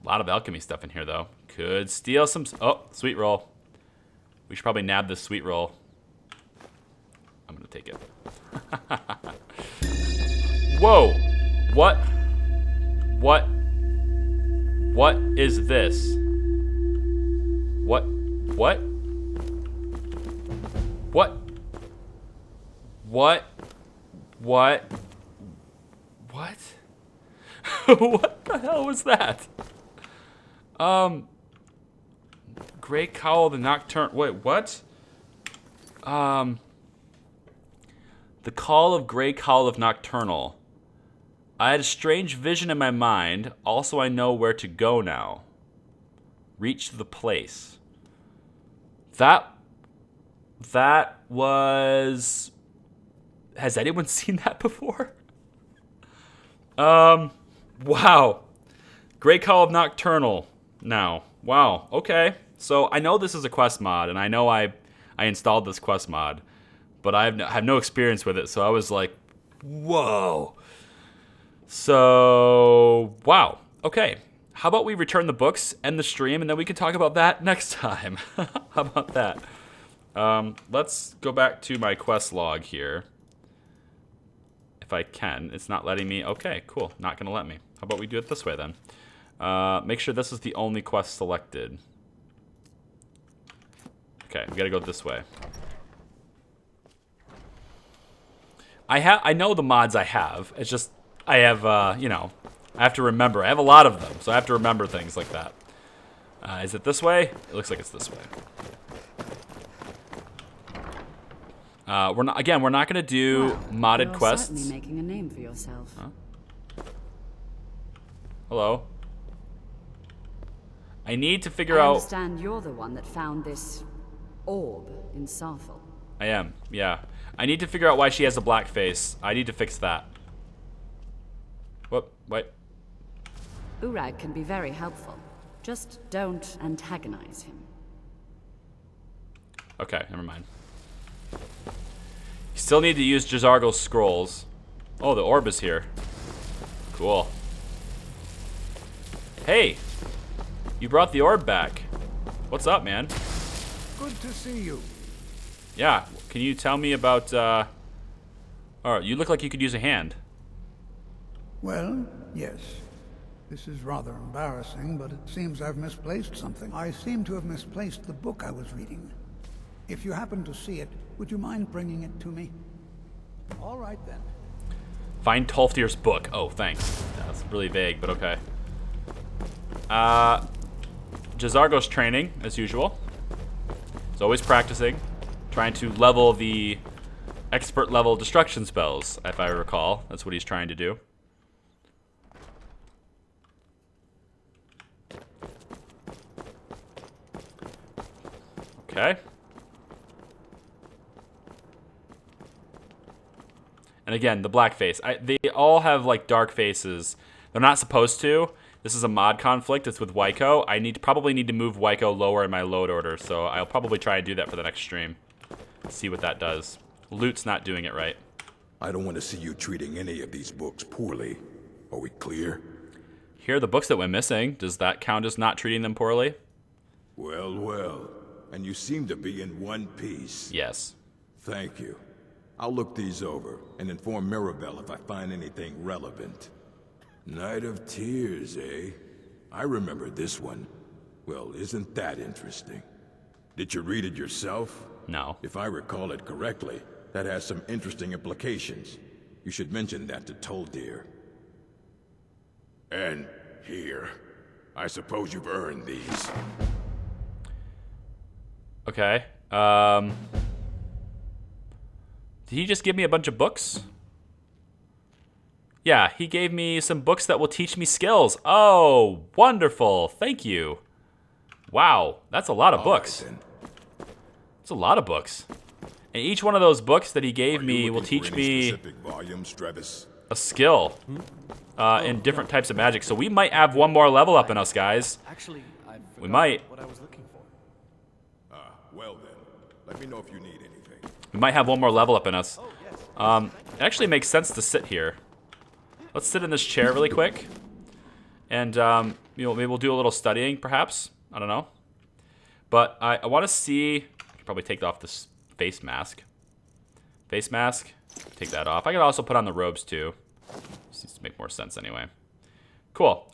lot of alchemy stuff in here, though. Could steal some... Oh, sweet roll. We should probably nab this sweet roll. I'm going to take it. Whoa. What? What? What is this? What? What? What? What? What? What? What the hell was that? Grey Cowl of the Nocturne. Wait, what? The Call of Grey Cowl of Nocturnal. I had a strange vision in my mind. Also, I know where to go now. Reach the place. That was... Has anyone seen that before? Wow. Grey Call of Nocturnal now. Wow, okay. So I know this is a quest mod, and I know I installed this quest mod, but I have no experience with it, so I was like, whoa. So, wow. Okay. How about we return the books, end the stream, and then we can talk about that next time. How about that? Let's go back to my quest log here. If I can. It's not letting me. Okay, cool. Not going to let me. How about we do it this way then? Make sure this is the only quest selected. Okay, we got to go this way. I know the mods I have. It's just I have, you know, I have to remember. I have a lot of them, so I have to remember things like that. Is it this way? It looks like it's this way. We're not going to do modded you're quests. Certainly making a name for yourself. Huh? Hello. I need to figure I out. understand you're the one that found this orb in Sarthal. I am. Yeah. I need to figure out why she has a black face. I need to fix that. Whoop. Wait. Urag can be very helpful. Just don't antagonize him. Okay, never mind. You still need to use Jazargo's scrolls. Oh, the orb is here. Cool. Hey! You brought the orb back. What's up, man? Good to see you. Yeah, can you tell me about, Oh, you look like you could use a hand. Well, yes. This is rather embarrassing, but it seems I've misplaced something. I seem to have misplaced the book I was reading. If you happen to see it, would you mind bringing it to me? All right, then. Find Tolfdir's book. Oh, thanks. That's really vague, but okay. Jazargo's training, as usual. He's always practicing. Trying to level the expert level destruction spells, if I recall. That's what he's trying to do. Okay. And again, the black face. They all have like dark faces. They're not supposed to. This is a mod conflict. It's with Wyko. I probably need to move Wyko lower in my load order, so I'll probably try and do that for the next stream. See what that does. Loot's not doing it right. I don't want to see you treating any of these books poorly. Are we clear? Here are the books that went missing. Does that count as not treating them poorly? Well, well. And you seem to be in one piece. Yes. Thank you. I'll look these over and inform Mirabelle if I find anything relevant. Night of Tears, eh? I remember this one. Well, isn't that interesting? Did you read it yourself? No. If I recall it correctly, that has some interesting implications. You should mention that to Toldir. And here. I suppose you've earned these. Okay. Did he just give me a bunch of books? Yeah, he gave me some books that will teach me skills. Oh, wonderful. Thank you. Wow, that's a lot of books. Right, It's a lot of books. And each one of those books that he gave me will teach me a skill in different types of magic. So we might have one more level up in us, guys. Actually, We might. what I was looking for. Well then, let me know if you need anything. We might have one more level up in us. It actually makes sense to sit here. Let's sit in this chair really quick. And, you know, maybe we'll do a little studying, perhaps. I don't know. But I want to see... I can probably take off this face mask. Face mask. Take that off. I could also put on the robes, too. Seems to make more sense anyway. Cool.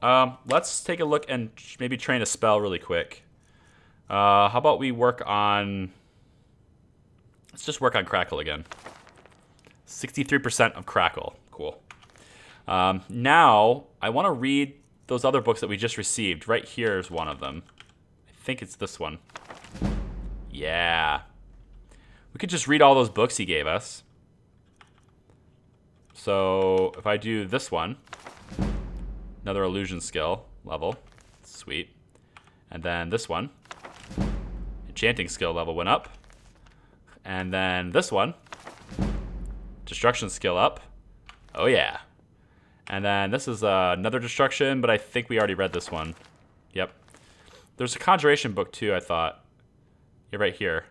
Let's take a look and maybe train a spell really quick. How about we work on... Let's just work on Crackle again. 63% of Crackle. Cool. Now, I want to read those other books that we just received. Right here is one of them. I think it's this one. Yeah. We could just read all those books he gave us. So, if I do this one, another illusion skill level. Sweet. And then this one, enchanting skill level went up. And then this one, destruction skill up. Oh yeah. And then this is another destruction, but I think we already read this one. Yep. There's a conjuration book too, I thought. Yeah, right here.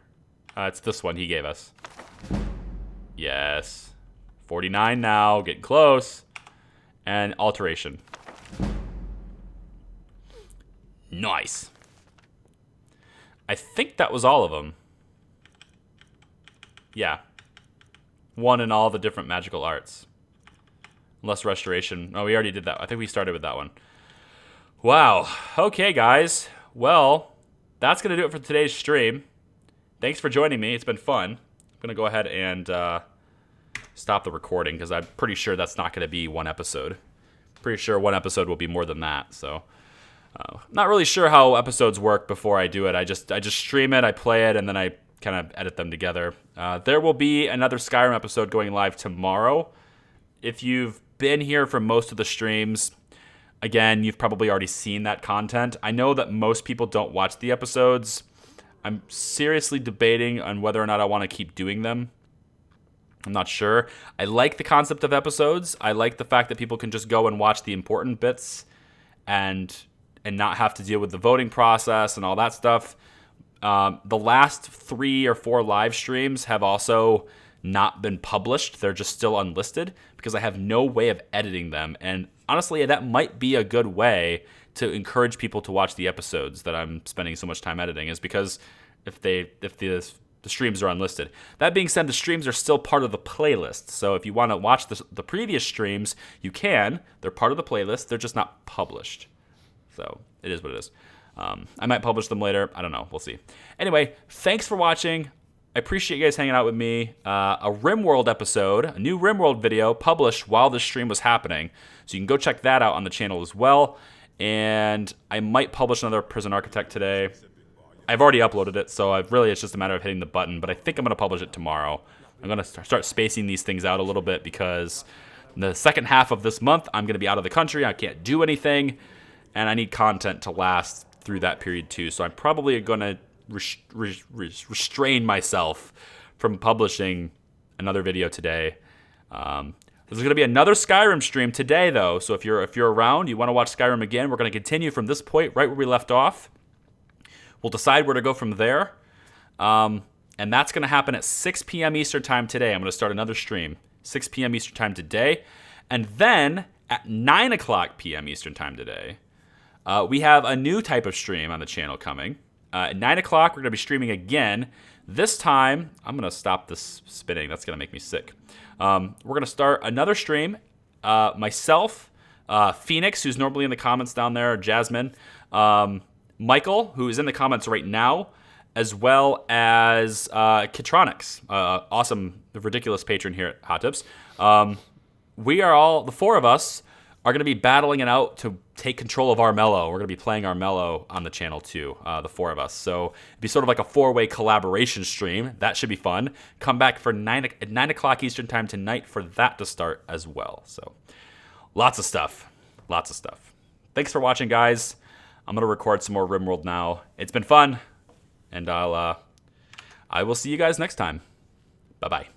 It's this one he gave us. Yes. 49 now, getting close. And alteration. Nice. I think that was all of them. Yeah. One in all the different magical arts. Unless restoration. Oh, we already did that. I think we started with that one. Wow. Okay, guys. Well, that's going to do it for today's stream. Thanks for joining me. It's been fun. I'm going to go ahead and stop the recording because I'm pretty sure that's not going to be one episode. Pretty sure one episode will be more than that. So, not really sure how episodes work before I do it. I just stream it, I play it, and then I kind of edit them together. There will be another Skyrim episode going live tomorrow. If you've been here for most of the streams, again, you've probably already seen that content. I know that most people don't watch the episodes. I'm seriously debating on whether or not I want to keep doing them. I'm not sure. I like the concept of episodes. I like the fact that people can just go and watch the important bits and not have to deal with the voting process and all that stuff. The last 3 or 4 live streams have also not been published. They're just still unlisted because I have no way of editing them. And honestly, that might be a good way to encourage people to watch the episodes that I'm spending so much time editing, is because if the streams are unlisted. That being said, the streams are still part of the playlist. So if you want to watch the previous streams, you can. They're part of the playlist. They're just not published. So it is what it is. I might publish them later. I don't know. We'll see. Anyway, thanks for watching. I appreciate you guys hanging out with me. A RimWorld episode, a new RimWorld video published while this stream was happening. So you can go check that out on the channel as well. And I might publish another Prison Architect today. I've already uploaded it, so it's just a matter of hitting the button. But I think I'm going to publish it tomorrow. I'm going to start spacing these things out a little bit because in the second half of this month, I'm going to be out of the country. I can't do anything. And I need content to last through that period too. So I'm probably going to restrain myself from publishing another video today. There's going to be another Skyrim stream today, though. So if you're around, you want to watch Skyrim again, we're going to continue from this point right where we left off. We'll decide where to go from there. And that's going to happen at 6 p.m. Eastern Time today. I'm going to start another stream, 6 p.m. Eastern Time today. And then at 9 o'clock p.m. Eastern Time today, we have a new type of stream on the channel coming. At 9 o'clock, we're going to be streaming again. This time, I'm going to stop this spinning. That's going to make me sick. We're going to start another stream. Myself, Phoenix, who's normally in the comments down there, Jasmine, Michael, who is in the comments right now, as well as Kitronics, awesome, ridiculous patron here at Hot Tips. We are all, the 4 of us, are going to be battling it out to take control of Armello. We're going to be playing Armello on the channel too, the 4 of us. So it'd be sort of like a 4-way collaboration stream. That should be fun. Come back for 9 o'clock Eastern Time tonight for that to start as well. So lots of stuff. Lots of stuff. Thanks for watching, guys. I'm going to record some more RimWorld now. It's been fun, and I'll I will see you guys next time. Bye-bye.